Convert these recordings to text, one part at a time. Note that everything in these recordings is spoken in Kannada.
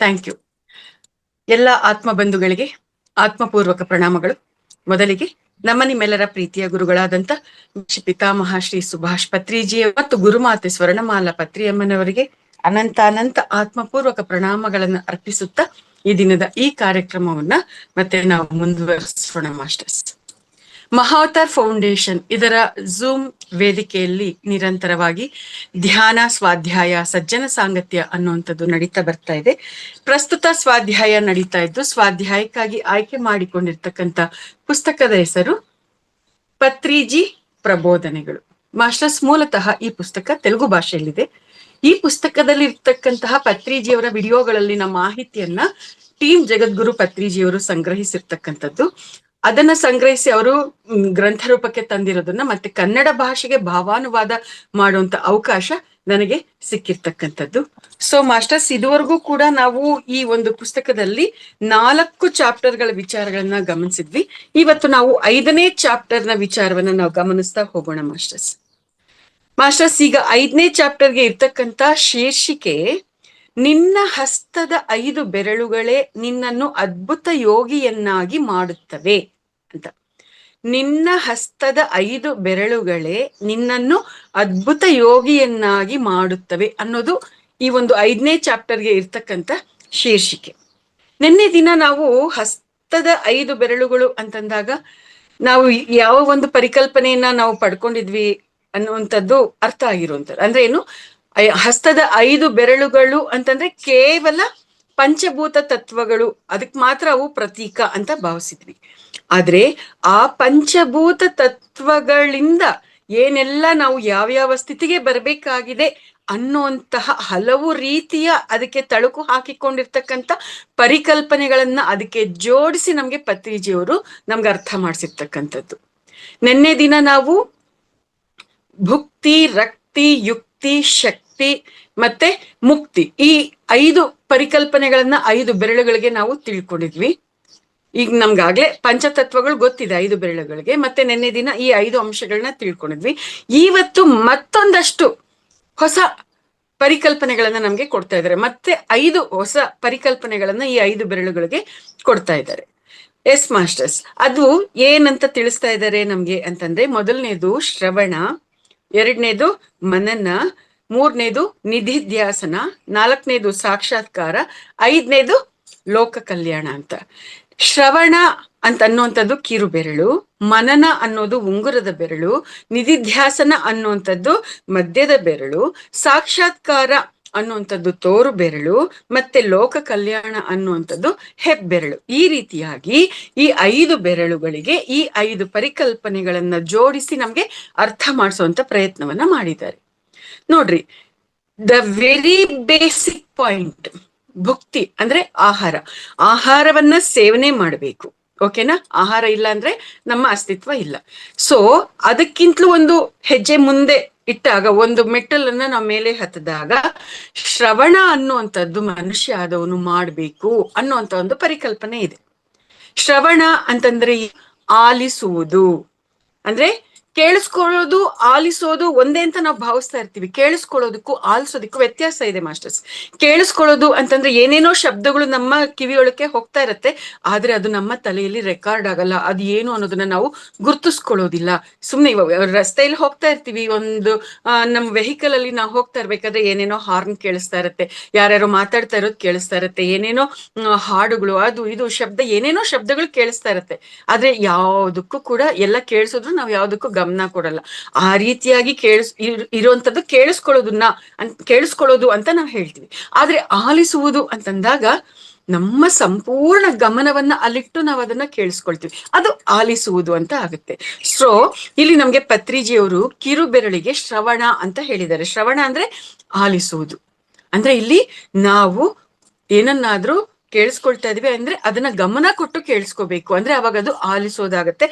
Thank you. ಎಲ್ಲ ಆತ್ಮ ಬಂಧುಗಳಿಗೆ ಆತ್ಮಪೂರ್ವಕ ಪ್ರಣಾಮಗಳು. ಮೊದಲಿಗೆ ನಿಮ್ಮೆಲ್ಲರ ಪ್ರೀತಿಯ ಗುರುಗಳಾದಂತ ಪಿತಾಮಹ ಶ್ರೀ ಸುಭಾಷ್ ಪತ್ರಿಜಿ ಮತ್ತು ಗುರುಮಾತೆ ಸ್ವರ್ಣಮಾಲಾ ಪತ್ರಿಯಮ್ಮನವರಿಗೆ ಅನಂತ ಆತ್ಮಪೂರ್ವಕ ಪ್ರಣಾಮಗಳನ್ನು ಅರ್ಪಿಸುತ್ತಾ ಈ ದಿನದ ಈ ಕಾರ್ಯಕ್ರಮವನ್ನ ಮತ್ತೆ ನಾವು ಮುಂದುವರಿಸೋಣ ಮಾಸ್ಟರ್ಸ್. ಮಹಾವತಾರ್ ಫೌಂಡೇಶನ್ ಇದರ ಝೂಮ್ ವೇದಿಕೆಯಲ್ಲಿ ನಿರಂತರವಾಗಿ ಧ್ಯಾನ, ಸ್ವಾಧ್ಯಾಯ, ಸಜ್ಜನ ಸಾಂಗತ್ಯ ಅನ್ನುವಂಥದ್ದು ನಡೀತಾ ಬರ್ತಾ ಇದೆ. ಪ್ರಸ್ತುತ ಸ್ವಾಧ್ಯಾಯ ನಡೀತಾ ಇದ್ದು, ಸ್ವಾಧ್ಯಾಯಕ್ಕಾಗಿ ಆಯ್ಕೆ ಮಾಡಿಕೊಂಡಿರ್ತಕ್ಕಂಥ ಪುಸ್ತಕದ ಹೆಸರು ಪತ್ರಿಜಿ ಪ್ರಬೋಧನೆಗಳು. ಮಾಸ್ಟರ್ಸ್, ಮೂಲತಃ ಈ ಪುಸ್ತಕ ತೆಲುಗು ಭಾಷೆಯಲ್ಲಿದೆ. ಈ ಪುಸ್ತಕದಲ್ಲಿ ಇರ್ತಕ್ಕಂತಹ ಪತ್ರಿಜಿಯವರ ವಿಡಿಯೋಗಳಲ್ಲಿನ ಮಾಹಿತಿಯನ್ನ ಟೀಮ್ ಜಗದ್ಗುರು ಪತ್ರಿಜಿಯವರು ಸಂಗ್ರಹಿಸಿರ್ತಕ್ಕಂಥದ್ದು. ಅದನ್ನ ಸಂಗ್ರಹಿಸಿ ಅವರು ಗ್ರಂಥ ರೂಪಕ್ಕೆ ತಂದಿರೋದನ್ನ ಮತ್ತೆ ಕನ್ನಡ ಭಾಷೆಗೆ ಭಾವಾನುವಾದ ಮಾಡುವಂತ ಅವಕಾಶ ನನಗೆ ಸಿಕ್ಕಿರ್ತಕ್ಕಂಥದ್ದು. ಸೊ ಮಾಸ್ಟರ್ಸ್, ಇದುವರೆಗೂ ಕೂಡ ನಾವು ಈ ಒಂದು ಪುಸ್ತಕದಲ್ಲಿ 4 ಚಾಪ್ಟರ್ಗಳ ವಿಚಾರಗಳನ್ನ ಗಮನಿಸಿದ್ವಿ. ಇವತ್ತು ನಾವು 5ನೇ ಚಾಪ್ಟರ್ನ ವಿಚಾರವನ್ನ ನಾವು ಗಮನಿಸ್ತಾ ಹೋಗೋಣ ಮಾಸ್ಟರ್ಸ್. ಈಗ 5ನೇ ಚಾಪ್ಟರ್ಗೆ ಇರ್ತಕ್ಕಂಥ ಶೀರ್ಷಿಕೆ ನಿನ್ನ ಹಸ್ತದ 5 ಬೆರಳುಗಳೇ ನಿನ್ನನ್ನು ಅದ್ಭುತ ಯೋಗಿಯನ್ನಾಗಿ ಮಾಡುತ್ತವೆ ಅಂತ. ನಿನ್ನ ಹಸ್ತದ 5 ಬೆರಳುಗಳೇ ನಿನ್ನನ್ನು ಅದ್ಭುತ ಯೋಗಿಯನ್ನಾಗಿ ಮಾಡುತ್ತವೆ ಅನ್ನೋದು ಈ ಒಂದು 5ನೇ ಚಾಪ್ಟರ್ಗೆ ಇರ್ತಕ್ಕಂಥ ಶೀರ್ಷಿಕೆ. ನಿನ್ನೆ ದಿನ ನಾವು ಹಸ್ತದ 5 ಬೆರಳುಗಳು ಅಂತಂದಾಗ ನಾವು ಯಾವ ಒಂದು ಪರಿಕಲ್ಪನೆಯನ್ನ ನಾವು ಪಡ್ಕೊಂಡಿದ್ವಿ ಅನ್ನುವಂಥದ್ದು ಅರ್ಥ ಆಗಿರುವಂಥದ್ದು. ಅಂದ್ರೆ ಏನು, ಹಸ್ತದ 5 ಬೆರಳುಗಳು ಅಂತಂದ್ರೆ ಕೇವಲ ಪಂಚಭೂತ ತತ್ವಗಳು, ಅದಕ್ಕೆ ಮಾತ್ರ ಅವು ಪ್ರತೀಕ ಅಂತ ಭಾವಿಸಿದ್ವಿ. ಆದ್ರೆ ಆ ಪಂಚಭೂತ ತತ್ವಗಳಿಂದ ಏನೆಲ್ಲ ನಾವು ಯಾವ್ಯಾವ ಸ್ಥಿತಿಗೆ ಬರಬೇಕಾಗಿದೆ ಅನ್ನುವಂತಹ ಹಲವು ರೀತಿಯ ಅದಕ್ಕೆ ತಳುಕು ಹಾಕಿಕೊಂಡಿರ್ತಕ್ಕಂಥ ಪರಿಕಲ್ಪನೆಗಳನ್ನ ಅದಕ್ಕೆ ಜೋಡಿಸಿ ನಮ್ಗೆ ಪತ್ರಿಜಿಯವರು ನಮ್ಗೆ ಅರ್ಥ ಮಾಡಿಸಿರ್ತಕ್ಕಂಥದ್ದು. ನಿನ್ನೆ ದಿನ ನಾವು ಭುಕ್ತಿ, ರಕ್ತಿ, ಯುಕ್ತಿ, ಶಕ್ತಿ ಮತ್ತೆ ಮುಕ್ತಿ, ಈ 5 ಪರಿಕಲ್ಪನೆಗಳನ್ನ 5 ಬೆರಳುಗಳಿಗೆ ನಾವು ತಿಳ್ಕೊಂಡಿದ್ವಿ. ಈಗ ನಮ್ಗಾಗ್ಲೇ ಪಂಚತತ್ವಗಳು ಗೊತ್ತಿದೆ 5 ಬೆರಳುಗಳಿಗೆ. ಮತ್ತೆ ನಿನ್ನೆ ದಿನ ಈ 5 ಅಂಶಗಳನ್ನ ತಿಳ್ಕೊಂಡಿದ್ವಿ. ಇವತ್ತು ಮತ್ತೊಂದಷ್ಟು ಹೊಸ ಪರಿಕಲ್ಪನೆಗಳನ್ನ ನಮ್ಗೆ ಕೊಡ್ತಾ ಇದ್ದಾರೆ. ಮತ್ತೆ 5 ಹೊಸ ಪರಿಕಲ್ಪನೆಗಳನ್ನ ಈ 5 ಬೆರಳುಗಳಿಗೆ ಕೊಡ್ತಾ ಇದ್ದಾರೆ. ಎಸ್ ಮಾಸ್ಟರ್ಸ್, ಅದು ಏನಂತ ತಿಳಿಸ್ತಾ ಇದ್ದಾರೆ ನಮ್ಗೆ ಅಂತಂದ್ರೆ, ಮೊದಲನೇದು ಶ್ರವಣ, 2ನೇದು ಮನನ, 3ನೇದು ನಿಧಿಧ್ಯಾಸನ, 4ನೇದು ಸಾಕ್ಷಾತ್ಕಾರ, 5ನೇದು ಲೋಕ ಕಲ್ಯಾಣ ಅಂತ. ಶ್ರವಣ ಅಂತ ಅನ್ನುವಂಥದ್ದು ಕಿರು ಬೆರಳು, ಮನನ ಅನ್ನೋದು ಉಂಗುರದ ಬೆರಳು, ನಿಧಿಧ್ಯಾಸನ ಅನ್ನುವಂಥದ್ದು ಮಧ್ಯದ ಬೆರಳು, ಸಾಕ್ಷಾತ್ಕಾರ ಅನ್ನುವಂಥದ್ದು ತೋರು ಬೆರಳು, ಮತ್ತೆ ಲೋಕ ಕಲ್ಯಾಣ ಅನ್ನುವಂಥದ್ದು ಹೆಬ್ಬೆರಳು. ಈ ರೀತಿಯಾಗಿ ಈ 5 ಬೆರಳುಗಳಿಗೆ ಈ 5 ಪರಿಕಲ್ಪನೆಗಳನ್ನ ಜೋಡಿಸಿ ನಮ್ಗೆ ಅರ್ಥ ಮಾಡಿಸುವಂತ ಪ್ರಯತ್ನವನ್ನ ಮಾಡಿದ್ದಾರೆ. ನೋಡ್ರಿ, ದ ವೆರಿ ಬೇಸಿಕ್ ಪಾಯಿಂಟ್, ಭುಕ್ತಿ ಅಂದ್ರೆ ಆಹಾರವನ್ನ ಸೇವನೆ ಮಾಡಬೇಕು. ಓಕೆನಾ? ಆಹಾರ ಇಲ್ಲ ಅಂದ್ರೆ ನಮ್ಮ ಅಸ್ತಿತ್ವ ಇಲ್ಲ. ಸೊ ಅದಕ್ಕಿಂತಲೂ ಒಂದು ಹೆಜ್ಜೆ ಮುಂದೆ ಇಟ್ಟಾಗ, ಒಂದು ಮೆಟ್ಟಲನ್ನ ನಾವು ಮೇಲೆ ಹತ್ತಿದಾಗ, ಶ್ರವಣ ಅನ್ನುವಂಥದ್ದು ಮನುಷ್ಯ ಆದವನು ಮಾಡ್ಬೇಕು ಅನ್ನುವಂಥ ಒಂದು ಪರಿಕಲ್ಪನೆ ಇದೆ. ಶ್ರವಣ ಅಂತಂದ್ರೆ ಆಲಿಸುವುದು, ಅಂದ್ರೆ ಕೇಳಿಸ್ಕೊಳ್ಳೋದು, ಆಲಿಸೋದು ಒಂದೇ ಅಂತ ನಾವು ಭಾವಿಸ್ತಾ ಇರ್ತೀವಿ. ಕೇಳಿಸ್ಕೊಳ್ಳೋದಕ್ಕೂ ಆಲಿಸೋದಕ್ಕೂ ವ್ಯತ್ಯಾಸ ಇದೆ ಮಾಸ್ಟರ್ಸ್. ಕೇಳಿಸ್ಕೊಳ್ಳೋದು ಅಂತಂದ್ರೆ ಏನೇನೋ ಶಬ್ದಗಳು ನಮ್ಮ ಕಿವಿಯೊಳಕ್ಕೆ ಹೋಗ್ತಾ ಇರತ್ತೆ, ಆದ್ರೆ ಅದು ನಮ್ಮ ತಲೆಯಲ್ಲಿ ರೆಕಾರ್ಡ್ ಆಗಲ್ಲ. ಅದು ಏನು ಅನ್ನೋದನ್ನ ನಾವು ಗುರ್ತಿಸ್ಕೊಳ್ಳೋದಿಲ್ಲ. ಸುಮ್ನೆ ಇವಾಗ ರಸ್ತೆಯಲ್ಲಿ ಹೋಗ್ತಾ ಇರ್ತೀವಿ, ಒಂದು ನಮ್ಮ ವೆಹಿಕಲ್ ಅಲ್ಲಿ ನಾವು ಹೋಗ್ತಾ ಇರ್ಬೇಕಾದ್ರೆ ಏನೇನೋ ಹಾರ್ನ್ ಕೇಳಿಸ್ತಾ ಇರತ್ತೆ, ಯಾರ್ಯಾರೋ ಮಾತಾಡ್ತಾ ಇರೋದು ಕೇಳಿಸ್ತಾ ಇರತ್ತೆ, ಏನೇನೋ ಹಾಡುಗಳು, ಅದು ಇದು ಶಬ್ದ, ಏನೇನೋ ಶಬ್ದಗಳು ಕೇಳಿಸ್ತಾ ಇರತ್ತೆ. ಆದ್ರೆ ಯಾವ್ದಕ್ಕೂ ಕೂಡ ಎಲ್ಲ ಕೇಳಿಸಿದ್ರು ನಾವು ಯಾವ್ದಕ್ಕೂ ಗಮನ ಕೊಡಲ್ಲ. ಆ ರೀತಿಯಾಗಿ ಇರುವಂತದ್ದು ಕೇಳಿಸ್ಕೊಳ್ಳೋದು ಅಂತ ನಾವು ಹೇಳ್ತೀವಿ. ಆದ್ರೆ ಆಲಿಸುವುದು ಅಂತಂದಾಗ ನಮ್ಮ ಸಂಪೂರ್ಣ ಗಮನವನ್ನ ಅಲ್ಲಿಟ್ಟು ನಾವು ಅದನ್ನ ಕೇಳಿಸ್ಕೊಳ್ತೀವಿ, ಅದು ಆಲಿಸುವುದು ಅಂತ ಆಗುತ್ತೆ. ಸೊ ಇಲ್ಲಿ ನಮ್ಗೆ ಪತ್ರಿಜಿಯವರು ಕಿರು ಬೆರಳಿಗೆ ಶ್ರವಣ ಅಂತ ಹೇಳಿದ್ದಾರೆ. ಶ್ರವಣ ಅಂದ್ರೆ ಆಲಿಸುವುದು. ಅಂದ್ರೆ ಇಲ್ಲಿ ನಾವು ಏನನ್ನಾದ್ರೂ ಕೇಳಿಸ್ಕೊಳ್ತಾ ಇದೀವಿ ಅಂದ್ರೆ ಅದನ್ನ ಗಮನ ಕೊಟ್ಟು ಕೇಳಿಸ್ಕೋಬೇಕು, ಅಂದ್ರೆ ಅವಾಗ ಅದು ಆಲಿಸೋದಾಗತ್ತೆ.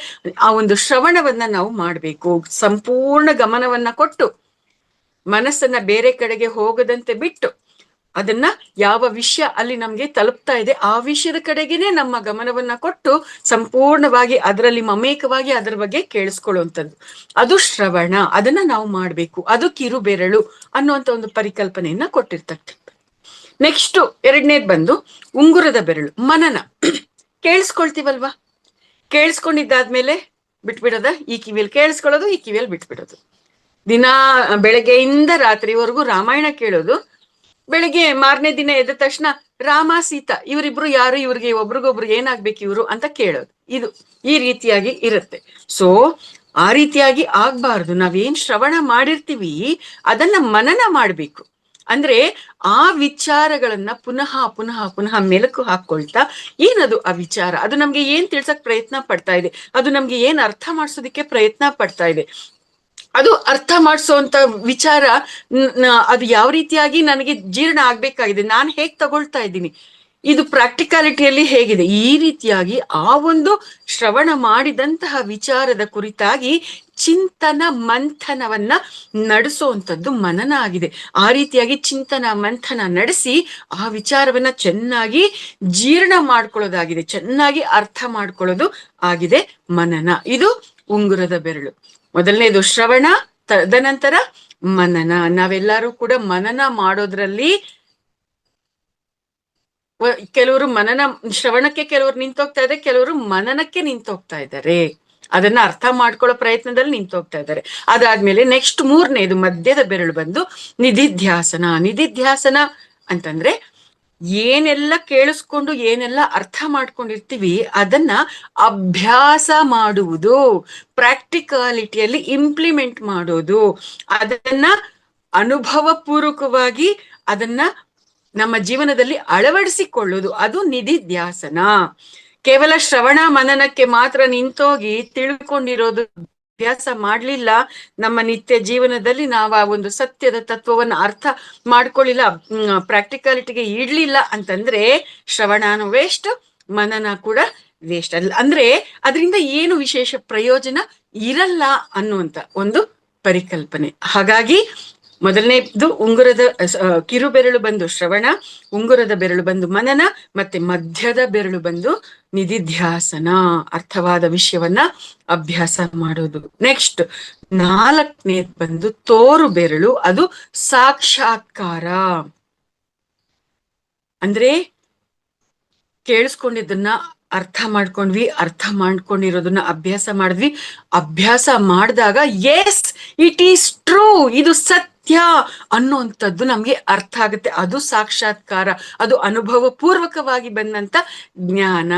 ಆ ಒಂದು ಶ್ರವಣವನ್ನ ನಾವು ಮಾಡ್ಬೇಕು, ಸಂಪೂರ್ಣ ಗಮನವನ್ನ ಕೊಟ್ಟು ಮನಸ್ಸನ್ನ ಬೇರೆ ಕಡೆಗೆ ಹೋಗದಂತೆ ಬಿಟ್ಟು ಅದನ್ನ ಯಾವ ವಿಷಯ ಅಲ್ಲಿ ನಮ್ಗೆ ತಲುಪ್ತಾ ಇದೆ ಆ ವಿಷಯದ ಕಡೆಗೇನೆ ನಮ್ಮ ಗಮನವನ್ನ ಕೊಟ್ಟು ಸಂಪೂರ್ಣವಾಗಿ ಅದರಲ್ಲಿ ಮಮೇಕವಾಗಿ ಅದರ ಬಗ್ಗೆ ಕೇಳಿಸ್ಕೊಳ್ಳುವಂಥದ್ದು, ಅದು ಶ್ರವಣ. ಅದನ್ನ ನಾವು ಮಾಡ್ಬೇಕು, ಅದು ಕಿರು ಬೆರಳು ಅನ್ನುವಂಥ ಒಂದು ಪರಿಕಲ್ಪನೆಯನ್ನ ಕೊಟ್ಟಿರ್ತಕ್ಕಂಥ. ನೆಕ್ಸ್ಟ್ ಎರಡನೇದ್ ಬಂದು ಉಂಗುರದ ಬೆರಳು, ಮನನ. ಕೇಳಿಸ್ಕೊಳ್ತೀವಲ್ವಾ, ಕೇಳಿಸ್ಕೊಂಡಿದ್ದಾದ್ಮೇಲೆ ಬಿಟ್ಬಿಡೋದ, ಈ ಕಿವಿಯಲ್ಲಿ ಕೇಳಿಸ್ಕೊಳ್ಳೋದು, ಈ ಕಿವಿಯಲ್ಲಿ ಬಿಟ್ಬಿಡೋದು. ದಿನಾ ಬೆಳಗ್ಗೆಯಿಂದ ರಾತ್ರಿವರೆಗೂ ರಾಮಾಯಣ ಕೇಳೋದು, ಬೆಳಿಗ್ಗೆ ಮಾರನೇ ದಿನ ಎದ್ದ ತಕ್ಷಣ ರಾಮ ಸೀತಾ ಇವರಿಬ್ರು ಯಾರು, ಇವ್ರಿಗೆ ಒಬ್ರಿಗೊಬ್ರು ಏನಾಗ್ಬೇಕು ಇವ್ರು ಅಂತ ಕೇಳೋದು. ಇದು ಈ ರೀತಿಯಾಗಿ ಇರುತ್ತೆ. ಸೊ ಆ ರೀತಿಯಾಗಿ ಆಗ್ಬಾರ್ದು. ನಾವೇನ್ ಶ್ರವಣ ಮಾಡಿರ್ತೀವಿ ಅದನ್ನ ಮನನ ಮಾಡ್ಬೇಕು. ಅಂದ್ರೆ ಆ ವಿಚಾರಗಳನ್ನ ಪುನಃ ಪುನಃ ಪುನಃ ಮೆಲುಕು ಹಾಕೊಳ್ತಾ, ಏನದು ಆ ವಿಚಾರ, ಅದು ನಮ್ಗೆ ಏನ್ ತಿಳ್ಸಕ್ ಪ್ರಯತ್ನ ಪಡ್ತಾ ಇದೆ, ಅದು ನಮ್ಗೆ ಏನ್ ಅರ್ಥ ಮಾಡ್ಸೋದಿಕ್ಕೆ ಪ್ರಯತ್ನ ಪಡ್ತಾ ಇದೆ, ಅದು ಅರ್ಥ ಮಾಡಿಸೋಂತ ವಿಚಾರ ಅದು ಯಾವ ರೀತಿಯಾಗಿ ನನಗೆ ಜೀರ್ಣ ಆಗ್ಬೇಕಾಗಿದೆ, ನಾನು ಹೇಗ್ ತಗೊಳ್ತಾ ಇದ್ದೀನಿ, ಇದು ಪ್ರಾಕ್ಟಿಕಾಲಿಟಿಯಲ್ಲಿ ಹೇಗಿದೆ, ಈ ರೀತಿಯಾಗಿ ಆ ಒಂದು ಶ್ರವಣ ಮಾಡಿದಂತಹ ವಿಚಾರದ ಕುರಿತಾಗಿ ಚಿಂತನ ಮಂಥನವನ್ನ ನಡೆಸುವಂಥದ್ದು ಮನನ ಆಗಿದೆ. ಆ ರೀತಿಯಾಗಿ ಚಿಂತನ ಮಂಥನ ನಡೆಸಿ ಆ ವಿಚಾರವನ್ನ ಚೆನ್ನಾಗಿ ಜೀರ್ಣ ಮಾಡ್ಕೊಳ್ಳೋದಾಗಿದೆ, ಚೆನ್ನಾಗಿ ಅರ್ಥ ಮಾಡ್ಕೊಳ್ಳೋದು ಆಗಿದೆ ಮನನ. ಇದು ಉಂಗುರದ ಬೆರಳು. ಮೊದಲನೇದು ಶ್ರವಣ, ತದನಂತರ ಮನನ. ನಾವೆಲ್ಲರೂ ಕೂಡ ಮನನ ಮಾಡೋದ್ರಲ್ಲಿ ಕೆಲವರು ಮನನ ಶ್ರವಣಕ್ಕೆ ಕೆಲವರು ನಿಂತೋಗ್ತಾ ಇದ್ದಾರೆ, ಕೆಲವರು ಮನನಕ್ಕೆ ನಿಂತೋಗ್ತಾ ಇದ್ದಾರೆ, ಅದನ್ನ ಅರ್ಥ ಮಾಡ್ಕೊಳ್ಳೋ ಪ್ರಯತ್ನದಲ್ಲಿ ನಿಂತೋಗ್ತಾ ಇದ್ದಾರೆ. ಅದಾದ್ಮೇಲೆ ನೆಕ್ಸ್ಟ್ ಮೂರನೇದು ಮಧ್ಯದ ಬೆರಳು ಬಂದು ನಿಧಿಧ್ಯಾಸನ. ನಿಧಿಧ್ಯಾಸನ ಅಂತಂದ್ರೆ ಏನೆಲ್ಲ ಕೇಳಿಸ್ಕೊಂಡು ಏನೆಲ್ಲ ಅರ್ಥ ಮಾಡ್ಕೊಂಡಿರ್ತೀವಿ ಅದನ್ನ ಅಭ್ಯಾಸ ಮಾಡುವುದು, ಪ್ರಾಕ್ಟಿಕಾಲಿಟಿಯಲ್ಲಿ ಇಂಪ್ಲಿಮೆಂಟ್ ಮಾಡೋದು, ಅದನ್ನ ಅನುಭವ ಪೂರ್ವಕವಾಗಿ ಅದನ್ನ ನಮ್ಮ ಜೀವನದಲ್ಲಿ ಅಳವಡಿಸಿಕೊಳ್ಳುವುದು, ಅದು ನಿಧಿಧ್ಯಾಸನ. ಕೇವಲ ಶ್ರವಣ ಮನನಕ್ಕೆ ಮಾತ್ರ ನಿಂತೋಗಿ ತಿಳ್ಕೊಂಡಿರೋದು, ಅಭ್ಯಾಸ ಮಾಡ್ಲಿಲ್ಲ, ನಮ್ಮ ನಿತ್ಯ ಜೀವನದಲ್ಲಿ ನಾವು ಆ ಒಂದು ಸತ್ಯದ ತತ್ವವನ್ನು ಅರ್ಥ ಮಾಡ್ಕೊಳ್ಳಿಲ್ಲ, ಪ್ರಾಕ್ಟಿಕಾಲಿಟಿಗೆ ಇಡ್ಲಿಲ್ಲ ಅಂತಂದ್ರೆ ಶ್ರವಣಾನು ವೇಸ್ಟ್, ಮನನ ಕೂಡ ವೇಸ್ಟ್. ಅಂದ್ರೆ ಅದರಿಂದ ಏನು ವಿಶೇಷ ಪ್ರಯೋಜನ ಇರಲ್ಲ ಅನ್ನುವಂತ ಒಂದು ಪರಿಕಲ್ಪನೆ. ಹಾಗಾಗಿ ಮೊದಲನೇದು ಉಂಗುರದ ಕಿರು ಬೆರಳು ಬಂದು ಶ್ರವಣ, ಉಂಗುರದ ಬೆರಳು ಬಂದು ಮನನ, ಮತ್ತೆ ಮಧ್ಯದ ಬೆರಳು ಬಂದು ನಿಧಿಧ್ಯಾಸನ, ಅರ್ಥವಾದ ವಿಷಯವನ್ನ ಅಭ್ಯಾಸ ಮಾಡೋದು. ನೆಕ್ಸ್ಟ್ ನಾಲ್ಕನೇದು ಬಂದು ತೋರು ಬೆರಳು, ಅದು ಸಾಕ್ಷಾತ್ಕಾರ. ಅಂದ್ರೆ ಕೇಳಿಸ್ಕೊಂಡಿದ್ದನ್ನ ಅರ್ಥ ಮಾಡ್ಕೊಂಡ್ವಿ, ಅರ್ಥ ಮಾಡ್ಕೊಂಡಿರೋದನ್ನ ಅಭ್ಯಾಸ ಮಾಡಿದ್ವಿ, ಅಭ್ಯಾಸ ಮಾಡಿದಾಗ ಎಸ್ ಇಟ್ ಈಸ್ ಟ್ರೂ, ಇದು ಸತ್ಯ ಅನ್ನುವಂಥದ್ದು ನಮ್ಗೆ ಅರ್ಥ ಆಗುತ್ತೆ. ಅದು ಸಾಕ್ಷಾತ್ಕಾರ, ಅದು ಅನುಭವ ಪೂರ್ವಕವಾಗಿ ಬಂದಂತ ಜ್ಞಾನ.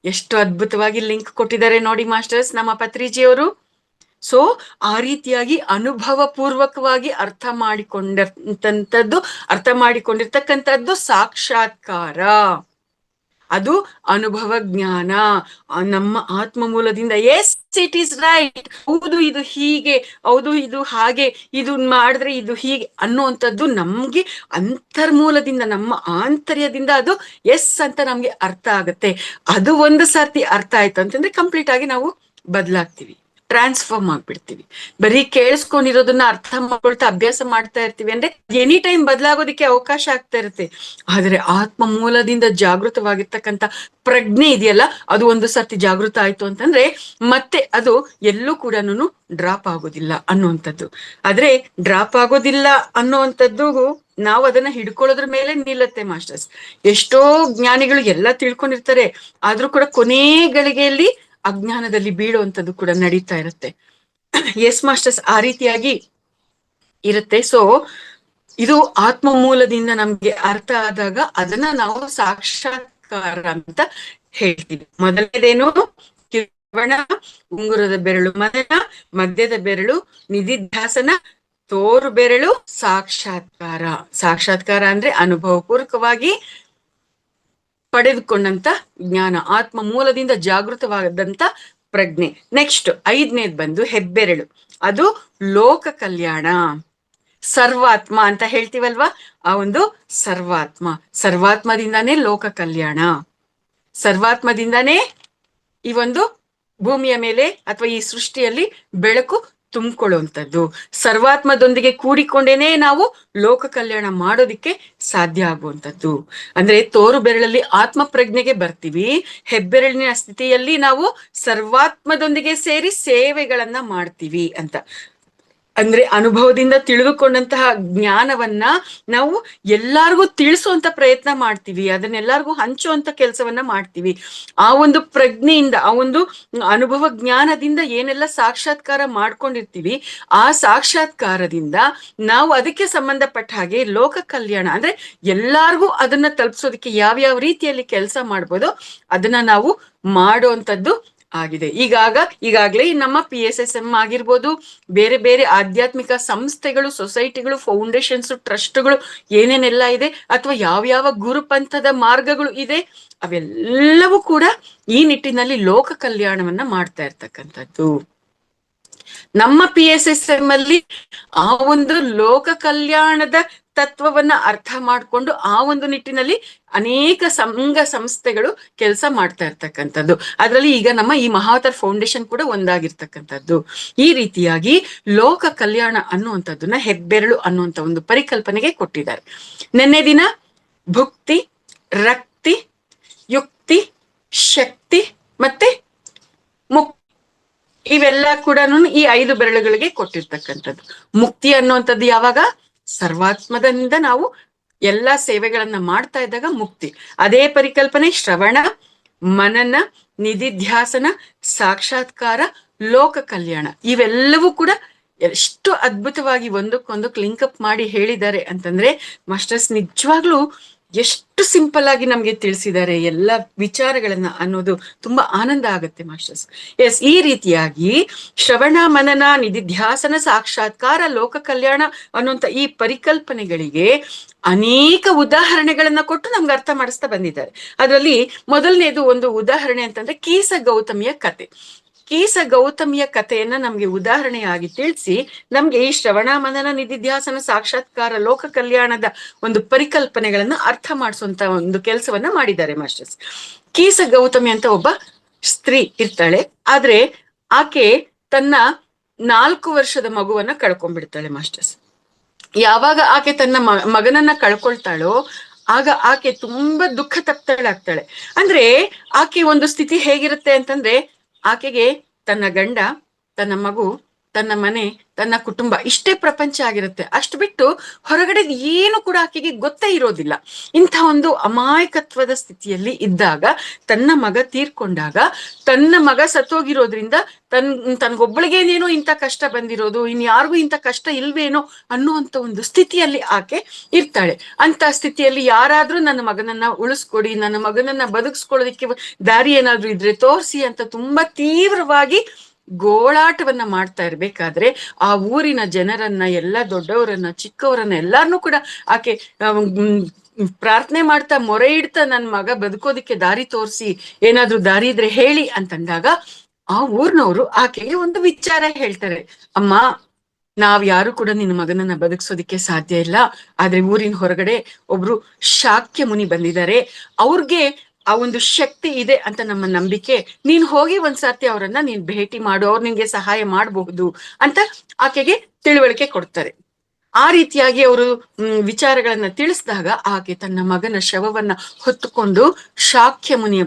ಎಷ್ಟು ಅದ್ಭುತವಾಗಿ ಲಿಂಕ್ ಕೊಟ್ಟಿದ್ದಾರೆ ನೋಡಿ ಮಾಸ್ಟರ್ಸ್ ನಮ್ಮ ಪತ್ರಿಜಿಯವರು. ಸೊ ಆ ರೀತಿಯಾಗಿ ಅನುಭವ ಪೂರ್ವಕವಾಗಿ ಅರ್ಥ ಮಾಡಿಕೊಂಡಿರ್ತಕ್ಕಂಥದ್ದು ಸಾಕ್ಷಾತ್ಕಾರ, ಅದು ಅನುಭವ ಜ್ಞಾನ. ನಮ್ಮ ಆತ್ಮ ಮೂಲದಿಂದ ಎಸ್ ಇಟ್ ಈಸ್ ರೈಟ್, ಹೌದು ಇದು ಹೀಗೆ, ಹೌದು ಇದು ಹಾಗೆ, ಇದು ಮಾಡಿದ್ರೆ ಇದು ಹೀಗೆ ಅನ್ನುವಂಥದ್ದು ನಮ್ಗೆ ಅಂತರ್ಮೂಲದಿಂದ, ನಮ್ಮ ಆಂತರ್ಯದಿಂದ ಅದು ಎಸ್ ಅಂತ ನಮ್ಗೆ ಅರ್ಥ ಆಗುತ್ತೆ. ಅದು ಒಂದು ಸರ್ತಿ ಅರ್ಥ ಆಯ್ತು ಅಂತಂದ್ರೆ ಕಂಪ್ಲೀಟ್ ಆಗಿ ನಾವು ಬದಲಾಗ್ತೀವಿ, ಟ್ರಾನ್ಸ್ಫಾರ್ಮ್ ಆಗ್ಬಿಡ್ತೀವಿ. ಬರೀ ಕೇಳಿಸ್ಕೊಂಡಿರೋದನ್ನ ಅರ್ಥ ಮಾಡ್ಕೊಳ್ತಾ ಅಭ್ಯಾಸ ಮಾಡ್ತಾ ಇರ್ತೀವಿ ಅಂದ್ರೆ ಎನಿ ಟೈಮ್ ಬದಲಾಗೋದಿಕ್ಕೆ ಅವಕಾಶ ಆಗ್ತಾ ಇರುತ್ತೆ. ಆದ್ರೆ ಆತ್ಮ ಮೂಲದಿಂದ ಜಾಗೃತವಾಗಿರ್ತಕ್ಕಂಥ ಪ್ರಜ್ಞೆ ಇದೆಯಲ್ಲ, ಅದು ಒಂದು ಸರ್ತಿ ಜಾಗೃತ ಆಯ್ತು ಅಂತಂದ್ರೆ ಮತ್ತೆ ಅದು ಎಲ್ಲೂ ಕೂಡ ಡ್ರಾಪ್ ಆಗೋದಿಲ್ಲ ಅನ್ನುವಂಥದ್ದು. ಆದ್ರೆ ಡ್ರಾಪ್ ಆಗೋದಿಲ್ಲ ಅನ್ನುವಂಥದ್ದು ನಾವು ಅದನ್ನ ಹಿಡ್ಕೊಳ್ಳೋದ್ರ ಮೇಲೆ ನಿಲ್ಲತ್ತೆ ಮಾಸ್ಟರ್ಸ್. ಎಷ್ಟೋ ಜ್ಞಾನಿಗಳು ಎಲ್ಲ ತಿಳ್ಕೊಂಡಿರ್ತಾರೆ, ಆದ್ರೂ ಕೂಡ ಕೊನೆ ಗಳಿಗೆಯಲ್ಲಿ ಅಜ್ಞಾನದಲ್ಲಿ ಬೀಳುವಂಥದ್ದು ಕೂಡ ನಡೀತಾ ಇರುತ್ತೆ. ಎಸ್ ಮಾಸ್ಟರ್ಸ್, ಆ ರೀತಿಯಾಗಿ ಇರುತ್ತೆ. ಸೊ ಇದು ಆತ್ಮ ಮೂಲದಿಂದ ನಮ್ಗೆ ಅರ್ಥ ಆದಾಗ ಅದನ್ನ ನಾವು ಸಾಕ್ಷಾತ್ಕಾರ ಅಂತ ಹೇಳ್ತೀವಿ. ಮೊದಲನೇದೇನು ಶ್ರವಣ, ಉಂಗುರದ ಬೆರಳು ಮನನ, ಮಧ್ಯದ ಬೆರಳು ನಿಧಿಧ್ಯಾಸನ, ತೋರು ಬೆರಳು ಸಾಕ್ಷಾತ್ಕಾರ. ಸಾಕ್ಷಾತ್ಕಾರ ಅಂದ್ರೆ ಅನುಭವ ಪೂರ್ವಕವಾಗಿ ಪಡೆದುಕೊಂಡಂತ ಜ್ಞಾನ, ಆತ್ಮ ಮೂಲದಿಂದ ಜಾಗೃತವಾದಂತ ಪ್ರಜ್ಞೆ. ನೆಕ್ಸ್ಟ್ ಐದನೇದ್ ಬಂದು ಹೆಬ್ಬೆರಳು, ಅದು ಲೋಕ ಕಲ್ಯಾಣ, ಸರ್ವಾತ್ಮ ಅಂತ ಹೇಳ್ತೀವಲ್ವಾ, ಆ ಒಂದು ಸರ್ವಾತ್ಮದಿಂದಾನೇ ಲೋಕ ಕಲ್ಯಾಣ, ಸರ್ವಾತ್ಮದಿಂದಾನೇ ಈ ಒಂದು ಭೂಮಿಯ ಮೇಲೆ ಅಥವಾ ಈ ಸೃಷ್ಟಿಯಲ್ಲಿ ಬೆಳಕು ತುಂಬಿಕೊಳ್ಳುವಂಥದ್ದು. ಸರ್ವಾತ್ಮದೊಂದಿಗೆ ಕೂಡಿಕೊಂಡೇನೆ ನಾವು ಲೋಕ ಕಲ್ಯಾಣ ಮಾಡೋದಿಕ್ಕೆ ಸಾಧ್ಯ ಆಗುವಂಥದ್ದು. ಅಂದ್ರೆ ತೋರು ಬೆರಳಲ್ಲಿ ಆತ್ಮ ಪ್ರಜ್ಞೆಗೆ ಬರ್ತೀವಿ, ಹೆಬ್ಬೆರಳಿನ ಸ್ಥಿತಿಯಲ್ಲಿ ನಾವು ಸರ್ವಾತ್ಮದೊಂದಿಗೆ ಸೇರಿ ಸೇವೆಗಳನ್ನ ಮಾಡ್ತೀವಿ ಅಂತ. ಅಂದ್ರೆ ಅನುಭವದಿಂದ ತಿಳಿದುಕೊಂಡಂತಹ ಜ್ಞಾನವನ್ನ ನಾವು ಎಲ್ಲಾರ್ಗೂ ತಿಳಿಸುವಂತ ಪ್ರಯತ್ನ ಮಾಡ್ತೀವಿ, ಅದನ್ನೆಲ್ಲರಿಗೂ ಹಂಚುವಂತ ಕೆಲಸವನ್ನ ಮಾಡ್ತೀವಿ. ಆ ಒಂದು ಪ್ರಜ್ಞೆಯಿಂದ, ಆ ಒಂದು ಅನುಭವ ಜ್ಞಾನದಿಂದ ಏನೆಲ್ಲ ಸಾಕ್ಷಾತ್ಕಾರ ಮಾಡ್ಕೊಂಡಿರ್ತೀವಿ, ಆ ಸಾಕ್ಷಾತ್ಕಾರದಿಂದ ನಾವು ಅದಕ್ಕೆ ಸಂಬಂಧಪಟ್ಟ ಹಾಗೆ ಲೋಕ ಕಲ್ಯಾಣ ಅಂದ್ರೆ ಎಲ್ಲಾರ್ಗೂ ಅದನ್ನ ತಲುಪಿಸೋದಕ್ಕೆ ಯಾವ್ಯಾವ ರೀತಿಯಲ್ಲಿ ಕೆಲಸ ಮಾಡ್ಬೋದೋ ಅದನ್ನ ನಾವು ಮಾಡುವಂಥದ್ದು ಆಗಿದೆ. ಈಗಾಗ್ಲೇ ನಮ್ಮ PSSM ಆಗಿರ್ಬೋದು, ಬೇರೆ ಬೇರೆ ಆಧ್ಯಾತ್ಮಿಕ ಸಂಸ್ಥೆಗಳು, ಸೊಸೈಟಿಗಳು, ಫೌಂಡೇಶನ್ಸ್, ಟ್ರಸ್ಟ್ಗಳು ಏನೇನೆಲ್ಲ ಇದೆ, ಅಥವಾ ಯಾವ್ಯಾವ ಗುರುಪಂಥದ ಮಾರ್ಗಗಳು ಇದೆ, ಅವೆಲ್ಲವೂ ಕೂಡ ಈ ನಿಟ್ಟಿನಲ್ಲಿ ಲೋಕ ಕಲ್ಯಾಣವನ್ನ ಮಾಡ್ತಾ ಇರ್ತಕ್ಕಂಥದ್ದು. ನಮ್ಮ PSSM ಅಲ್ಲಿ ಆ ಒಂದು ಲೋಕ ಕಲ್ಯಾಣದ ತತ್ವವನ್ನ ಅರ್ಥ ಮಾಡ್ಕೊಂಡು ಆ ಒಂದು ನಿಟ್ಟಿನಲ್ಲಿ ಅನೇಕ ಸಂಘ ಸಂಸ್ಥೆಗಳು ಕೆಲಸ ಮಾಡ್ತಾ ಇರ್ತಕ್ಕಂಥದ್ದು. ಅದರಲ್ಲಿ ಈಗ ನಮ್ಮ ಈ ಮಹಾವತಾರ್ ಫೌಂಡೇಶನ್ ಕೂಡ ಒಂದಾಗಿರ್ತಕ್ಕಂಥದ್ದು. ಈ ರೀತಿಯಾಗಿ ಲೋಕ ಕಲ್ಯಾಣ ಅನ್ನುವಂಥದ್ದನ್ನ ಹೆಬ್ಬೆರಳು ಅನ್ನುವಂಥ ಒಂದು ಪರಿಕಲ್ಪನೆಗೆ ಕೊಟ್ಟಿದ್ದಾರೆ. ನಿನ್ನೆ ದಿನ ಭುಕ್ತಿ, ರಕ್ತಿ, ಯುಕ್ತಿ, ಶಕ್ತಿ ಮತ್ತೆ ಮುಕ್ತಿ ಇವೆಲ್ಲ ಕೂಡ ಈ 5 ಬೆರಳುಗಳಿಗೆ ಕೊಟ್ಟಿರ್ತಕ್ಕಂಥದ್ದು. ಮುಕ್ತಿ ಅನ್ನುವಂಥದ್ದು ಯಾವಾಗ? ಸರ್ವಾತ್ಮದಿಂದ ನಾವು ಎಲ್ಲಾ ಸೇವೆಗಳನ್ನ ಮಾಡ್ತಾ ಇದ್ದಾಗ ಮುಕ್ತಿ. ಅದೇ ಪರಿಕಲ್ಪನೆ ಶ್ರವಣ, ಮನನ, ನಿಧಿಧ್ಯಾಸನ, ಸಾಕ್ಷಾತ್ಕಾರ, ಲೋಕ ಕಲ್ಯಾಣ ಇವೆಲ್ಲವೂ ಕೂಡ ಎಷ್ಟು ಅದ್ಭುತವಾಗಿ ಒಂದಕ್ಕೊಂದು ಲಿಂಕಪ್ ಮಾಡಿ ಹೇಳಿದ್ದಾರೆ ಅಂತಂದ್ರೆ ಮಾಸ್ಟರ್ಸ್ ನಿಜವಾಗ್ಲೂ ಎಷ್ಟು ಸಿಂಪಲ್ ಆಗಿ ನಮ್ಗೆ ತಿಳಿಸಿದ್ದಾರೆ ಎಲ್ಲ ವಿಚಾರಗಳನ್ನ ಅನ್ನೋದು ತುಂಬಾ ಆನಂದ ಆಗುತ್ತೆ ಮಾಸ್ಟರ್ಸ್. ಎಸ್, ಈ ರೀತಿಯಾಗಿ ಶ್ರವಣ, ಮನನ, ನಿಧಿಧ್ಯಾಸನ, ಸಾಕ್ಷಾತ್ಕಾರ, ಲೋಕ ಕಲ್ಯಾಣ ಅನ್ನುವಂಥ ಈ ಪರಿಕಲ್ಪನೆಗಳಿಗೆ ಅನೇಕ ಉದಾಹರಣೆಗಳನ್ನ ಕೊಟ್ಟು ನಮ್ಗೆ ಅರ್ಥ ಮಾಡಿಸ್ತಾ ಬಂದಿದ್ದಾರೆ. ಅದರಲ್ಲಿ ಮೊದಲನೇದು ಒಂದು ಉದಾಹರಣೆ ಅಂತಂದ್ರೆ ಕೀಸ ಗೌತಮಿಯ ಕತೆ. ಕೀಸ ಗೌತಮಿಯ ಕಥೆಯನ್ನ ನಮ್ಗೆ ಉದಾಹರಣೆಯಾಗಿ ತಿಳಿಸಿ ನಮ್ಗೆ ಈ ಶ್ರವಣ, ಮನನ, ನಿಧಿಧ್ಯಾಸನ, ಸಾಕ್ಷಾತ್ಕಾರ, ಲೋಕ ಕಲ್ಯಾಣದ ಒಂದು ಪರಿಕಲ್ಪನೆಗಳನ್ನ ಅರ್ಥ ಮಾಡಿಸುವಂತ ಒಂದು ಕೆಲಸವನ್ನ ಮಾಡಿದ್ದಾರೆ ಮಾಸ್ಟರ್ಸ್. ಕೀಸ ಗೌತಮಿ ಅಂತ ಒಬ್ಬ ಸ್ತ್ರೀ ಇರ್ತಾಳೆ. ಆದ್ರೆ ಆಕೆ ತನ್ನ 4 ವರ್ಷದ ಮಗುವನ್ನ ಕಳ್ಕೊಂಡ್ಬಿಡ್ತಾಳೆ ಮಾಸ್ಟರ್ಸ್. ಯಾವಾಗ ಆಕೆ ತನ್ನ ಮಗನನ್ನ ಕಳ್ಕೊಳ್ತಾಳೋ ಆಗ ಆಕೆ ತುಂಬಾ ದುಃಖ ತಪ್ತಳಾಗ್ತಾಳೆ. ಅಂದ್ರೆ ಆಕೆ ಒಂದು ಸ್ಥಿತಿ ಹೇಗಿರುತ್ತೆ ಅಂತಂದ್ರೆ ಆಕೆಗೆ ತನ್ನ ಗಂಡ, ತನ್ನ ಮಗು, ತನ್ನ ಮನೆ, ತನ್ನ ಕುಟುಂಬ ಇಷ್ಟೇ ಪ್ರಪಂಚ ಆಗಿರುತ್ತೆ. ಅಷ್ಟು ಬಿಟ್ಟು ಹೊರಗಡೆ ಏನು ಕೂಡ ಆಕೆಗೆ ಗೊತ್ತೇ ಇರೋದಿಲ್ಲ. ಇಂಥ ಒಂದು ಅಮಾಯಕತ್ವದ ಸ್ಥಿತಿಯಲ್ಲಿ ಇದ್ದಾಗ ತನ್ನ ಮಗ ತೀರ್ಕೊಂಡಾಗ, ತನ್ನ ಮಗ ಸತ್ತೋಗಿರೋದ್ರಿಂದ ತನ್ಗೊಬ್ಬಳಿಗೇನೇನೋ ಇಂಥ ಕಷ್ಟ ಬಂದಿರೋದು, ಇನ್ಯಾರಿಗೂ ಇಂಥ ಕಷ್ಟ ಇಲ್ವೇನೋ ಅನ್ನುವಂಥ ಒಂದು ಸ್ಥಿತಿಯಲ್ಲಿ ಆಕೆ ಇರ್ತಾಳೆ. ಅಂತ ಸ್ಥಿತಿಯಲ್ಲಿ ಯಾರಾದ್ರೂ ನನ್ನ ಮಗನನ್ನ ಉಳಿಸ್ಕೊಡಿ, ನನ್ನ ಮಗನನ್ನ ಬದುಕಿಸ್ಕೊಳ್ಳೋದಿಕ್ಕೆ ದಾರಿ ಏನಾದ್ರೂ ಇದ್ರೆ ತೋರಿಸಿ ಅಂತ ತುಂಬಾ ತೀವ್ರವಾಗಿ ಗೋಳಾಟವನ್ನ ಮಾಡ್ತಾ ಇರ್ಬೇಕಾದ್ರೆ ಆ ಊರಿನ ಜನರನ್ನ, ಎಲ್ಲ ದೊಡ್ಡವರನ್ನ, ಚಿಕ್ಕವರನ್ನ ಎಲ್ಲಾರ್ನೂ ಕೂಡ ಆಕೆ ಪ್ರಾರ್ಥನೆ ಮಾಡ್ತಾ, ಮೊರೆ ಇಡ್ತಾ, ನನ್ ಮಗ ಬದುಕೋದಿಕ್ಕೆ ದಾರಿ ತೋರಿಸಿ, ಏನಾದ್ರೂ ದಾರಿ ಇದ್ರೆ ಹೇಳಿ ಅಂತಂದಾಗ ಆ ಊರ್ನವ್ರು ಆಕೆಗೆ ಒಂದು ವಿಚಾರ ಹೇಳ್ತಾರೆ. ಅಮ್ಮ, ನಾವ್ ಯಾರು ಕೂಡ ನಿನ್ನ ಮಗನನ್ನ ಬದುಕ್ಸೋದಿಕ್ಕೆ ಸಾಧ್ಯ ಇಲ್ಲ. ಆದ್ರೆ ಊರಿನ ಹೊರಗಡೆ ಒಬ್ರು ಶಾಕ್ಯ ಮುನಿ ಬಂದಿದ್ದಾರೆ, ಅವ್ರಿಗೆ ಆ ಒಂದು ಶಕ್ತಿ ಇದೆ ಅಂತ ನಮ್ಮ ನಂಬಿಕೆ. ನೀನ್ ಹೋಗಿ ಒಂದ್ಸರ್ತಿ ಅವರನ್ನ ನೀನ್ ಭೇಟಿ ಮಾಡು, ಅವ್ರು ನಿನ್ಗೆ ಸಹಾಯ ಮಾಡಬಹುದು ಅಂತ ಆಕೆಗೆ ತಿಳುವಳಿಕೆ ಕೊಡ್ತಾರೆ. ಆ ರೀತಿಯಾಗಿ ಅವರು ವಿಚಾರಗಳನ್ನ ತಿಳಿಸಿದಾಗ ಆಕೆ ತನ್ನ ಮಗನ ಶವವನ್ನ ಹೊತ್ತುಕೊಂಡು ಶಾಕ್ಯ ಮುನಿಯ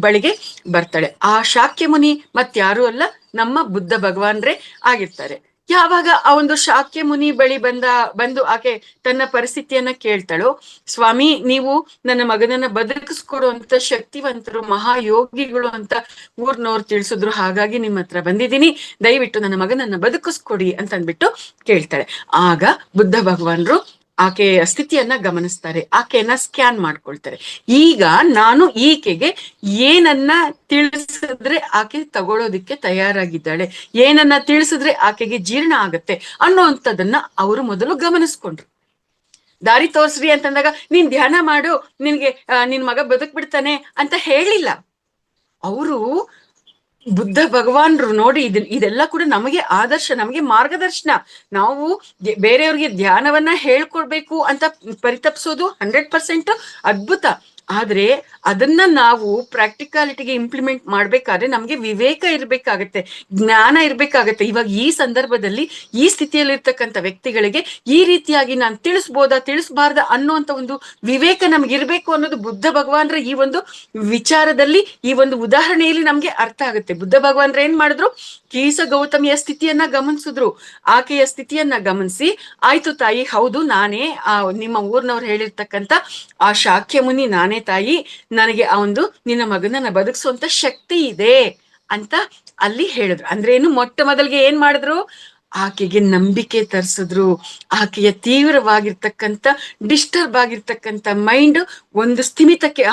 ಬಳಿಗೆ ಬರ್ತಾಳೆ. ಆ ಶಾಕ್ಯ ಮುನಿ ಮತ್ಯಾರು ಅಲ್ಲ, ನಮ್ಮ ಬುದ್ಧ ಭಗವಾನ್ರೇ ಆಗಿರ್ತಾರೆ. ಯಾವಾಗ ಆ ಒಂದು ಶಾಕ್ಯ ಮುನಿ ಬಳಿ ಬಂದು ಆಕೆ ತನ್ನ ಪರಿಸ್ಥಿತಿಯನ್ನ ಕೇಳ್ತಾಳೋ, ಸ್ವಾಮಿ, ನೀವು ನನ್ನ ಮಗನನ್ನ ಬದುಕಿಸ್ಕೊಡುವಂತ ಶಕ್ತಿವಂತರು, ಮಹಾಯೋಗಿಗಳು ಅಂತ ಊರ್ನವ್ರು ತಿಳಿಸಿದ್ರು, ಹಾಗಾಗಿ ನಿಮ್ಮ ಹತ್ರ ಬಂದಿದ್ದೀನಿ, ದಯವಿಟ್ಟು ನನ್ನ ಮಗನನ್ನ ಬದುಕಿಸ್ಕೊಡಿ ಅಂತ ಅಂದ್ಬಿಟ್ಟು ಕೇಳ್ತಾಳೆ. ಆಗ ಬುದ್ಧ ಭಗವಾನ್ರು ಆಕೆಯ ಸ್ಥಿತಿಯನ್ನ ಗಮನಿಸ್ತಾರೆ, ಆಕೆಯನ್ನ ಸ್ಕ್ಯಾನ್ ಮಾಡ್ಕೊಳ್ತಾರೆ. ಈಗ ನಾನು ಈಕೆಗೆ ಏನನ್ನ ತಿಳಿಸಿದ್ರೆ ಆಕೆ ತಗೊಳ್ಳೋದಿಕ್ಕೆ ತಯಾರಾಗಿದ್ದಾಳೆ, ಏನನ್ನ ತಿಳಿಸಿದ್ರೆ ಆಕೆಗೆ ಜೀರ್ಣ ಆಗತ್ತೆ ಅನ್ನೋಂಥದ್ದನ್ನ ಅವರು ಮೊದಲು ಗಮನಿಸ್ಕೊಂಡ್ರು. ದಾರಿ ತೋರ್ಸ್ರಿ ಅಂತಂದಾಗ ನೀನ್ ಧ್ಯಾನ ಮಾಡು, ನಿನ್ ಮಗ ಬದುಕ್ಬಿಡ್ತಾನೆ ಅಂತ ಹೇಳಿಲ್ಲ ಅವರು. ಬುದ್ಧ ಭಗವಾನ್ರು ನೋಡಿ, ಇದೆಲ್ಲ ಕೂಡ ನಮಗೆ ಆದರ್ಶ, ನಮಗೆ ಮಾರ್ಗದರ್ಶನ. ನಾವು ಬೇರೆಯವ್ರಿಗೆ ಧ್ಯಾನವನ್ನ ಹೇಳ್ಕೊಡ್ಬೇಕು ಅಂತ ಪರಿತಪ್ಸೋದು 100% ಅದ್ಭುತ. ಆದ್ರೆ ಅದನ್ನ ನಾವು ಪ್ರಾಕ್ಟಿಕಾಲಿಟಿಗೆ ಇಂಪ್ಲಿಮೆಂಟ್ ಮಾಡ್ಬೇಕಾದ್ರೆ ನಮ್ಗೆ ವಿವೇಕ ಇರ್ಬೇಕಾಗತ್ತೆ, ಜ್ಞಾನ ಇರ್ಬೇಕಾಗತ್ತೆ. ಇವಾಗ ಈ ಸಂದರ್ಭದಲ್ಲಿ ಈ ಸ್ಥಿತಿಯಲ್ಲಿರ್ತಕ್ಕಂಥ ವ್ಯಕ್ತಿಗಳಿಗೆ ಈ ರೀತಿಯಾಗಿ ನಾನು ತಿಳಿಸ್ಬೋದಾ ತಿಳಿಸ್ಬಾರ್ದ ಅನ್ನುವಂತ ಒಂದು ವಿವೇಕ ನಮ್ಗೆ ಇರ್ಬೇಕು ಅನ್ನೋದು ಬುದ್ಧ ಭಗವಾನ್ರ ಈ ಒಂದು ವಿಚಾರದಲ್ಲಿ, ಈ ಒಂದು ಉದಾಹರಣೆಯಲ್ಲಿ ನಮ್ಗೆ ಅರ್ಥ ಆಗುತ್ತೆ. ಬುದ್ಧ ಭಗವಾನ್ರ ಏನ್ ಮಾಡಿದ್ರು, ಕೀಸ ಗೌತಮಿಯ ಸ್ಥಿತಿಯನ್ನ ಗಮನಿಸಿದ್ರು. ಆಕೆಯ ಸ್ಥಿತಿಯನ್ನ ಗಮನಿಸಿ, ಆಯ್ತು ತಾಯಿ, ಹೌದು ನಾನೇ ನಿಮ್ಮ ಊರ್ನವ್ರು ಹೇಳಿರ್ತಕ್ಕಂಥ ಆ ಶಾಕ್ಯ ಮುನಿ ನಾನೇ ತಾಯಿ, ನನಗೆ ಆ ಒಂದು ನಿನ್ನ ಮಗನನ್ನ ಬದುಕಿಸುವಂತ ಶಕ್ತಿ ಇದೆ ಅಂತ ಅಲ್ಲಿ ಹೇಳಿದ್ರು. ಅಂದ್ರೆ ಏನು, ಮೊಟ್ಟ ಮೊದಲಿಗೆ ಏನ್ ಮಾಡಿದ್ರು, ಆಕೆಗೆ ನಂಬಿಕೆ ತರಿಸಿದ್ರು. ಆಕೆಯ ತೀವ್ರವಾಗಿರ್ತಕ್ಕಂಥ ಡಿಸ್ಟರ್ಬ್ ಆಗಿರ್ತಕ್ಕಂಥ ಮೈಂಡ್ ಒಂದು ಸ್ಥಿಮಿತಕ್ಕೆ,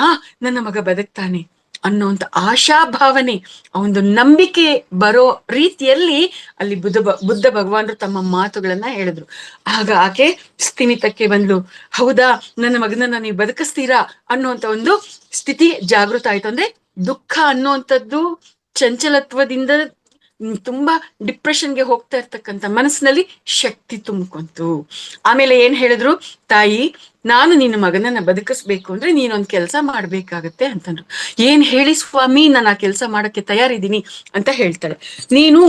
ನನ್ನ ಮಗ ಬದುಕ್ತಾನೆ ಅನ್ನೋಂಥ ಆಶಾಭಾವನೆ, ಆ ಒಂದು ನಂಬಿಕೆ ಬರೋ ರೀತಿಯಲ್ಲಿ ಅಲ್ಲಿ ಬುದ್ಧ ಭಗವಾನರು ತಮ್ಮ ಮಾತುಗಳನ್ನ ಹೇಳಿದ್ರು. ಆಗ ಆಕೆ ಸ್ಥಿಮಿತಕ್ಕೆ ಬಂದ್ಲು. ಹೌದಾ, ನನ್ನ ಮಗನನ್ನ ನೀವು ಬದುಕಿಸ್ತೀರಾ ಅನ್ನುವಂತ ಒಂದು ಸ್ಥಿತಿ ಜಾಗೃತ ಆಯ್ತು. ಅಂದ್ರೆ ದುಃಖ ಅನ್ನುವಂಥದ್ದು ಚಂಚಲತ್ವದಿಂದ ತುಂಬಾ ಡಿಪ್ರೆಷನ್ಗೆ ಹೋಗ್ತಾ ಇರ್ತಕ್ಕಂಥ ಮನಸ್ಸಿನಲ್ಲಿ ಶಕ್ತಿ ತುಂಬ್ಕೊಂತು. ಆಮೇಲೆ ಏನ್ ಹೇಳಿದ್ರು, ತಾಯಿ ನಾನು ನಿನ್ನ ಮಗನನ್ನ ಬದುಕಿಸ್ಬೇಕು ಅಂದ್ರೆ ನೀನೊಂದ್ ಕೆಲ್ಸ ಮಾಡ್ಬೇಕಾಗತ್ತೆ ಅಂತಂದ್ರು. ಏನ್ ಹೇಳಿ ಸ್ವಾಮಿ, ನಾನು ಆ ಕೆಲ್ಸ ಮಾಡಕ್ಕೆ ತಯಾರಿದ್ದೀನಿ ಅಂತ ಹೇಳ್ತಾಳೆ. ನೀನು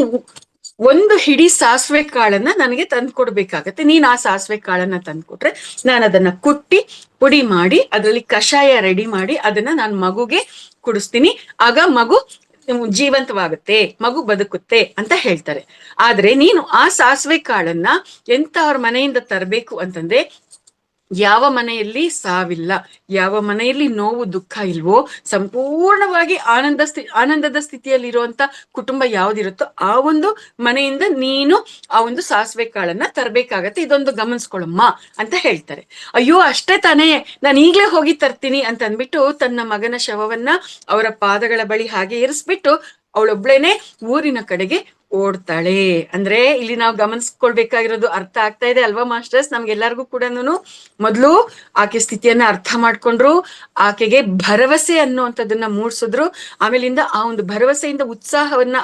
ಒಂದು ಹಿಡಿ ಸಾಸಿವೆ ಕಾಳನ್ನ ನನಗೆ ತಂದ್ಕೊಡ್ಬೇಕಾಗತ್ತೆ. ನೀನ್ ಆ ಸಾಸಿವೆ ಕಾಳನ್ನ ತಂದ್ಕೊಟ್ರೆ ನಾನು ಅದನ್ನ ಕುಟ್ಟಿ ಪುಡಿ ಮಾಡಿ ಅದರಲ್ಲಿ ಕಷಾಯ ರೆಡಿ ಮಾಡಿ ಅದನ್ನ ನಾನು ಮಗುಗೆ ಕುಡಿಸ್ತೀನಿ. ಆಗ ಮಗು ಜೀವಂತವಾಗುತ್ತೆ, ಮಗು ಬದುಕುತ್ತೆ ಅಂತ ಹೇಳ್ತಾರೆ. ಆದ್ರೆ ನೀನು ಆ ಸಾಸಿವೆ ಕಾಳನ್ನ ಎಂತವ್ರ ಮನೆಯಿಂದ ತರಬೇಕು ಅಂತಂದ್ರೆ, ಯಾವ ಮನೆಯಲ್ಲಿ ಸಾವಿಲ್ಲ, ಯಾವ ಮನೆಯಲ್ಲಿ ನೋವು ದುಃಖ ಇಲ್ವೋ, ಸಂಪೂರ್ಣವಾಗಿ ಆನಂದದ ಸ್ಥಿತಿಯಲ್ಲಿರುವಂತ ಕುಟುಂಬ ಯಾವ್ದಿರುತ್ತೋ ಆ ಒಂದು ಮನೆಯಿಂದ ನೀನು ಆ ಒಂದು ಸಾಸಿವೆ ಕಾಳನ್ನ ತರಬೇಕಾಗತ್ತೆ. ಇದೊಂದು ಗಮನಿಸ್ಕೊಳಮ್ಮ ಅಂತ ಹೇಳ್ತಾರೆ. ಅಯ್ಯೋ ಅಷ್ಟೇ ತಾನೇ, ನಾನು ಈಗ್ಲೇ ಹೋಗಿ ತರ್ತೀನಿ ಅಂತ ಅಂದ್ಬಿಟ್ಟು ತನ್ನ ಮಗನ ಶವವನ್ನ ಅವರ ಪಾದಗಳ ಬಳಿ ಹಾಗೆ ಇರಿಸ್ಬಿಟ್ಟು ಅವಳೊಬ್ಳೇನೆ ಊರಿನ ಕಡೆಗೆ ಓಡ್ತಾಳೆ. ಅಂದ್ರೆ ಇಲ್ಲಿ ನಾವು ಗಮನಿಸ್ಕೊಳ್ಬೇಕಾಗಿರೋದು, ಅರ್ಥ ಆಗ್ತಾ ಇದೆ ಅಲ್ವಾ ಮಾಸ್ಟರ್ಸ್? ನಮ್ಗೆಲ್ಲರಿಗೂ ಕೂಡ ಮೊದ್ಲು ಆಕೆ ಸ್ಥಿತಿಯನ್ನ ಅರ್ಥ ಮಾಡ್ಕೊಂಡ್ರು, ಆಕೆಗೆ ಭರವಸೆ ಅನ್ನುವಂಥದ್ದನ್ನ ಮೂಡ್ಸಿದ್ರು. ಆಮೇಲಿಂದ ಆ ಒಂದು ಭರವಸೆಯಿಂದ ಉತ್ಸಾಹವನ್ನ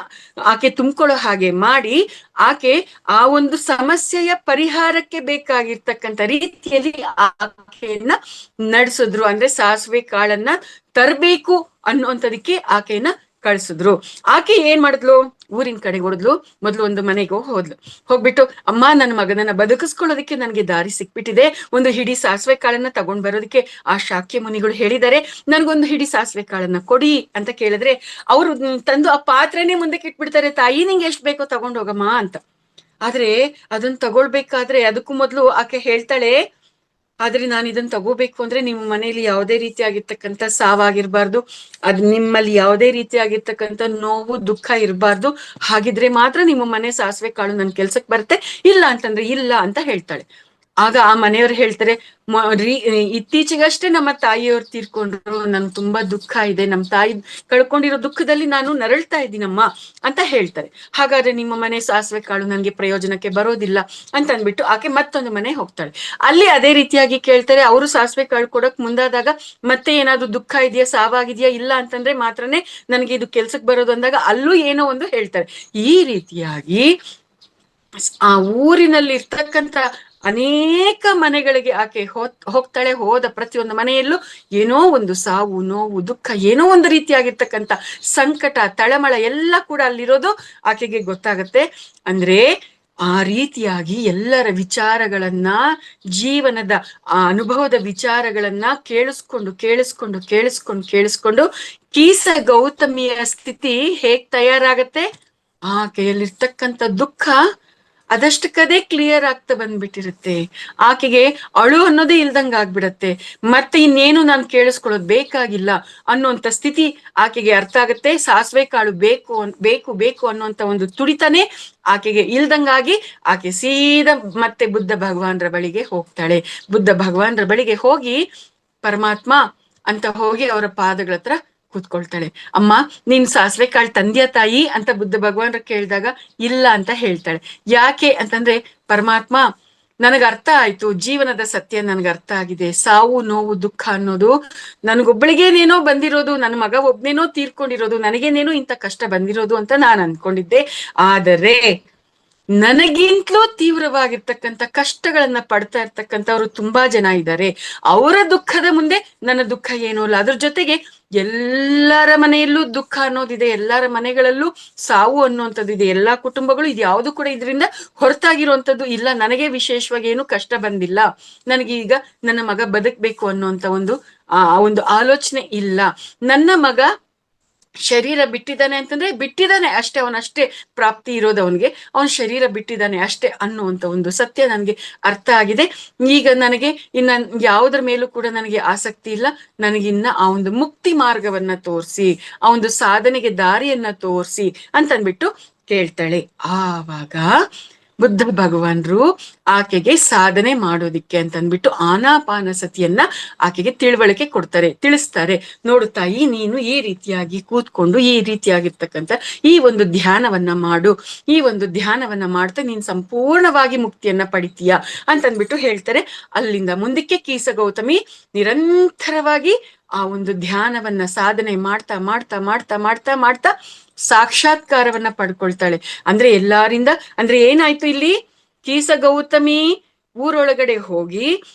ಆಕೆ ತುಂಬಿಕೊಳ್ಳೋ ಹಾಗೆ ಮಾಡಿ ಆಕೆ ಆ ಒಂದು ಸಮಸ್ಯೆಯ ಪರಿಹಾರಕ್ಕೆ ಬೇಕಾಗಿರ್ತಕ್ಕಂಥ ರೀತಿಯಲ್ಲಿ ಆಕೆಯನ್ನ ನಡೆಸಿದ್ರು. ಅಂದ್ರೆ ಸಾಸಿವೆ ಕಾಳನ್ನ ತರಬೇಕು ಅನ್ನುವಂಥದಕ್ಕೆ ಆಕೆಯನ್ನ ಕಳ್ಸಿದ್ರು. ಆಕೆ ಏನ್ ಮಾಡಿದ್ಲು, ಊರಿನ ಕಡೆ ಹೊರದ್ಲು. ಮೊದ್ಲು ಒಂದು ಮನೆಗೆ ಹೋಗ್ಬಿಟ್ಟು, ಅಮ್ಮ ನನ್ನ ಮಗನನ್ನ ಬದುಕಿಸ್ಕೊಳ್ಳೋದಕ್ಕೆ ನನ್ಗೆ ದಾರಿ ಸಿಕ್ಬಿಟ್ಟಿದೆ, ಒಂದು ಹಿಡಿ ಸಾಸಿವೆ ಕಾಳನ್ನ ತಗೊಂಡ್ ಬರೋದಕ್ಕೆ ಆ ಶಾಕ್ಯ ಮುನಿಗಳು ಹೇಳಿದ್ದಾರೆ, ನನ್ಗೊಂದು ಹಿಡಿ ಸಾಸಿವೆ ಕಾಳನ್ನ ಕೊಡಿ ಅಂತ ಕೇಳಿದ್ರೆ ಅವ್ರು ತಂದು ಆ ಪಾತ್ರೆನೇ ಮುಂದಕ್ಕೆ ಇಟ್ಬಿಡ್ತಾರೆ. ತಾಯಿ ನಿಂಗೆ ಎಷ್ಟ್ ಬೇಕೋ ತಗೊಂಡ್ ಹೋಗಮ್ಮ ಅಂತ. ಆದ್ರೆ ಅದನ್ನ ತಗೊಳ್ಬೇಕಾದ್ರೆ ಅದಕ್ಕೂ ಮೊದ್ಲು ಆಕೆ ಹೇಳ್ತಾಳೆ, ಆದ್ರೆ ನಾನು ಇದನ್ನ ತಗೋಬೇಕು ಅಂದ್ರೆ ನಿಮ್ಮ ಮನೆಯಲ್ಲಿ ಯಾವುದೇ ರೀತಿಯಾಗಿರ್ತಕ್ಕಂಥ ಸಾವಾಗಿರ್ಬಾರ್ದು, ನಿಮ್ಮಲ್ಲಿ ಯಾವುದೇ ರೀತಿಯಾಗಿರ್ತಕ್ಕಂಥ ನೋವು ದುಃಖ ಇರಬಾರ್ದು, ಹಾಗಿದ್ರೆ ಮಾತ್ರ ನಿಮ್ಮ ಮನೆ ಸಾಸಿವೆ ಕಾಳು ನನ್ ಕೆಲ್ಸಕ್ ಬರುತ್ತೆ, ಇಲ್ಲ ಅಂತಂದ್ರೆ ಇಲ್ಲ ಅಂತ ಹೇಳ್ತಾಳೆ. ಆಗ ಆ ಮನೆಯವ್ರು ಹೇಳ್ತಾರೆ, ಇತ್ತೀಚೆಗಷ್ಟೇ ನಮ್ಮ ತಾಯಿಯವ್ರು ತೀರ್ಕೊಂಡ್ರು, ನನ್ ತುಂಬಾ ದುಃಖ ಇದೆ, ನಮ್ ತಾಯಿ ಕಳ್ಕೊಂಡಿರೋ ದುಃಖದಲ್ಲಿ ನಾನು ನರಳ್ತಾ ಇದ್ದೀನಮ್ಮ ಅಂತ ಹೇಳ್ತಾರೆ. ಹಾಗಾದ್ರೆ ನಿಮ್ಮ ಮನೆ ಸಾಸಿವೆ ಕಾಳು ನನ್ಗೆ ಪ್ರಯೋಜನಕ್ಕೆ ಬರೋದಿಲ್ಲ ಅಂತ ಅಂದ್ಬಿಟ್ಟು ಆಕೆ ಮತ್ತೊಂದು ಮನೆ ಹೋಗ್ತಾಳೆ. ಅಲ್ಲಿ ಅದೇ ರೀತಿಯಾಗಿ ಕೇಳ್ತಾರೆ. ಅವರು ಸಾಸಿವೆ ಕಾಳು ಕೊಡಕ್ ಮುಂದಾದಾಗ ಮತ್ತೆ ಏನಾದ್ರು ದುಃಖ ಇದೆಯಾ, ಸಾವಾಗಿದ್ಯಾ, ಇಲ್ಲ ಅಂತಂದ್ರೆ ಮಾತ್ರನೇ ನನ್ಗೆ ಇದು ಕೆಲ್ಸಕ್ ಬರೋದು ಅಂದಾಗ ಅಲ್ಲೂ ಏನೋ ಒಂದು ಹೇಳ್ತಾರೆ. ಈ ರೀತಿಯಾಗಿ ಆ ಊರಿನಲ್ಲಿ ಇರ್ತಕ್ಕಂಥ ಅನೇಕ ಮನೆಗಳಿಗೆ ಆಕೆ ಹೋಗ್ತಾಳೆ. ಹೋದ ಪ್ರತಿಯೊಂದು ಮನೆಯಲ್ಲೂ ಏನೋ ಒಂದು ಸಾವು ನೋವು ದುಃಖ, ಏನೋ ಒಂದು ರೀತಿಯಾಗಿರ್ತಕ್ಕಂಥ ಸಂಕಟ ತಳಮಳ ಎಲ್ಲ ಕೂಡ ಅಲ್ಲಿರೋದು ಆಕೆಗೆ ಗೊತ್ತಾಗತ್ತೆ. ಅಂದ್ರೆ ಆ ರೀತಿಯಾಗಿ ಎಲ್ಲರ ವಿಚಾರಗಳನ್ನ, ಜೀವನದ ಆ ಅನುಭವದ ವಿಚಾರಗಳನ್ನ ಕೇಳಿಸ್ಕೊಂಡು ಕೀಸ ಗೌತಮಿಯ ಸ್ಥಿತಿ ಹೇಗ್ ತಯಾರಾಗತ್ತೆ, ಆಕೆಯಲ್ಲಿರ್ತಕ್ಕಂಥ ದುಃಖ ಅದಷ್ಟಕ್ಕದೇ ಕ್ಲಿಯರ್ ಆಗ್ತಾ ಬಂದ್ಬಿಟ್ಟಿರುತ್ತೆ. ಆಕೆಗೆ ಅಳು ಅನ್ನೋದೇ ಇಲ್ದಂಗ ಆಗ್ಬಿಡತ್ತೆ. ಮತ್ತೆ ಇನ್ನೇನು ನಾನು ಕೇಳಿಸ್ಕೊಳ್ಳೋದು ಬೇಕಾಗಿಲ್ಲ ಅನ್ನುವಂಥ ಸ್ಥಿತಿ ಆಕೆಗೆ ಅರ್ಥ ಆಗತ್ತೆ. ಸಾಸಿವೆ ಕಾಳು ಬೇಕು ಬೇಕು ಬೇಕು ಅನ್ನುವಂಥ ಒಂದು ತುಡಿತಾನೆ ಆಕೆಗೆ ಇಲ್ದಂಗಾಗಿ ಆಕೆ ಸೀದಾ ಮತ್ತೆ ಬುದ್ಧ ಭಗವಾನ್ರ ಬಳಿಗೆ ಹೋಗ್ತಾಳೆ. ಬುದ್ಧ ಭಗವಾನ್ರ ಬಳಿಗೆ ಹೋಗಿ ಪರಮಾತ್ಮ ಅಂತ ಹೋಗಿ ಅವರ ಪಾದಗಳ ಹತ್ರ ಕೂತ್ಕೊಳ್ತಾಳೆ. ಅಮ್ಮ ನೀನ್ ಸಾಸಿವೆ ಕಾಳು ತಂದ್ಯಾ ತಾಯಿ ಅಂತ ಬುದ್ಧ ಭಗವಾನ್ರ ಕೇಳಿದಾಗ ಇಲ್ಲ ಅಂತ ಹೇಳ್ತಾಳೆ. ಯಾಕೆ ಅಂತಂದ್ರೆ, ಪರಮಾತ್ಮ ನನಗ ಅರ್ಥ ಆಯ್ತು, ಜೀವನದ ಸತ್ಯ ನನ್ಗೆ ಅರ್ಥ ಆಗಿದೆ, ಸಾವು ನೋವು ದುಃಖ ಅನ್ನೋದು ನನಗೊಬ್ಬಳಿಗೇನೇನೋ ಬಂದಿರೋದು, ನನ್ನ ಮಗ ಒಬ್ನೇನೋ ತೀರ್ಕೊಂಡಿರೋದು, ನನಗೇನೇನೋ ಇಂಥ ಕಷ್ಟ ಬಂದಿರೋದು ಅಂತ ನಾನು ಅನ್ಕೊಂಡಿದ್ದೆ. ಆದರೆ ನನಗಿಂತಲೂ ತೀವ್ರವಾಗಿರ್ತಕ್ಕಂಥ ಕಷ್ಟಗಳನ್ನ ಪಡ್ತಾ ಇರ್ತಕ್ಕಂಥವ್ರು ತುಂಬಾ ಜನ ಇದ್ದಾರೆ. ಅವರ ದುಃಖದ ಮುಂದೆ ನನ್ನ ದುಃಖ ಏನೂ ಇಲ್ಲ. ಅದ್ರ ಜೊತೆಗೆ ಎಲ್ಲರ ಮನೆಯಲ್ಲೂ ದುಃಖ ಅನ್ನೋದಿದೆ, ಎಲ್ಲರ ಮನೆಗಳಲ್ಲೂ ಸಾವು ಅನ್ನುವಂಥದ್ದಿದೆ. ಎಲ್ಲಾ ಕುಟುಂಬಗಳು ಇದ್ಯಾವುದು ಕೂಡ ಇದರಿಂದ ಹೊರತಾಗಿರುವಂಥದ್ದು ಇಲ್ಲ. ನನಗೆ ವಿಶೇಷವಾಗಿ ಏನು ಕಷ್ಟ ಬಂದಿಲ್ಲ, ನನಗೆ ಈಗ ನನ್ನ ಮಗ ಬದುಕ್ಬೇಕು ಅನ್ನುವಂಥ ಒಂದು ಆಲೋಚನೆ ಇಲ್ಲ. ನನ್ನ ಮಗ ಶರೀರ ಬಿಟ್ಟಿದ್ದಾನೆ ಅಂತಂದ್ರೆ ಬಿಟ್ಟಿದ್ದಾನೆ ಅಷ್ಟೇ, ಅವನಷ್ಟೇ ಪ್ರಾಪ್ತಿ ಇರೋದು ಅವನಿಗೆ, ಅವನ ಶರೀರ ಬಿಟ್ಟಿದ್ದಾನೆ ಅಷ್ಟೇ ಅನ್ನುವಂಥ ಒಂದು ಸತ್ಯ ನನಗೆ ಅರ್ಥ ಆಗಿದೆ. ಈಗ ನನಗೆ ಇನ್ನ ಯಾವುದ್ರ ಮೇಲೂ ಕೂಡ ನನಗೆ ಆಸಕ್ತಿ ಇಲ್ಲ. ನನಗಿನ್ನ ಆ ಒಂದು ಮುಕ್ತಿ ಮಾರ್ಗವನ್ನ ತೋರಿಸಿ, ಆ ಒಂದು ಸಾಧನೆಗೆ ದಾರಿಯನ್ನ ತೋರಿಸಿ ಅಂತನ್ಬಿಟ್ಟು ಕೇಳ್ತಾಳೆ. ಆವಾಗ ಬುದ್ಧ ಭಗವಾನ್ರು ಆಕೆಗೆ ಸಾಧನೆ ಮಾಡೋದಿಕ್ಕೆ ಅಂತಂದ್ಬಿಟ್ಟು ಆನಾಪಾನ ಸತಿಯನ್ನ ಆಕೆಗೆ ತಿಳುವಳಿಕೆ ಕೊಡ್ತಾರೆ, ತಿಳಿಸ್ತಾರೆ. ನೋಡು ತಾಯಿ, ನೀನು ಈ ರೀತಿಯಾಗಿ ಕೂತ್ಕೊಂಡು ಈ ರೀತಿಯಾಗಿರ್ತಕ್ಕಂಥ ಈ ಒಂದು ಧ್ಯಾನವನ್ನ ಮಾಡು, ಈ ಒಂದು ಧ್ಯಾನವನ್ನ ಮಾಡ್ತಾ ನೀನ್ ಸಂಪೂರ್ಣವಾಗಿ ಮುಕ್ತಿಯನ್ನ ಪಡಿತೀಯ ಅಂತಂದ್ಬಿಟ್ಟು ಹೇಳ್ತಾರೆ. ಅಲ್ಲಿಂದ ಮುಂದಕ್ಕೆ ಕೀಸ ಗೌತಮಿ ನಿರಂತರವಾಗಿ ಆ ಒಂದು ಧ್ಯಾನವನ್ನ ಸಾಧನೆ ಮಾಡ್ತಾ ಮಾಡ್ತಾ ಮಾಡ್ತಾ ಮಾಡ್ತಾ ಮಾಡ್ತಾ ಸಾಕ್ಷಾತ್ಕಾರವನ್ನ ಪಡ್ಕೊಳ್ತಾಳೆ. ಅಂದ್ರೆ ಎಲ್ಲಾರಿಂದ, ಅಂದ್ರೆ ಏನಾಯ್ತು ಇಲ್ಲಿ, ಕೀಸ ಗೌತಮಿ ಊರೊಳಗಡೆ ಹೋಗಿ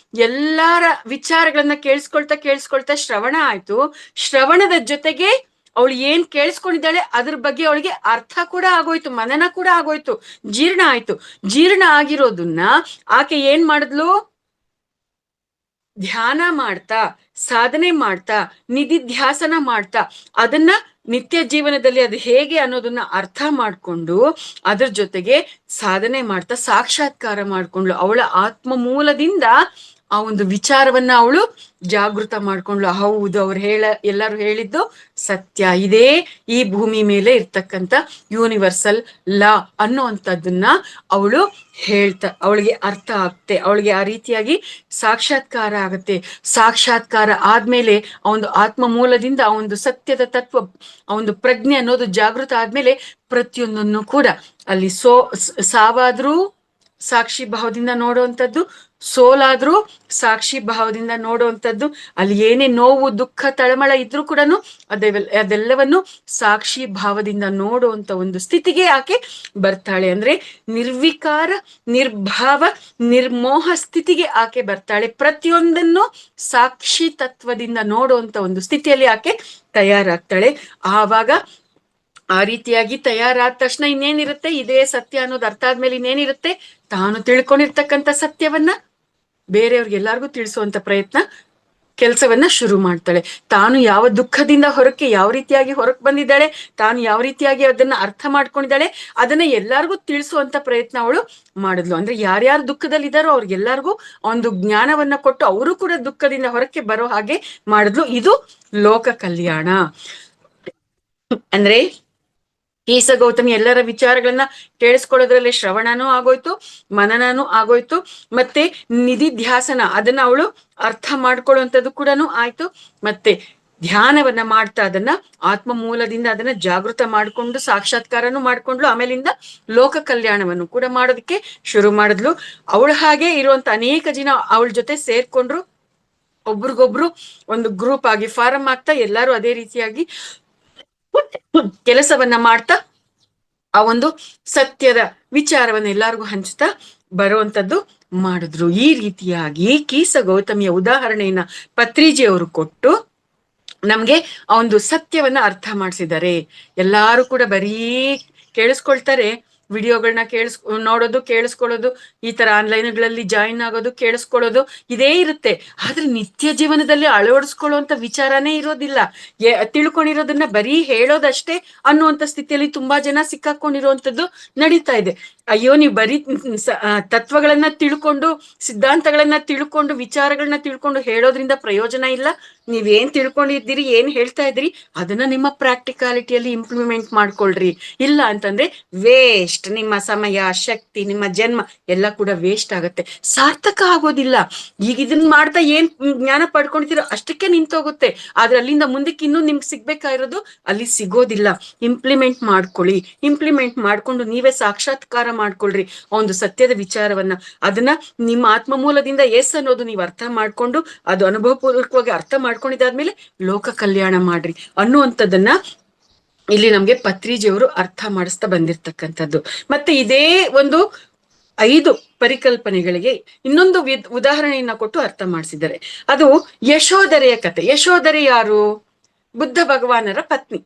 ಎಲ್ಲಾರ ವಿಚಾರಗಳನ್ನ ಕೇಳಿಸ್ಕೊಳ್ತಾ ಶ್ರವಣ ಆಯ್ತು. ಶ್ರವಣದ ಜೊತೆಗೆ ಅವಳು ಏನ್ ಕೇಳಿಸ್ಕೊಂಡಿದ್ದಾಳೆ ಅದ್ರ ಬಗ್ಗೆ ಅವಳಿಗೆ ಅರ್ಥ ಕೂಡ ಆಗೋಯ್ತು, ಮನನ ಕೂಡ ಆಗೋಯ್ತು, ಜೀರ್ಣ ಆಯ್ತು. ಜೀರ್ಣ ಆಗಿರೋದನ್ನ ಆಕೆ ಏನ್ ಮಾಡಿದ್ಲು, ಧ್ಯಾನ ಮಾಡ್ತಾ, ಸಾಧನೆ ಮಾಡ್ತಾ, ನಿಧಿಧ್ಯಾಸನ ಮಾಡ್ತಾ, ಅದನ್ನ ನಿತ್ಯ ಜೀವನದಲ್ಲಿ ಅದು ಹೇಗೆ ಅನ್ನೋದನ್ನ ಅರ್ಥ ಮಾಡ್ಕೊಂಡು ಅದ್ರ ಜೊತೆಗೆ ಸಾಧನೆ ಮಾಡ್ತಾ ಸಾಕ್ಷಾತ್ಕಾರ ಮಾಡ್ಕೊಂಡ್ಲು. ಅವಳ ಆತ್ಮ ಮೂಲದಿಂದ ಆ ಒಂದು ವಿಚಾರವನ್ನ ಅವಳು ಜಾಗೃತ ಮಾಡ್ಕೊಂಡ್ಲು. ಹೌದು, ಎಲ್ಲರೂ ಹೇಳಿದ್ದು ಸತ್ಯ, ಇದೇ ಈ ಭೂಮಿ ಮೇಲೆ ಇರ್ತಕ್ಕಂಥ ಯೂನಿವರ್ಸಲ್ ಲಾ ಅನ್ನುವಂಥದ್ದನ್ನ ಅವಳು ಅವಳಿಗೆ ಅರ್ಥ ಆಗ್ತೆ, ಅವಳಿಗೆ ಆ ರೀತಿಯಾಗಿ ಸಾಕ್ಷಾತ್ಕಾರ ಆಗತ್ತೆ. ಸಾಕ್ಷಾತ್ಕಾರ ಆದ್ಮೇಲೆ ಆ ಒಂದು ಆತ್ಮ ಮೂಲದಿಂದ ಆ ಒಂದು ಸತ್ಯದ ತತ್ವ, ಆ ಒಂದು ಪ್ರಜ್ಞೆ ಅನ್ನೋದು ಜಾಗೃತ ಆದ್ಮೇಲೆ ಪ್ರತಿಯೊಂದನ್ನು ಕೂಡ ಅಲ್ಲಿ ಸಾವಾದ್ರೂ ಸಾಕ್ಷಿ ಭಾವದಿಂದ ನೋಡುವಂಥದ್ದು, ಸೋಲಾದ್ರೂ ಸಾಕ್ಷಿ ಭಾವದಿಂದ ನೋಡುವಂಥದ್ದು, ಅಲ್ಲಿ ಏನೇ ನೋವು ದುಃಖ ತಳಮಳ ಇದ್ರೂ ಕೂಡ ಅದೆಲ್ಲವನ್ನು ಸಾಕ್ಷಿ ಭಾವದಿಂದ ನೋಡುವಂತ ಒಂದು ಸ್ಥಿತಿಗೆ ಆಕೆ ಬರ್ತಾಳೆ. ಅಂದ್ರೆ ನಿರ್ವಿಕಾರ, ನಿರ್ಭಾವ, ನಿರ್ಮೋಹ ಸ್ಥಿತಿಗೆ ಆಕೆ ಬರ್ತಾಳೆ. ಪ್ರತಿಯೊಂದನ್ನು ಸಾಕ್ಷಿ ತತ್ವದಿಂದ ನೋಡುವಂತ ಒಂದು ಸ್ಥಿತಿಯಲ್ಲಿ ಆಕೆ ತಯಾರಾಗ್ತಾಳೆ. ಆವಾಗ ಆ ರೀತಿಯಾಗಿ ತಯಾರಾದ ತಕ್ಷಣ ಇನ್ನೇನಿರುತ್ತೆ, ಇದೇ ಸತ್ಯ ಅನ್ನೋದು ಅರ್ಥ ಆದ್ಮೇಲೆ ಇನ್ನೇನಿರುತ್ತೆ, ತಾನು ತಿಳ್ಕೊಂಡಿರ್ತಕ್ಕಂಥ ಸತ್ಯವನ್ನ ಬೇರೆಯವ್ರಿಗೆಲ್ಲಾರ್ಗೂ ತಿಳಿಸುವಂತ ಕೆಲಸವನ್ನ ಶುರು ಮಾಡ್ತಾಳೆ. ತಾನು ಯಾವ ದುಃಖದಿಂದ ಯಾವ ರೀತಿಯಾಗಿ ಹೊರಕ್ ಬಂದಿದ್ದಾಳೆ, ತಾನು ಯಾವ ರೀತಿಯಾಗಿ ಅದನ್ನ ಅರ್ಥ ಮಾಡ್ಕೊಂಡಿದ್ದಾಳೆ, ಅದನ್ನ ಎಲ್ಲಾರ್ಗೂ ತಿಳಿಸುವಂತ ಪ್ರಯತ್ನ ಅವಳು ಮಾಡಿದ್ಲು. ಅಂದ್ರೆ ಯಾರ್ಯಾರು ದುಃಖದಲ್ಲಿದ್ದಾರೋ ಅವ್ರಿಗೆಲ್ಲಾರ್ಗೂ ಒಂದು ಜ್ಞಾನವನ್ನ ಕೊಟ್ಟು ಅವರು ಕೂಡ ದುಃಖದಿಂದ ಹೊರಕ್ಕೆ ಬರೋ ಹಾಗೆ ಮಾಡಿದ್ಲು. ಇದು ಲೋಕ ಕಲ್ಯಾಣ. ಅಂದ್ರೆ ಕೀಸ ಗೌತಮಿ ಎಲ್ಲರ ವಿಚಾರಗಳನ್ನ ಕೇಳಿಸ್ಕೊಳ್ಳೋದ್ರಲ್ಲಿ ಶ್ರವಣನೂ ಆಗೋಯ್ತು, ಮನನನೂ ಆಗೋಯ್ತು, ಮತ್ತೆ ನಿಧಿಧ್ಯಾಸನ ಅದನ್ನ ಅವಳು ಅರ್ಥ ಮಾಡ್ಕೊಳ್ಳುವಂಥದ್ದು ಕೂಡ ಆಯ್ತು. ಮತ್ತೆ ಧ್ಯಾನವನ್ನ ಮಾಡ್ತಾ ಅದನ್ನ ಆತ್ಮ ಮೂಲದಿಂದ ಅದನ್ನ ಜಾಗೃತ ಮಾಡ್ಕೊಂಡು ಸಾಕ್ಷಾತ್ಕಾರನು ಮಾಡ್ಕೊಂಡ್ಲು. ಆಮೇಲಿಂದ ಲೋಕ ಕಲ್ಯಾಣವನ್ನು ಕೂಡ ಮಾಡೋದಕ್ಕೆ ಶುರು ಮಾಡಿದ್ಲು. ಅವಳು ಹಾಗೆ ಇರುವಂತ ಅನೇಕ ಜನ ಅವಳ ಜೊತೆ ಸೇರ್ಕೊಂಡ್ರು. ಒಬ್ರಿಗೊಬ್ರು ಒಂದು ಗ್ರೂಪ್ ಆಗಿ ಫಾರಂ ಆಗ್ತಾ ಎಲ್ಲಾರು ಅದೇ ರೀತಿಯಾಗಿ ಕೆಲಸವನ್ನ ಮಾಡ್ತಾ ಆ ಒಂದು ಸತ್ಯದ ವಿಚಾರವನ್ನ ಎಲ್ಲಾರ್ಗೂ ಹಂಚ್ತಾ ಬರುವಂತದ್ದು ಮಾಡಿದ್ರು. ಈ ರೀತಿಯಾಗಿ ಕೀಸ ಗೌತಮಿಯ ಉದಾಹರಣೆಯನ್ನ ಪತ್ರಿಜಿಯವರು ಕೊಟ್ಟು ನಮ್ಗೆ ಆ ಒಂದು ಸತ್ಯವನ್ನ ಅರ್ಥ ಮಾಡಿಸಿದ್ದಾರೆ. ಎಲ್ಲಾರು ಕೂಡ ಬರೀ ಕೇಳಿಸ್ಕೊಳ್ತಾರೆ, ವಿಡಿಯೋಗಳನ್ನ ನೋಡೋದು, ಕೇಳಿಸ್ಕೊಳ್ಳೋದು, ಈ ತರ ಆನ್ಲೈನ್ಗಳಲ್ಲಿ ಜಾಯಿನ್ ಆಗೋದು, ಕೇಳಿಸ್ಕೊಳ್ಳೋದು ಇದೇ ಇರುತ್ತೆ. ಆದ್ರೆ ನಿತ್ಯ ಜೀವನದಲ್ಲಿ ಅಳವಡಿಸ್ಕೊಳ್ಳುವಂತ ವಿಚಾರನೇ ಇರೋದಿಲ್ಲ. ತಿಳ್ಕೊಂಡಿರೋದನ್ನ ಬರೀ ಹೇಳೋದಷ್ಟೇ ಅನ್ನುವಂತ ಸ್ಥಿತಿಯಲ್ಲಿ ತುಂಬಾ ಜನ ಸಿಕ್ಕಾಕೊಂಡಿರುವಂತದ್ದು ನಡೀತಾ ಇದೆ. ಅಯ್ಯೋ, ನೀವು ಬರೀ ತತ್ವಗಳನ್ನ ತಿಳ್ಕೊಂಡು, ಸಿದ್ಧಾಂತಗಳನ್ನ ತಿಳ್ಕೊಂಡು, ವಿಚಾರಗಳನ್ನ ತಿಳ್ಕೊಂಡು ಹೇಳೋದ್ರಿಂದ ಪ್ರಯೋಜನ ಇಲ್ಲ. ನೀವೇನ್ ತಿಳ್ಕೊಂಡಿದ್ದೀರಿ, ಏನ್ ಹೇಳ್ತಾ ಇದ್ದೀರಿ, ಅದನ್ನ ನಿಮ್ಮ ಪ್ರಾಕ್ಟಿಕಾಲಿಟಿಯಲ್ಲಿ ಇಂಪ್ಲಿಮೆಂಟ್ ಮಾಡ್ಕೊಳ್ರಿ. ಇಲ್ಲ ಅಂತಂದ್ರೆ ವೇಸ್ಟ್, ನಿಮ್ಮ ಸಮಯ, ಶಕ್ತಿ, ನಿಮ್ಮ ಜನ್ಮ ಎಲ್ಲ ಕೂಡ ವೇಸ್ಟ್ ಆಗತ್ತೆ, ಸಾರ್ಥಕ ಆಗೋದಿಲ್ಲ. ಈಗ ಇದನ್ನ ಮಾಡ್ತಾ ಏನ್ ಜ್ಞಾನ ಪಡ್ಕೊಂಡಿದ್ದೀರೋ ಅಷ್ಟಕ್ಕೆ ನಿಂತೋಗುತ್ತೆ. ಆದ್ರೆ ಅಲ್ಲಿಂದ ಮುಂದಕ್ಕೆ ಇನ್ನೂ ನಿಮ್ಗೆ ಸಿಗ್ಬೇಕಾಗಿರೋದು ಅಲ್ಲಿ ಸಿಗೋದಿಲ್ಲ. ಇಂಪ್ಲಿಮೆಂಟ್ ಮಾಡ್ಕೊಳ್ಳಿ. ಇಂಪ್ಲಿಮೆಂಟ್ ಮಾಡ್ಕೊಂಡು ನೀವೇ ಸಾಕ್ಷಾತ್ಕಾರ ಮಾಡ್ಕೊಳ್ರಿ ಒಂದು ಸತ್ಯದ ವಿಚಾರವನ್ನ. ಅದನ್ನ ನಿಮ್ಮ ಆತ್ಮ ಮೂಲದಿಂದ ಎಸ್ ಅನ್ನೋದು ನೀವು ಅರ್ಥ ಮಾಡ್ಕೊಂಡು, ಅದು ಅನುಭವಪೂರ್ವಕವಾಗಿ ಅರ್ಥ ಮಾಡ್ಕೊಂಡಿದ್ದಾದ್ಮೇಲೆ ಲೋಕ ಕಲ್ಯಾಣ ಮಾಡ್ರಿ ಅನ್ನುವಂಥದ್ದನ್ನ ಇಲ್ಲಿ ನಮ್ಗೆ ಪತ್ರಿಜಿಯವರು ಅರ್ಥ ಮಾಡಿಸ್ತಾ ಬಂದಿರ್ತಕ್ಕಂಥದ್ದು. ಮತ್ತೆ ಇದೇ ಒಂದು 5 ಪರಿಕಲ್ಪನೆಗಳಿಗೆ ಇನ್ನೊಂದು ಉದಾಹರಣೆಯನ್ನ ಕೊಟ್ಟು ಅರ್ಥ ಮಾಡಿಸಿದ್ದಾರೆ. ಅದು ಯಶೋಧರೆಯ ಕತೆ. ಯಶೋಧರೆ ಯಾರು? ಬುದ್ಧ ಭಗವಾನರ ಪತ್ನಿ.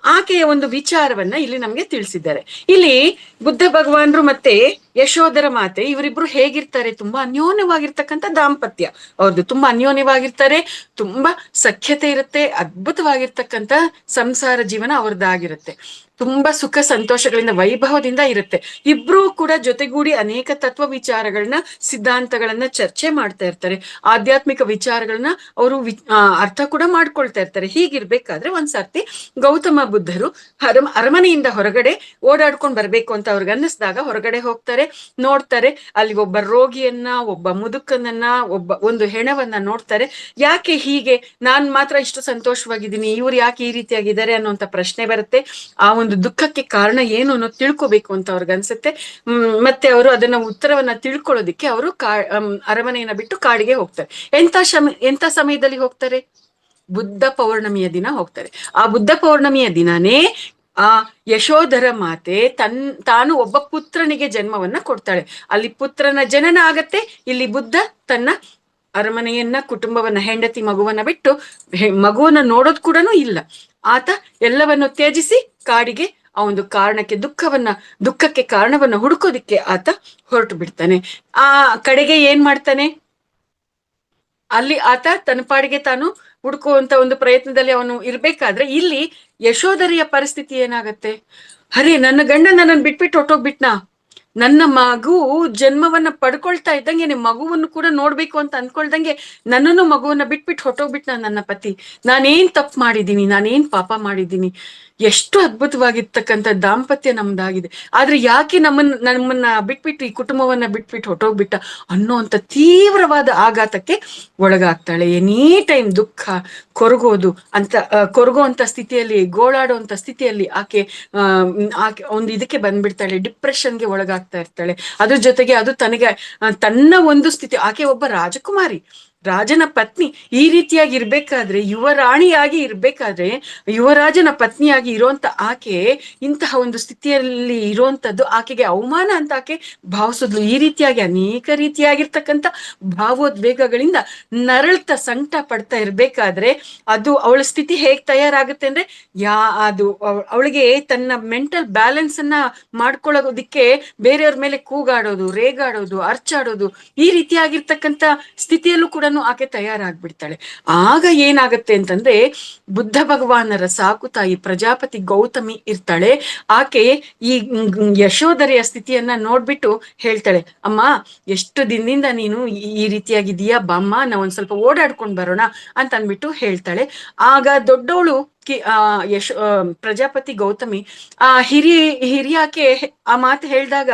ಆಕೆಯ ಒಂದು ವಿಚಾರವನ್ನ ಇಲ್ಲಿ ನಮ್ಗೆ ತಿಳಿಸಿದ್ದಾರೆ. ಇಲ್ಲಿ ಬುದ್ಧ ಭಗವಾನರು ಮತ್ತೆ ಯಶೋಧರ ಮಾತೆ ಇವರಿಬ್ರು ಹೇಗಿರ್ತಾರೆ? ತುಂಬಾ ಅನ್ಯೋನ್ಯವಾಗಿರ್ತಕ್ಕಂಥ ದಾಂಪತ್ಯ ಅವ್ರದ್ದು. ತುಂಬಾ ಅನ್ಯೋನ್ಯವಾಗಿರ್ತಾರೆ, ತುಂಬಾ ಸಖ್ಯತೆ ಇರುತ್ತೆ, ಅದ್ಭುತವಾಗಿರ್ತಕ್ಕಂಥ ಸಂಸಾರ ಜೀವನ ಅವ್ರದ್ದಾಗಿರುತ್ತೆ. ತುಂಬಾ ಸುಖ ಸಂತೋಷಗಳಿಂದ ವೈಭವದಿಂದ ಇರುತ್ತೆ. ಇಬ್ರು ಕೂಡ ಜೊತೆಗೂಡಿ ಅನೇಕ ತತ್ವ ವಿಚಾರಗಳನ್ನ ಸಿದ್ಧಾಂತಗಳನ್ನ ಚರ್ಚೆ ಮಾಡ್ತಾ ಇರ್ತಾರೆ. ಆಧ್ಯಾತ್ಮಿಕ ವಿಚಾರಗಳನ್ನ ಅವರು ಅರ್ಥ ಕೂಡ ಮಾಡ್ಕೊಳ್ತಾ ಇರ್ತಾರೆ. ಹೀಗಿರ್ಬೇಕಾದ್ರೆ ಒಂದ್ಸರ್ತಿ ಗೌತಮ ಬುದ್ಧರು ಅರಮನೆಯಿಂದ ಹೊರಗಡೆ ಓಡಾಡ್ಕೊಂಡ್ ಬರ್ಬೇಕು ಅಂತ ಅವ್ರಿಗೆ ಅನ್ನಿಸ್ದಾಗ ಹೊರಗಡೆ ಹೋಗ್ತಾರೆ. ನೋಡ್ತಾರೆ, ಅಲ್ಲಿ ಒಬ್ಬ ರೋಗಿಯನ್ನ, ಒಬ್ಬ ಮುದುಕನನ್ನ, ಒಂದು ಹೆಣವನ್ನ ನೋಡ್ತಾರೆ. ಯಾಕೆ ಹೀಗೆ? ನಾನ್ ಮಾತ್ರ ಇಷ್ಟು ಸಂತೋಷವಾಗಿದ್ದೀನಿ, ಇವ್ರು ಯಾಕೆ ಈ ರೀತಿಯಾಗಿದ್ದಾರೆ ಅನ್ನುವಂತ ಪ್ರಶ್ನೆ ಬರುತ್ತೆ. ಆ ಒಂದು ದುಃಖಕ್ಕೆ ಕಾರಣ ಏನು ಅನ್ನೋದು ತಿಳ್ಕೊಬೇಕು ಅಂತ ಅವ್ರಿಗೆ ಅನ್ಸುತ್ತೆ. ಮತ್ತೆ ಅವರು ಅದನ್ನ ಉತ್ತರವನ್ನ ತಿಳ್ಕೊಳ್ಳೋದಿಕ್ಕೆ ಅವರು ಅರಮನೆಯನ್ನ ಬಿಟ್ಟು ಕಾಡಿಗೆ ಹೋಗ್ತಾರೆ. ಎಂತ ಸಮಯದಲ್ಲಿ ಹೋಗ್ತಾರೆ? ಬುದ್ಧ ಪೌರ್ಣಮಿಯ ದಿನ ಹೋಗ್ತಾರೆ. ಆ ಬುದ್ಧ ಪೌರ್ಣಮಿಯ ದಿನಾನೇ ಆ ಯಶೋಧರ ಮಾತೆ ತಾನು ಒಬ್ಬ ಪುತ್ರನಿಗೆ ಜನ್ಮವನ್ನ ಕೊಡ್ತಾಳೆ. ಅಲ್ಲಿ ಪುತ್ರನ ಜನನ ಆಗತ್ತೆ. ಇಲ್ಲಿ ಬುದ್ಧ ತನ್ನ ಅರಮನೆಯನ್ನ, ಕುಟುಂಬವನ್ನ, ಹೆಂಡತಿ ಮಗುವನ್ನ ಬಿಟ್ಟು ಮಗುವನ್ನ ನೋಡೋದ್ ಕೂಡ ಇಲ್ಲ. ಆತ ಎಲ್ಲವನ್ನು ತ್ಯಜಿಸಿ ಕಾಡಿಗೆ ಆ ಒಂದು ಕಾರಣಕ್ಕೆ ದುಃಖಕ್ಕೆ ಕಾರಣವನ್ನ ಹುಡುಕೋದಿಕ್ಕೆ ಆತ ಹೊರಟು ಬಿಡ್ತಾನೆ. ಆ ಕಡೆಗೆ ಏನ್ ಮಾಡ್ತಾನೆ? ಅಲ್ಲಿ ಆತ ತನ್ನ ಪಾಡಿಗೆ ತಾನು ಹುಡುಕುವಂತ ಒಂದು ಪ್ರಯತ್ನದಲ್ಲಿ ಅವನು ಇರ್ಬೇಕಾದ್ರೆ ಇಲ್ಲಿ ಯಶೋಧರಿಯ ಪರಿಸ್ಥಿತಿ ಏನಾಗತ್ತೆ? ಅರೆ, ನನ್ನ ಗಂಡ ನನ್ನನ್ನು ಬಿಟ್ಬಿಟ್ಟು ಹೊಟ್ಟೋಗ್ಬಿಟ್ನಾ, ನನ್ನ ಮಗು ಜನ್ಮವನ್ನ ಪಡ್ಕೊಳ್ತಾ ಇದ್ದಂಗೆ ಮಗುವನ್ನು ಕೂಡ ನೋಡ್ಬೇಕು ಅಂತ ಅನ್ಕೊಳ್ದಂಗೆ ನನ್ನನ್ನು ಮಗುವನ್ನ ಬಿಟ್ಬಿಟ್ಟು ಹೊಟ್ಟೋಗ್ಬಿಟ್ನಾ ನನ್ನ ಪತಿ. ನಾನೇನ್ ತಪ್ಪು ಮಾಡಿದ್ದೀನಿ, ನಾನೇನ್ ಪಾಪ ಮಾಡಿದ್ದೀನಿ. ಎಷ್ಟು ಅದ್ಭುತವಾಗಿರ್ತಕ್ಕಂಥ ದಾಂಪತ್ಯ ನಮ್ದಾಗಿದೆ. ಆದ್ರೆ ಯಾಕೆ ನಮ್ಮನ್ನ ಬಿಟ್ಬಿಟ್ಟು, ಈ ಕುಟುಂಬವನ್ನ ಬಿಟ್ಬಿಟ್ಟು ಹೊಟ್ಟೋಗ್ಬಿಟ್ಟ ಅನ್ನೋಂಥ ತೀವ್ರವಾದ ಆಘಾತಕ್ಕೆ ಒಳಗಾಗ್ತಾಳೆ. ಎನಿ ಟೈಮ್ ದುಃಖ, ಕೊರಗುವಂತ ಸ್ಥಿತಿಯಲ್ಲಿ, ಗೋಳಾಡುವಂತ ಸ್ಥಿತಿಯಲ್ಲಿ ಆಕೆ ಒಂದು ಇದಕ್ಕೆ ಬಂದ್ಬಿಡ್ತಾಳೆ, ಡಿಪ್ರೆಷನ್ಗೆ ಒಳಗಾಗ್ತಾ ಇರ್ತಾಳೆ. ಅದ್ರ ಜೊತೆಗೆ ಅದು ತನ್ನ ಒಂದು ಸ್ಥಿತಿ, ಆಕೆ ಒಬ್ಬ ರಾಜಕುಮಾರಿ, ರಾಜನ ಪತ್ನಿ. ಈ ರೀತಿಯಾಗಿ ಇರ್ಬೇಕಾದ್ರೆ, ಯುವರಾಣಿಯಾಗಿ ಇರ್ಬೇಕಾದ್ರೆ, ಯುವರಾಜನ ಪತ್ನಿಯಾಗಿ ಇರುವಂತ ಆಕೆ ಇಂತಹ ಒಂದು ಸ್ಥಿತಿಯಲ್ಲಿ ಇರುವಂತದ್ದು ಆಕೆಗೆ ಅವಮಾನ ಅಂತ ಆಕೆ ಭಾವಿಸಿದ್ಲು. ಈ ರೀತಿಯಾಗಿ ಅನೇಕ ರೀತಿಯಾಗಿರ್ತಕ್ಕಂಥ ಭಾವೋದ್ವೇಗಗಳಿಂದ ನರಳ್ತಾ ಸಂಕಟ ಪಡ್ತಾ ಇರ್ಬೇಕಾದ್ರೆ ಅದು ಅವಳ ಸ್ಥಿತಿ ಹೇಗ್ ತಯಾರಾಗುತ್ತೆ ಅಂದ್ರೆ, ಅದು ಅವಳಿಗೆ ತನ್ನ ಮೆಂಟಲ್ ಬ್ಯಾಲೆನ್ಸ್ ಅನ್ನ ಮಾಡ್ಕೊಳ್ಳೋದಿಕ್ಕೆ ಬೇರೆಯವ್ರ ಮೇಲೆ ಕೂಗಾಡೋದು, ರೇಗಾಡೋದು, ಅರ್ಚಾಡೋದು, ಈ ರೀತಿಯಾಗಿರ್ತಕ್ಕಂಥ ಸ್ಥಿತಿಯಲ್ಲೂ ಕೂಡ ಆಕೆ ತಯಾರಾಗ್ಬಿಡ್ತಾಳೆ. ಆಗ ಏನಾಗತ್ತೆ ಅಂತಂದ್ರೆ, ಬುದ್ಧ ಭಗವಾನರ ಸಾಕು ತಾಯಿ ಪ್ರಜಾಪತಿ ಗೌತಮಿ ಇರ್ತಾಳೆ. ಆಕೆ ಈ ಯಶೋಧರೆಯ ಸ್ಥಿತಿಯನ್ನ ನೋಡ್ಬಿಟ್ಟು ಹೇಳ್ತಾಳೆ, ಅಮ್ಮ, ಎಷ್ಟು ದಿನದಿಂದ ನೀನು ಈ ರೀತಿಯಾಗಿದೀಯಾ, ಬಾಮ್ಮ, ನಾವು ಒಂದ್ ಸ್ವಲ್ಪ ಓಡಾಡ್ಕೊಂಡ್ ಬರೋಣ ಅಂತ ಅಂದ್ಬಿಟ್ಟು ಹೇಳ್ತಾಳೆ. ಆಗ ದೊಡ್ಡವಳು ಪ್ರಜಾಪತಿ ಗೌತಮಿ ಹಿರಿಯಾಕೆ ಆ ಮಾತು ಹೇಳಿದಾಗ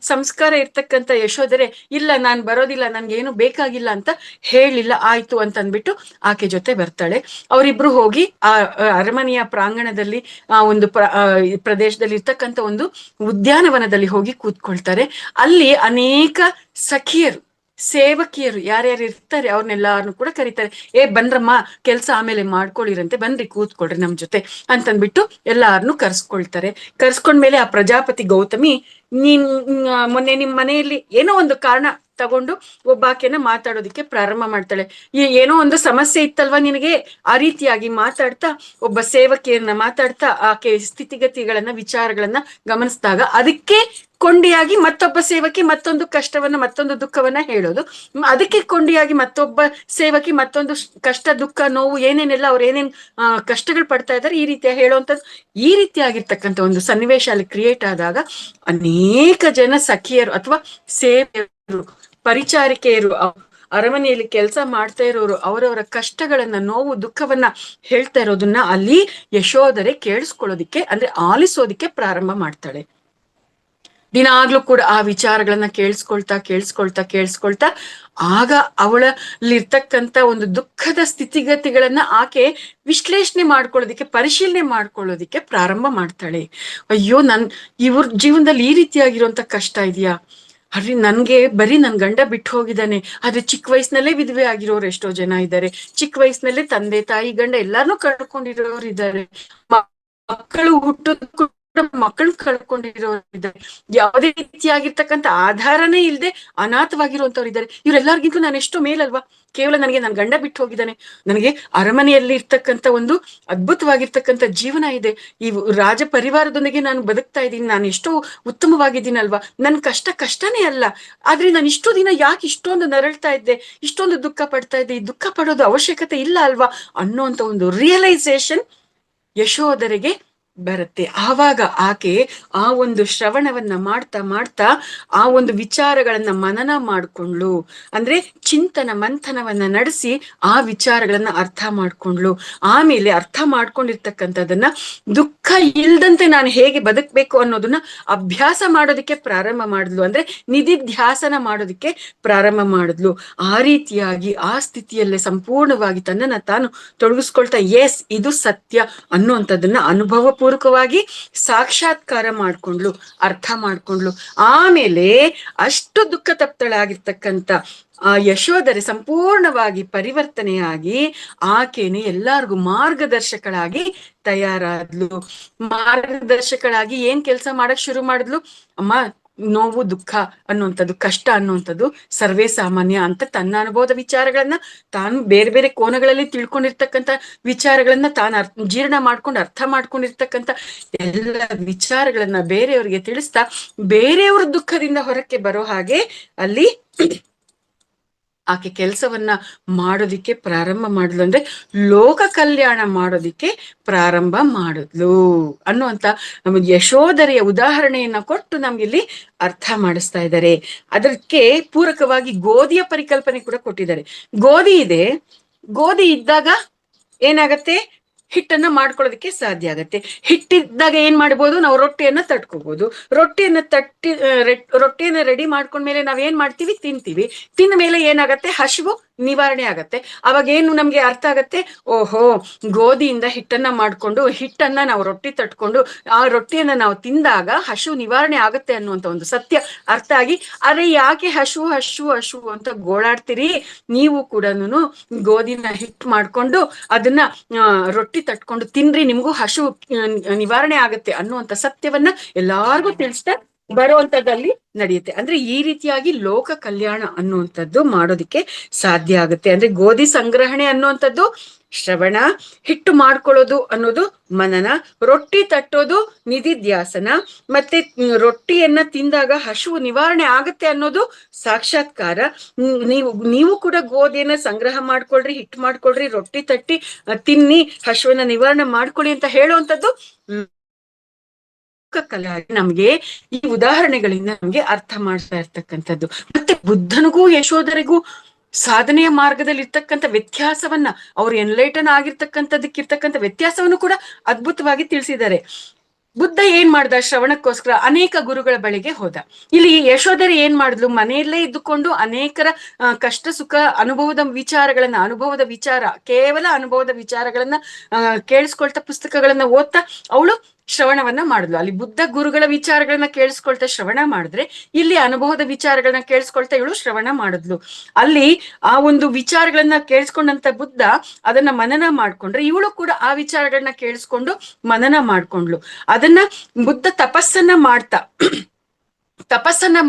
ಸಂಸ್ಕಾರ ಇರ್ತಕ್ಕಂಥ ಯಶೋಧರೆ, ಇಲ್ಲ, ನಾನ್ ಬರೋದಿಲ್ಲ, ನನ್ಗೇನು ಬೇಕಾಗಿಲ್ಲ ಅಂತ ಹೇಳಿಲ್ಲ. ಆಯ್ತು ಅಂತ ಅಂದ್ಬಿಟ್ಟು ಆಕೆ ಜೊತೆ ಬರ್ತಾಳೆ. ಅವರಿಬ್ರು ಹೋಗಿ ಆ ಅರಮನೆಯ ಪ್ರಾಂಗಣದಲ್ಲಿ ಆ ಒಂದು ಪ್ರದೇಶದಲ್ಲಿ ಇರ್ತಕ್ಕಂಥ ಒಂದು ಉದ್ಯಾನವನದಲ್ಲಿ ಹೋಗಿ ಕೂತ್ಕೊಳ್ತಾರೆ. ಅಲ್ಲಿ ಅನೇಕ ಸಖಿಯರು, ಸೇವಕಿಯರು ಯಾರ್ಯಾರು ಇರ್ತಾರೆ ಅವ್ರನ್ನೆಲ್ಲಾರನ್ನು ಕೂಡ ಕರೀತಾರೆ. ಬನ್ರಮ್ಮ, ಕೆಲ್ಸ ಆಮೇಲೆ ಮಾಡ್ಕೊಳ್ಳಿರಂತೆ, ಬನ್ರಿ ಕೂತ್ಕೊಳ್ರಿ ನಮ್ ಜೊತೆ ಅಂತಂದ್ಬಿಟ್ಟು ಎಲ್ಲಾರನ್ನು ಕರ್ಸ್ಕೊಳ್ತಾರೆ. ಕರ್ಸ್ಕೊಂಡ್ಮೇಲೆ ಆ ಪ್ರಜಾಪತಿ ಗೌತಮಿ, ಮೊನ್ನೆ ನಿಮ್ ಮನೆಯಲ್ಲಿ ಏನೋ ಒಂದು ಕಾರಣ ತಗೊಂಡು ಒಬ್ಬಾಕೆನ ಮಾತಾಡೋದಿಕ್ಕೆ ಪ್ರಾರಂಭ ಮಾಡ್ತಾಳೆ. ಏನೋ ಒಂದು ಸಮಸ್ಯೆ ಇತ್ತಲ್ವಾ ನಿನಗೆ? ಆ ರೀತಿಯಾಗಿ ಮಾತಾಡ್ತಾ ಒಬ್ಬ ಸೇವಕಿಯನ್ನ ಮಾತಾಡ್ತಾ ಆಕೆ ಸ್ಥಿತಿಗತಿಗಳನ್ನ, ವಿಚಾರಗಳನ್ನ ಗಮನಿಸಿದಾಗ ಅದಕ್ಕೆ ಕೊಂಡಿಯಾಗಿ ಮತ್ತೊಬ್ಬ ಸೇವಕಿ ಮತ್ತೊಂದು ಕಷ್ಟವನ್ನ, ಮತ್ತೊಂದು ದುಃಖವನ್ನ ಹೇಳೋದು. ಅದಕ್ಕೆ ಕೊಂಡಿಯಾಗಿ ಮತ್ತೊಬ್ಬ ಸೇವಕಿ ಮತ್ತೊಂದು ಕಷ್ಟ, ದುಃಖ, ನೋವು ಏನೇನೆಲ್ಲ ಅವ್ರು ಏನೇನ್ ಕಷ್ಟಗಳು ಪಡ್ತಾ ಇದ್ದಾರೆ ಈ ರೀತಿಯ ಹೇಳುವಂಥದ್ದು. ಈ ರೀತಿಯಾಗಿರ್ತಕ್ಕಂಥ ಒಂದು ಸನ್ನಿವೇಶ ಅಲ್ಲಿ ಕ್ರಿಯೇಟ್ ಆದಾಗ ಅನೇಕ ಜನ ಸಖಿಯರು ಅಥವಾ ಸೇವೆಯರು, ಪರಿಚಾರಿಕೆಯರು, ಅರಮನೆಯಲ್ಲಿ ಕೆಲಸ ಮಾಡ್ತಾ ಇರೋರು ಅವರವರ ಕಷ್ಟಗಳನ್ನ, ನೋವು, ದುಃಖವನ್ನ ಹೇಳ್ತಾ ಇರೋದನ್ನ ಅಲ್ಲಿ ಯಶೋಧರೆ ಕೇಳಿಸ್ಕೊಳ್ಳೋದಿಕ್ಕೆ, ಅಂದ್ರೆ ಆಲಿಸೋದಿಕ್ಕೆ ಪ್ರಾರಂಭ ಮಾಡ್ತಾಳೆ. ದಿನಾಗ್ಲೂ ಕೂಡ ಆ ವಿಚಾರಗಳನ್ನ ಕೇಳಿಸ್ಕೊಳ್ತಾ ಆಗ ಅವಳಲ್ಲಿರ್ತಕ್ಕಂಥ ಒಂದು ದುಃಖದ ಸ್ಥಿತಿಗತಿಗಳನ್ನ ಆಕೆ ವಿಶ್ಲೇಷಣೆ ಮಾಡ್ಕೊಳ್ಳೋದಿಕ್ಕೆ, ಪರಿಶೀಲನೆ ಮಾಡ್ಕೊಳ್ಳೋದಿಕ್ಕೆ ಪ್ರಾರಂಭ ಮಾಡ್ತಾಳೆ. ಅಯ್ಯೋ, ಇವ್ರ ಜೀವನದಲ್ಲಿ ಈ ರೀತಿಯಾಗಿರುವಂತ ಕಷ್ಟ ಇದೆಯಾ? ಅರಿ, ನನ್ಗೆ ಬರೀ ನನ್ ಗಂಡ ಬಿಟ್ಟು ಹೋಗಿದ್ದಾನೆ, ಆದ್ರೆ ಚಿಕ್ಕ ವಯಸ್ಸಿನಲ್ಲೇ ವಿಧವೆ ಆಗಿರೋರು ಎಷ್ಟೋ ಜನ ಇದ್ದಾರೆ, ಚಿಕ್ಕ ವಯಸ್ಸಿನಲ್ಲೇ ತಂದೆ ತಾಯಿ ಗಂಡ ಎಲ್ಲಾರನ್ನೂ ಕಳ್ಕೊಂಡಿರೋರು ಇದ್ದಾರೆ. ಮಕ್ಕಳು ಹುಟ್ಟೋದಕ್ಕೂ ಮಕ್ಕಳು ಕಳ್ಕೊಂಡಿರೋರಿದ್ದಾರೆ, ಯಾವುದೇ ರೀತಿಯಾಗಿರ್ತಕ್ಕಂಥ ಆಧಾರನೇ ಇಲ್ಲದೆ ಅನಾಥವಾಗಿರುವಂತವ್ರು ಇದ್ದಾರೆ. ಇವರೆಲ್ಲರಿಗಿಂತಲೂ ನಾನು ಎಷ್ಟೋ ಮೇಲಲ್ವಾ? ಕೇವಲ ನನಗೆ ನನ್ನ ಗಂಡ ಬಿಟ್ಟು ಹೋಗಿದ್ದಾನೆ, ನನಗೆ ಅರಮನೆಯಲ್ಲಿ ಇರ್ತಕ್ಕಂಥ ಒಂದು ಅದ್ಭುತವಾಗಿರ್ತಕ್ಕಂಥ ಜೀವನ ಇದೆ, ಈ ರಾಜ ಪರಿವಾರದೊಂದಿಗೆ ನಾನು ಬದುಕ್ತಾ ಇದ್ದೀನಿ, ನಾನು ಎಷ್ಟೋ ಉತ್ತಮವಾಗಿದ್ದೀನಲ್ವಾ, ನನ್ ಕಷ್ಟನೇ ಅಲ್ಲ. ಆದ್ರೆ ನಾನು ಇಷ್ಟೋ ದಿನ ಯಾಕೆ ಇಷ್ಟೊಂದು ನರಳ್ತಾ ಇದ್ದೆ, ಇಷ್ಟೊಂದು ದುಃಖ ಪಡ್ತಾ ಇದ್ದೆ, ಈ ದುಃಖ ಪಡೋದು ಅವಶ್ಯಕತೆ ಇಲ್ಲ ಅಲ್ವಾ ಅನ್ನೋಂಥ ಒಂದು ರಿಯಲೈಸೇಷನ್ ಯಶೋಧರೆಗೆ ಬರುತ್ತೆ. ಆವಾಗ ಆಕೆ ಆ ಒಂದು ಶ್ರವಣವನ್ನ ಮಾಡ್ತಾ ಮಾಡ್ತಾ ಆ ಒಂದು ವಿಚಾರಗಳನ್ನ ಮನನ ಮಾಡ್ಕೊಂಡ್ಲು, ಅಂದ್ರೆ ಚಿಂತನ ಮಂಥನವನ್ನ ನಡೆಸಿ ಆ ವಿಚಾರಗಳನ್ನ ಅರ್ಥ ಮಾಡ್ಕೊಂಡ್ಲು. ಆಮೇಲೆ ಅರ್ಥ ಮಾಡ್ಕೊಂಡಿರ್ತಕ್ಕಂಥದನ್ನ ದುಃಖ ಇಲ್ದಂತೆ ನಾನು ಹೇಗೆ ಬದುಕ್ಬೇಕು ಅನ್ನೋದನ್ನ ಅಭ್ಯಾಸ ಮಾಡೋದಕ್ಕೆ ಪ್ರಾರಂಭ ಮಾಡಿದ್ಲು, ಅಂದ್ರೆ ನಿಧಿಧ್ಯಾಸನ ಮಾಡೋದಕ್ಕೆ ಪ್ರಾರಂಭ ಮಾಡಿದ್ಲು. ಆ ರೀತಿಯಾಗಿ ಆ ಸ್ಥಿತಿಯಲ್ಲೇ ಸಂಪೂರ್ಣವಾಗಿ ತನ್ನನ್ನ ತಾನು ತೊಡಗಿಸ್ಕೊಳ್ತಾ ಎಸ್ ಇದು ಸತ್ಯ ಅನ್ನುವಂಥದ್ದನ್ನ ಅನುಭವ ಪೂರ್ವಕವಾಗಿ ಸಾಕ್ಷಾತ್ಕಾರ ಮಾಡ್ಕೊಂಡ್ಲು, ಅರ್ಥ ಮಾಡ್ಕೊಂಡ್ಲು. ಆಮೇಲೆ ಅಷ್ಟು ದುಃಖ ತಪ್ತಳಾಗಿರ್ತಕ್ಕಂಥ ಆ ಯಶೋಧರೆ ಸಂಪೂರ್ಣವಾಗಿ ಪರಿವರ್ತನೆಯಾಗಿ ಆಕೆನೆ ಎಲ್ಲಾರ್ಗು ಮಾರ್ಗದರ್ಶಕಳಾಗಿ ತಯಾರಾದ್ಲು. ಮಾರ್ಗದರ್ಶಕಳಾಗಿ ಏನ್ ಕೆಲಸ ಮಾಡಕ್ ಶುರು ಮಾಡಿದ್ಲು? ಅಮ್ಮ, ನೋವು ದುಃಖ ಅನ್ನುವಂಥದ್ದು, ಕಷ್ಟ ಅನ್ನುವಂಥದ್ದು ಸರ್ವೇ ಸಾಮಾನ್ಯ ಅಂತ ತನ್ನ ಅನುಭವದ ವಿಚಾರಗಳನ್ನ ತಾನು ಬೇರೆ ಬೇರೆ ಕೋನಗಳಲ್ಲಿ ತಿಳ್ಕೊಂಡಿರ್ತಕ್ಕಂಥ ವಿಚಾರಗಳನ್ನ ತಾನು ಜೀರ್ಣ ಮಾಡ್ಕೊಂಡು ಅರ್ಥ ಮಾಡ್ಕೊಂಡಿರ್ತಕ್ಕಂಥ ಎಲ್ಲ ವಿಚಾರಗಳನ್ನ ಬೇರೆಯವ್ರಿಗೆ ತಿಳಿಸ್ತಾ ಬೇರೆಯವ್ರ ದುಃಖದಿಂದ ಹೊರಕ್ಕೆ ಬರೋ ಹಾಗೆ ಅಲ್ಲಿ ಆಕೆ ಕೆಲಸವನ್ನ ಮಾಡೋದಿಕ್ಕೆ ಪ್ರಾರಂಭ ಮಾಡಿದ್ಲು, ಅಂದ್ರೆ ಲೋಕ ಕಲ್ಯಾಣ ಮಾಡೋದಿಕ್ಕೆ ಪ್ರಾರಂಭ ಮಾಡಿದ್ಲು ಅನ್ನುವಂತ ನಮಗೆ ಯಶೋಧರೆಯ ಉದಾಹರಣೆಯನ್ನ ಕೊಟ್ಟು ನಮ್ಗಿಲ್ಲಿ ಅರ್ಥ ಮಾಡಿಸ್ತಾ ಇದ್ದಾರೆ. ಅದಕ್ಕೆ ಪೂರಕವಾಗಿ ಗೋಧಿಯ ಪರಿಕಲ್ಪನೆ ಕೂಡ ಕೊಟ್ಟಿದ್ದಾರೆ. ಗೋಧಿ ಇದೆ, ಗೋಧಿ ಇದ್ದಾಗ ಏನಾಗತ್ತೆ? ಹಿಟ್ಟನ್ನ ಮಾಡ್ಕೊಳ್ಳೋದಕ್ಕೆ ಸಾಧ್ಯ ಆಗತ್ತೆ. ಹಿಟ್ಟಿದ್ದಾಗ ಏನ್ ಮಾಡ್ಬೋದು? ನಾವು ರೊಟ್ಟಿಯನ್ನ ತಟ್ಕೋಬಹುದು. ರೊಟ್ಟಿಯನ್ನ ರೆಡಿ ಮಾಡ್ಕೊಂಡ್ಮೇಲೆ ನಾವೇನ್ ಮಾಡ್ತೀವಿ? ತಿಂತೀವಿ. ತಿಂದ ಮೇಲೆ ಏನಾಗತ್ತೆ? ಹಸಿವು ನಿವಾರಣೆ ಆಗತ್ತೆ. ಅವಾಗ ಏನು ನಮ್ಗೆ ಅರ್ಥ ಆಗತ್ತೆ? ಓಹೋ, ಗೋಧಿಯಿಂದ ಹಿಟ್ಟನ್ನ ಮಾಡ್ಕೊಂಡು ಹಿಟ್ಟನ್ನ ನಾವು ರೊಟ್ಟಿ ತಟ್ಕೊಂಡು ಆ ರೊಟ್ಟಿಯನ್ನ ನಾವು ತಿಂದಾಗ ಹಸಿವು ನಿವಾರಣೆ ಆಗತ್ತೆ ಅನ್ನುವಂತ ಒಂದು ಸತ್ಯ ಅರ್ಥ ಆಗಿ, ಅರೆ ಯಾಕೆ ಹಸಿವು ಹಸಿವು ಹಸಿವು ಅಂತ ಗೋಳಾಡ್ತೀರಿ? ನೀವು ಕೂಡ ಗೋಧಿನ ಹಿಟ್ಟು ಮಾಡ್ಕೊಂಡು ಅದನ್ನ ರೊಟ್ಟಿ ತಟ್ಕೊಂಡು ತಿನ್ರಿ, ನಿಮ್ಗೂ ಹಸಿವು ನಿವಾರಣೆ ಆಗತ್ತೆ ಅನ್ನುವಂತ ಸತ್ಯವನ್ನ ಎಲ್ಲಾರ್ಗೂ ತಿಳಿಸ್ತಾ ಬರುವಂತದ್ದಲ್ಲಿ ನಡೆಯುತ್ತೆ. ಅಂದ್ರೆ ಈ ರೀತಿಯಾಗಿ ಲೋಕ ಕಲ್ಯಾಣ ಅನ್ನುವಂಥದ್ದು ಮಾಡೋದಿಕ್ಕೆ ಸಾಧ್ಯ ಆಗುತ್ತೆ. ಅಂದ್ರೆ ಗೋಧಿ ಸಂಗ್ರಹಣೆ ಅನ್ನುವಂಥದ್ದು ಶ್ರವಣ, ಹಿಟ್ಟು ಮಾಡ್ಕೊಳ್ಳೋದು ಅನ್ನೋದು ಮನನ, ರೊಟ್ಟಿ ತಟ್ಟೋದು ನಿಧಿಧ್ಯಾಸನ, ಮತ್ತೆ ರೊಟ್ಟಿಯನ್ನ ತಿಂದಾಗ ಹಸಿವು ನಿವಾರಣೆ ಆಗತ್ತೆ ಅನ್ನೋದು ಸಾಕ್ಷಾತ್ಕಾರ. ನೀವು ಕೂಡ ಗೋಧಿಯನ್ನ ಸಂಗ್ರಹ ಮಾಡ್ಕೊಳ್ರಿ, ಹಿಟ್ಟು ಮಾಡ್ಕೊಳ್ರಿ, ರೊಟ್ಟಿ ತಟ್ಟಿ ತಿನ್ನಿ, ಹಸಿವನ್ನ ನಿವಾರಣೆ ಮಾಡ್ಕೊಳ್ಳಿ ಅಂತ ಹೇಳುವಂಥದ್ದು ಕಲೆ. ನಮ್ಗೆ ಈ ಉದಾಹರಣೆಗಳಿಂದ ನಮ್ಗೆ ಅರ್ಥ ಮಾಡ್ತಾ ಇರ್ತಕ್ಕಂಥದ್ದು. ಮತ್ತೆ ಬುದ್ಧನಿಗೂ ಯಶೋಧರೆಗೂ ಸಾಧನೆಯ ಮಾರ್ಗದಲ್ಲಿ ಇರ್ತಕ್ಕಂಥ ವ್ಯತ್ಯಾಸವನ್ನ, ಅವ್ರು ಎನ್ಲೈಟನ್ ಆಗಿರ್ತಕ್ಕಂಥದಕ್ಕಿರ್ತಕ್ಕಂಥ ವ್ಯತ್ಯಾಸವನ್ನು ಕೂಡ ಅದ್ಭುತವಾಗಿ ತಿಳಿಸಿದ್ದಾರೆ. ಬುದ್ಧ ಏನ್ ಮಾಡ್ದ? ಶ್ರವಣಕ್ಕೋಸ್ಕರ ಅನೇಕ ಗುರುಗಳ ಬಳಿಗೆ ಹೋದ. ಇಲ್ಲಿ ಯಶೋಧರೆ ಏನ್ ಮಾಡಿದ್ಲು? ಮನೆಯಲ್ಲೇ ಇದ್ದುಕೊಂಡು ಅನೇಕರ ಕಷ್ಟ ಸುಖ ಅನುಭವದ ವಿಚಾರ, ಕೇವಲ ಅನುಭವದ ವಿಚಾರಗಳನ್ನ ಕೇಳಿಸ್ಕೊಳ್ತಾ ಪುಸ್ತಕಗಳನ್ನ ಓದ್ತಾ ಅವಳು ಶ್ರವಣವನ್ನ ಮಾಡಿದ್ಲು. ಅಲ್ಲಿ ಬುದ್ಧ ಗುರುಗಳ ವಿಚಾರಗಳನ್ನ ಕೇಳಿಸ್ಕೊಳ್ತಾ ಶ್ರವಣ ಮಾಡಿದ್ರೆ, ಇಲ್ಲಿ ಅನುಭವದ ವಿಚಾರಗಳನ್ನ ಕೇಳಿಸ್ಕೊಳ್ತಾ ಇವಳು ಶ್ರವಣ ಮಾಡಿದ್ಲು. ಅಲ್ಲಿ ಆ ಒಂದು ವಿಚಾರಗಳನ್ನ ಕೇಳಿಸ್ಕೊಂಡಂತ ಬುದ್ಧ ಅದನ್ನ ಮನನ ಮಾಡ್ಕೊಂಡ್ರೆ, ಇವಳು ಕೂಡ ಆ ವಿಚಾರಗಳನ್ನ ಕೇಳಿಸ್ಕೊಂಡು ಮನನ ಮಾಡ್ಕೊಂಡ್ಲು. ಅದನ್ನ ಬುದ್ಧ ತಪಸ್ಸನ್ನ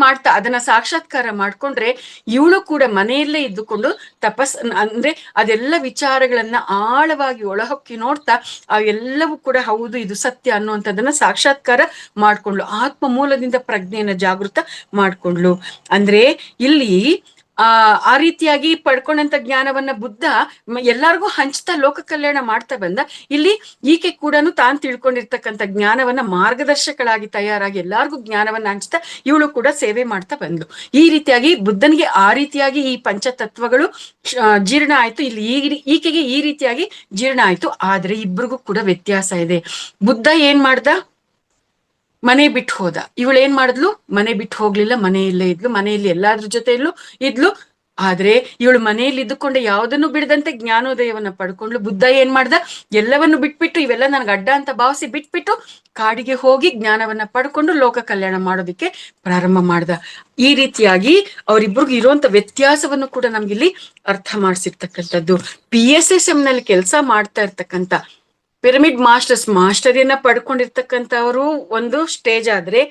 ಮಾಡ್ತಾ ಅದನ್ನ ಸಾಕ್ಷಾತ್ಕಾರ ಮಾಡ್ಕೊಂಡ್ರೆ, ಇವಳು ಕೂಡ ಮನೆಯಲ್ಲೇ ಇದ್ದುಕೊಂಡು ಅಂದ್ರೆ ಅದೆಲ್ಲ ವಿಚಾರಗಳನ್ನ ಆಳವಾಗಿ ಒಳಹೊಕ್ಕಿ ನೋಡ್ತಾ ಅವೆಲ್ಲವೂ ಕೂಡ ಹೌದು ಇದು ಸತ್ಯ ಅನ್ನುವಂಥದ್ದನ್ನ ಸಾಕ್ಷಾತ್ಕಾರ ಮಾಡ್ಕೊಂಡ್ಲು. ಆತ್ಮ ಮೂಲದಿಂದ ಪ್ರಜ್ಞೆಯನ್ನ ಜಾಗೃತ ಮಾಡ್ಕೊಂಡ್ಲು. ಅಂದ್ರೆ ಇಲ್ಲಿ ಆ ರೀತಿಯಾಗಿ ಪಡ್ಕೊಂಡಂತ ಜ್ಞಾನವನ್ನ ಬುದ್ಧ ಎಲ್ಲಾರ್ಗೂ ಹಂಚ್ತಾ ಲೋಕ ಕಲ್ಯಾಣ ಮಾಡ್ತಾ ಬಂದ. ಇಲ್ಲಿ ಈಕೆ ಕೂಡ ತಾನು ತಿಳ್ಕೊಂಡಿರ್ತಕ್ಕಂಥ ಜ್ಞಾನವನ್ನ ಮಾರ್ಗದರ್ಶಕಳಾಗಿ ತಯಾರಾಗಿ ಎಲ್ಲಾರ್ಗೂ ಜ್ಞಾನವನ್ನ ಹಂಚ್ತಾ ಇವಳು ಕೂಡ ಸೇವೆ ಮಾಡ್ತಾ ಬಂದ್ಲು. ಈ ರೀತಿಯಾಗಿ ಬುದ್ಧನಿಗೆ ಆ ರೀತಿಯಾಗಿ ಈ ಪಂಚತತ್ವಗಳು ಜೀರ್ಣ ಆಯ್ತು. ಇಲ್ಲಿ ಈಕೆಗೆ ಈ ರೀತಿಯಾಗಿ ಜೀರ್ಣ ಆಯ್ತು. ಆದ್ರೆ ಇಬ್ರಿಗೂ ಕೂಡ ವ್ಯತ್ಯಾಸ ಇದೆ. ಬುದ್ಧ ಏನ್ ಮಾಡ್ದ? ಮನೆ ಬಿಟ್ಟು ಹೋದ. ಇವಳು ಏನ್ ಮಾಡಿದ್ಲು? ಮನೆ ಬಿಟ್ಟು ಹೋಗ್ಲಿಲ್ಲ, ಮನೆಯಲ್ಲೇ ಇದ್ಲು, ಮನೆಯಲ್ಲಿ ಎಲ್ಲಾದ್ರ ಜೊತೆಯಲ್ಲೂ ಇದ್ಲು. ಆದ್ರೆ ಇವಳು ಮನೆಯಲ್ಲಿ ಇದ್ದುಕೊಂಡೆ ಯಾವುದನ್ನು ಬಿಡದಂತೆ ಜ್ಞಾನೋದಯವನ್ನ ಪಡ್ಕೊಂಡ್ಲು. ಬುದ್ಧ ಏನ್ ಮಾಡ್ದ? ಎಲ್ಲವನ್ನು ಬಿಟ್ಬಿಟ್ಟು, ಇವೆಲ್ಲ ನನ್ಗೆ ಅಡ್ಡ ಅಂತ ಭಾವಿಸಿ ಬಿಟ್ಬಿಟ್ಟು ಕಾಡಿಗೆ ಹೋಗಿ ಜ್ಞಾನವನ್ನ ಪಡ್ಕೊಂಡು ಲೋಕ ಕಲ್ಯಾಣ ಮಾಡೋದಿಕ್ಕೆ ಪ್ರಾರಂಭ ಮಾಡ್ದ. ಈ ರೀತಿಯಾಗಿ ಅವರಿಬ್ರಿಗೂ ಇರುವಂತ ವ್ಯತ್ಯಾಸವನ್ನು ಕೂಡ ನಮ್ಗಿಲ್ಲಿ ಅರ್ಥ ಮಾಡಿಸಿರ್ತಕ್ಕಂಥದ್ದು. PSSM ನಲ್ಲಿ ಕೆಲಸ ಮಾಡ್ತಾ ಇರ್ತಕ್ಕಂಥ ಪಿರಮಿಡ್ ಮಾಸ್ಟರಿಯನ್ನ ಪಡ್ಕೊಂಡಿರ್ತಕ್ಕಂಥವ್ರು ಒಂದು ಸ್ಟೇಜ್ ಆದ್ರೆ,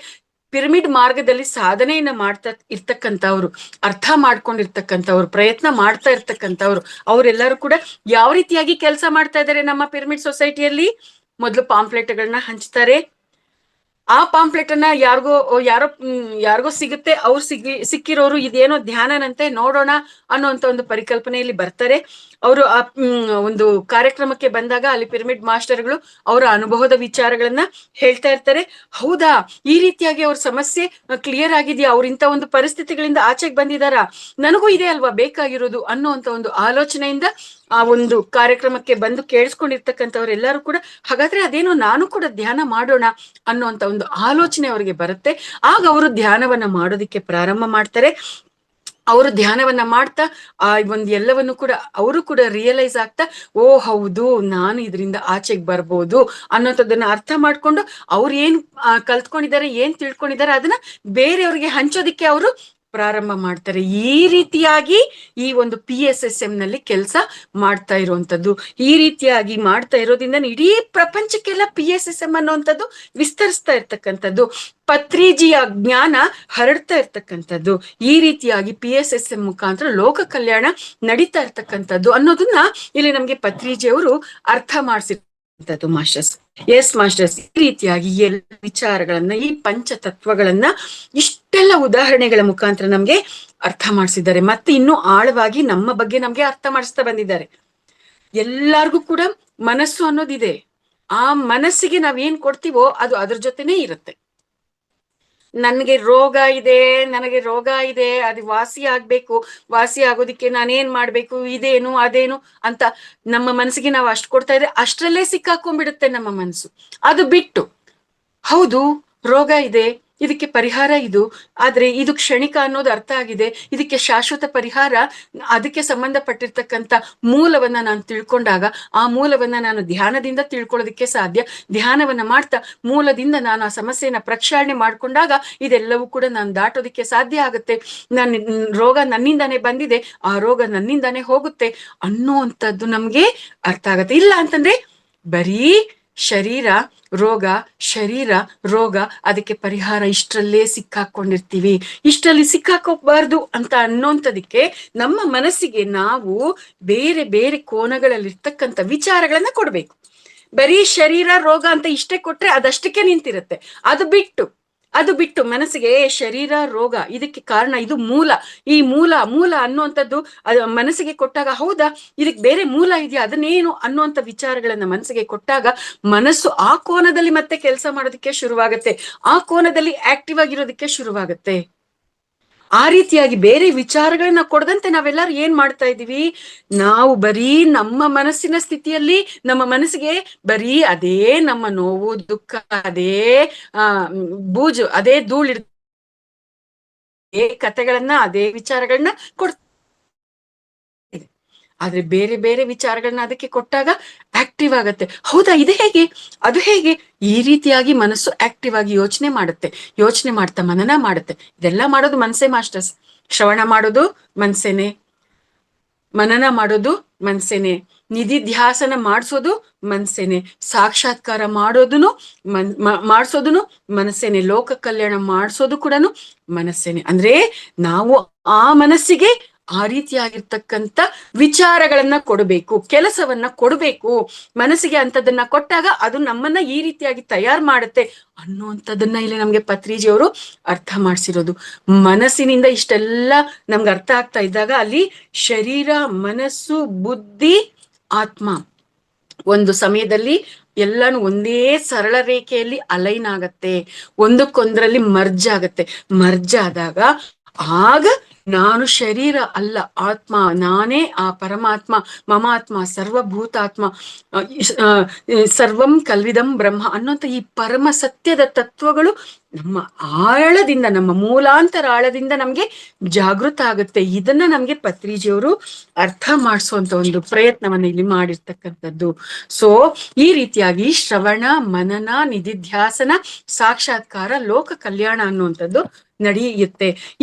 ಪಿರಮಿಡ್ ಮಾರ್ಗದಲ್ಲಿ ಸಾಧನೆಯನ್ನ ಮಾಡ್ತಾ ಇರ್ತಕ್ಕಂಥವ್ರು, ಅರ್ಥ ಮಾಡ್ಕೊಂಡಿರ್ತಕ್ಕಂಥವ್ರು, ಪ್ರಯತ್ನ ಮಾಡ್ತಾ ಇರ್ತಕ್ಕಂಥವ್ರು, ಅವರೆಲ್ಲರೂ ಕೂಡ ಯಾವ ರೀತಿಯಾಗಿ ಕೆಲಸ ಮಾಡ್ತಾ ಇದ್ದಾರೆ ನಮ್ಮ ಪಿರಮಿಡ್ ಸೊಸೈಟಿಯಲ್ಲಿ? ಮೊದಲು ಪಾಂಪ್ಲೆಟ್ಗಳನ್ನ ಹಂಚ್ತಾರೆ. ಆ ಪಾಂಪ್ಲೆಟ್ ಅನ್ನ ಯಾರಿಗೋ ಸಿಗುತ್ತೆ. ಅವ್ರು ಸಿಕ್ಕಿರೋರು ಇದೇನೋ ಧ್ಯಾನನಂತೆ, ನೋಡೋಣ ಅನ್ನೋಂತ ಒಂದು ಪರಿಕಲ್ಪನೆಯಲ್ಲಿ ಬರ್ತಾರೆ. ಅವರು ಆ ಒಂದು ಕಾರ್ಯಕ್ರಮಕ್ಕೆ ಬಂದಾಗ ಅಲ್ಲಿ ಪಿರಮಿಡ್ ಮಾಸ್ಟರ್ಗಳು ಅವರ ಅನುಭವದ ವಿಚಾರಗಳನ್ನ ಹೇಳ್ತಾ ಇರ್ತಾರೆ. ಹೌದಾ, ಈ ರೀತಿಯಾಗಿ ಅವ್ರ ಸಮಸ್ಯೆ ಕ್ಲಿಯರ್ ಆಗಿದ್ಯಾ, ಅವ್ರ ಇಂಥ ಒಂದು ಪರಿಸ್ಥಿತಿಗಳಿಂದ ಆಚೆಗೆ ಬಂದಿದಾರ, ನನಗೂ ಇದೆ ಅಲ್ವಾ ಬೇಕಾಗಿರೋದು ಅನ್ನೋಂತ ಒಂದು ಆಲೋಚನೆಯಿಂದ ಆ ಒಂದು ಕಾರ್ಯಕ್ರಮಕ್ಕೆ ಬಂದು ಕೇಳಿಸ್ಕೊಂಡಿರ್ತಕ್ಕಂಥವ್ರೆಲ್ಲರೂ ಕೂಡ ಹಾಗಾದ್ರೆ ಅದೇನೋ ನಾನು ಕೂಡ ಧ್ಯಾನ ಮಾಡೋಣ ಅನ್ನೋಂತ ಒಂದು ಆಲೋಚನೆ ಅವರಿಗೆ ಬರುತ್ತೆ. ಆಗ ಅವರು ಧ್ಯಾನವನ್ನ ಮಾಡೋದಿಕ್ಕೆ ಪ್ರಾರಂಭ ಮಾಡ್ತಾರೆ. ಅವರು ಧ್ಯಾನವನ್ನ ಮಾಡ್ತಾ ಆ ಒಂದು ಎಲ್ಲವನ್ನು ಕೂಡ ಅವರು ಕೂಡ ರಿಯಲೈಸ್ ಆಗ್ತಾ, ಓ ಹೌದು, ನಾನು ಇದರಿಂದ ಆಚೆಗೆ ಬರ್ಬೋದು ಅನ್ನೋಂಥದ್ದನ್ನ ಅರ್ಥ ಮಾಡ್ಕೊಂಡು ಅವ್ರು ಏನ್ ಕಲ್ತ್ಕೊಂಡಿದ್ದಾರೆ, ಏನ್ ತಿಳ್ಕೊಂಡಿದ್ದಾರೆ ಅದನ್ನ ಬೇರೆಯವ್ರಿಗೆ ಹಂಚೋದಿಕ್ಕೆ ಅವರು ಪ್ರಾರಂಭ ಮಾಡ್ತಾರೆ. ಈ ರೀತಿಯಾಗಿ ಈ ಒಂದು PSSM ನಲ್ಲಿ ಕೆಲಸ ಮಾಡ್ತಾ ಇರುವಂತದ್ದು, ಈ ರೀತಿಯಾಗಿ ಮಾಡ್ತಾ ಇರೋದ್ರಿಂದ ಇಡೀ ಪ್ರಪಂಚಕ್ಕೆಲ್ಲ PSSM ಅನ್ನುವಂಥದ್ದು ವಿಸ್ತರಿಸ್ತಾ ಇರ್ತಕ್ಕಂಥದ್ದು, ಪತ್ರಿಜಿಯ ಜ್ಞಾನ ಹರಡ್ತಾ ಇರ್ತಕ್ಕಂಥದ್ದು, ಈ ರೀತಿಯಾಗಿ PSSM ಮುಖಾಂತರ ಲೋಕ ಕಲ್ಯಾಣ ನಡೀತಾ ಇರ್ತಕ್ಕಂಥದ್ದು ಅನ್ನೋದನ್ನ ಇಲ್ಲಿ ನಮ್ಗೆ ಪತ್ರಿಜಿಯವರು ಅರ್ಥ ಮಾಡಿಸಿರ್ತಕ್ಕಂಥದ್ದು ಮಾಸ್ಟರ್ಸ್. ಎಸ್ ಮಾಸ್ಟರ್ಸ್, ಈ ರೀತಿಯಾಗಿ ಎಲ್ಲ ವಿಚಾರಗಳನ್ನ, ಈ ಪಂಚತತ್ವಗಳನ್ನ ಇಷ್ಟೆಲ್ಲ ಉದಾಹರಣೆಗಳ ಮುಖಾಂತರ ನಮ್ಗೆ ಅರ್ಥ ಮಾಡಿಸಿದ್ದಾರೆ. ಮತ್ತೆ ಇನ್ನೂ ಆಳವಾಗಿ ನಮ್ಮ ಬಗ್ಗೆ ನಮ್ಗೆ ಅರ್ಥ ಮಾಡಿಸ್ತಾ ಬಂದಿದ್ದಾರೆ. ಎಲ್ಲಾರ್ಗೂ ಕೂಡ ಮನಸ್ಸು ಅನ್ನೋದಿದೆ. ಆ ಮನಸ್ಸಿಗೆ ನಾವೇನ್ ಕೊಡ್ತೀವೋ ಅದು ಅದ್ರ ಜೊತೆನೇ ಇರುತ್ತೆ. ನನಗೆ ರೋಗ ಇದೆ, ಅದು ವಾಸಿ ಆಗ್ಬೇಕು, ವಾಸಿ ಆಗೋದಿಕ್ಕೆ ನಾನೇನ್ ಮಾಡ್ಬೇಕು, ಇದೇನು ಅದೇನು ಅಂತ ನಮ್ಮ ಮನಸ್ಸಿಗೆ ನಾವು ಅಷ್ಟು ಕೊಡ್ತಾ ಇದ್ರೆ ಅಷ್ಟರಲ್ಲೇ ಸಿಕ್ಕಾಕೊಂಡ್ಬಿಡುತ್ತೆ ನಮ್ಮ ಮನಸ್ಸು. ಅದು ಬಿಟ್ಟು ಹೌದು ರೋಗ ಇದೆ, ಇದಕ್ಕೆ ಪರಿಹಾರ ಇದು, ಆದ್ರೆ ಇದು ಕ್ಷಣಿಕ ಅನ್ನೋದು ಅರ್ಥ ಆಗಿದೆ, ಇದಕ್ಕೆ ಶಾಶ್ವತ ಪರಿಹಾರ, ಅದಕ್ಕೆ ಸಂಬಂಧಪಟ್ಟಿರ್ತಕ್ಕಂಥ ಮೂಲವನ್ನ ನಾನು ತಿಳ್ಕೊಂಡಾಗ ಆ ಮೂಲವನ್ನ ನಾನು ಧ್ಯಾನದಿಂದ ತಿಳ್ಕೊಳ್ಳೋದಕ್ಕೆ ಸಾಧ್ಯ. ಧ್ಯಾನವನ್ನ ಮಾಡ್ತಾ ಮೂಲದಿಂದ ನಾನು ಆ ಸಮಸ್ಯೆಯನ್ನ ಪ್ರಕ್ಷಾಳನೆ ಮಾಡ್ಕೊಂಡಾಗ ಇದೆಲ್ಲವೂ ಕೂಡ ನಾನು ದಾಟೋದಿಕ್ಕೆ ಸಾಧ್ಯ ಆಗುತ್ತೆ. ರೋಗ ನನ್ನಿಂದಾನೇ ಬಂದಿದೆ, ಆ ರೋಗ ನನ್ನಿಂದಾನೇ ಹೋಗುತ್ತೆ ಅನ್ನುವಂಥದ್ದು ನಮ್ಗೆ ಅರ್ಥ ಆಗತ್ತೆ. ಇಲ್ಲ ಅಂತಂದ್ರೆ ಬರೀ ಶರೀರ ರೋಗ, ಅದಕ್ಕೆ ಪರಿಹಾರ ಇಷ್ಟರಲ್ಲೇ ಸಿಕ್ಕಾಕೊಂಡಿರ್ತೀವಿ. ಇಷ್ಟರಲ್ಲಿ ಸಿಕ್ಕಾಕೋಬಾರ್ದು ಅಂತ ಅನ್ನೋಂಥದಕ್ಕೆ ನಮ್ಮ ಮನಸ್ಸಿಗೆ ನಾವು ಬೇರೆ ಬೇರೆ ಕೋನಗಳಲ್ಲಿರ್ತಕ್ಕಂಥ ವಿಚಾರಗಳನ್ನ ಕೊಡ್ಬೇಕು. ಬರೀ ಶರೀರ ರೋಗ ಅಂತ ಇಷ್ಟೇ ಕೊಟ್ರೆ ಅದಷ್ಟಕ್ಕೆ ನಿಂತಿರುತ್ತೆ. ಅದು ಬಿಟ್ಟು ಮನಸ್ಸಿಗೆ ಶರೀರ ರೋಗ ಇದಕ್ಕೆ ಕಾರಣ, ಇದು ಮೂಲ, ಈ ಮೂಲ ಅನ್ನುವಂಥದ್ದು ಮನಸ್ಸಿಗೆ ಕೊಟ್ಟಾಗ, ಹೌದಾ ಇದಕ್ಕೆ ಬೇರೆ ಮೂಲ ಇದೆಯಾ, ಅದನ್ನೇನು ಅನ್ನುವಂಥ ವಿಚಾರಗಳನ್ನ ಮನಸ್ಸಿಗೆ ಕೊಟ್ಟಾಗ ಮನಸ್ಸು ಆ ಕೋನದಲ್ಲಿ ಮತ್ತೆ ಕೆಲಸ ಮಾಡೋದಕ್ಕೆ ಶುರುವಾಗತ್ತೆ, ಆ ಕೋನದಲ್ಲಿ ಆಕ್ಟಿವ್ ಆಗಿರೋದಕ್ಕೆ ಶುರುವಾಗತ್ತೆ. ಆ ರೀತಿಯಾಗಿ ಬೇರೆ ವಿಚಾರಗಳನ್ನ ಕೊಡದಂತೆ ನಾವೆಲ್ಲರೂ ಏನ್ ಮಾಡ್ತಾ ಇದೀವಿ, ನಾವು ಬರೀ ನಮ್ಮ ಮನಸ್ಸಿನ ಸ್ಥಿತಿಯಲ್ಲಿ ನಮ್ಮ ಮನಸ್ಸಿಗೆ ಬರೀ ಅದೇ ನಮ್ಮ ನೋವು ದುಃಖ, ಅದೇ ಬೂಜು, ಅದೇ ಧೂಳಿರ್ ಕಥೆಗಳನ್ನ, ಅದೇ ವಿಚಾರಗಳನ್ನ ಕೊಡ್ತೀವಿ. ಆದ್ರೆ ಬೇರೆ ಬೇರೆ ವಿಚಾರಗಳನ್ನ ಅದಕ್ಕೆ ಕೊಟ್ಟಾಗ ಆಕ್ಟಿವ್ ಆಗತ್ತೆ. ಹೌದಾ, ಇದು ಹೇಗೆ, ಅದು ಹೇಗೆ, ಈ ರೀತಿಯಾಗಿ ಮನಸ್ಸು ಆಕ್ಟಿವ್ ಆಗಿ ಯೋಚನೆ ಮಾಡ್ತಾ ಮನನ ಮಾಡುತ್ತೆ. ಇದೆಲ್ಲ ಮಾಡೋದು ಮನ್ಸೇ ಮಾಸ್ಟರ್ಸ್. ಶ್ರವಣ ಮಾಡೋದು ಮನ್ಸೇನೆ, ಮನನ ಮಾಡೋದು ಮನ್ಸೇನೆ, ನಿಧಿಧ್ಯಾಸನ ಮಾಡಿಸೋದು ಮನ್ಸೇನೆ, ಸಾಕ್ಷಾತ್ಕಾರ ಮಾಡೋದನ್ನು ಮಾಡಿಸೋದನ್ನು ಮನಸ್ಸೇನೆ, ಲೋಕ ಕಲ್ಯಾಣ ಮಾಡಿಸೋದು ಕೂಡ ಮನಸ್ಸೇನೆ. ಅಂದ್ರೆ ನಾವು ಆ ಮನಸ್ಸಿಗೆ ಆ ರೀತಿಯಾಗಿರ್ತಕ್ಕಂಥ ವಿಚಾರಗಳನ್ನ ಕೊಡಬೇಕು, ಕೆಲಸವನ್ನ ಕೊಡಬೇಕು. ಮನಸ್ಸಿಗೆ ಅಂತದನ್ನ ಕೊಟ್ಟಾಗ ಅದು ನಮ್ಮನ್ನ ಈ ರೀತಿಯಾಗಿ ತಯಾರು ಮಾಡುತ್ತೆ ಅನ್ನುವಂಥದ್ದನ್ನ ಇಲ್ಲಿ ನಮ್ಗೆ ಪತ್ರಿಜಿಯವರು ಅರ್ಥ ಮಾಡಿಸಿರೋದು. ಮನಸ್ಸಿನಿಂದ ಇಷ್ಟೆಲ್ಲ ನಮ್ಗೆ ಅರ್ಥ ಆಗ್ತಾ ಇದ್ದಾಗ ಅಲ್ಲಿ ಶರೀರ, ಮನಸ್ಸು, ಬುದ್ಧಿ, ಆತ್ಮ ಒಂದು ಸಮಯದಲ್ಲಿ ಎಲ್ಲಾನು ಒಂದೇ ಸರಳ ರೇಖೆಯಲ್ಲಿ ಅಲೈನ್ ಆಗತ್ತೆ, ಒಂದಕ್ಕೊಂದರಲ್ಲಿ ಮರ್ಜ್ ಆಗತ್ತೆ. ಮರ್ಜ್ ಆದಾಗ ಆಗ ನಾನು ಶರೀರ ಅಲ್ಲ, ಆತ್ಮ, ನಾನೇ ಆ ಪರಮಾತ್ಮ, ಮಮಾತ್ಮ ಸರ್ವಭೂತಾತ್ಮ, ಸರ್ವಂ ಕಲ್ವಿದಂ ಬ್ರಹ್ಮ ಅನ್ನೋಂಥ ಈ ಪರಮ ಸತ್ಯದ ತತ್ವಗಳು ನಮ್ಮ ಆಳದಿಂದ, ನಮ್ಮ ಮೂಲಾಂತರ ಆಳದಿಂದ ನಮ್ಗೆ ಜಾಗೃತ ಆಗುತ್ತೆ. ಇದನ್ನ ನಮ್ಗೆ ಪತ್ರಿಜಿಯವರು ಅರ್ಥ ಮಾಡಿಸುವಂತ ಒಂದು ಪ್ರಯತ್ನವನ್ನ ಇಲ್ಲಿ ಮಾಡಿರ್ತಕ್ಕಂಥದ್ದು. ಸೊ ಈ ರೀತಿಯಾಗಿ ಶ್ರವಣ, ಮನನ, ನಿಧಿಧ್ಯಾಸನ, ಸಾಕ್ಷಾತ್ಕಾರ, ಲೋಕ ಕಲ್ಯಾಣ ಅನ್ನುವಂಥದ್ದು ನಡೆಯುತ್ತೆ.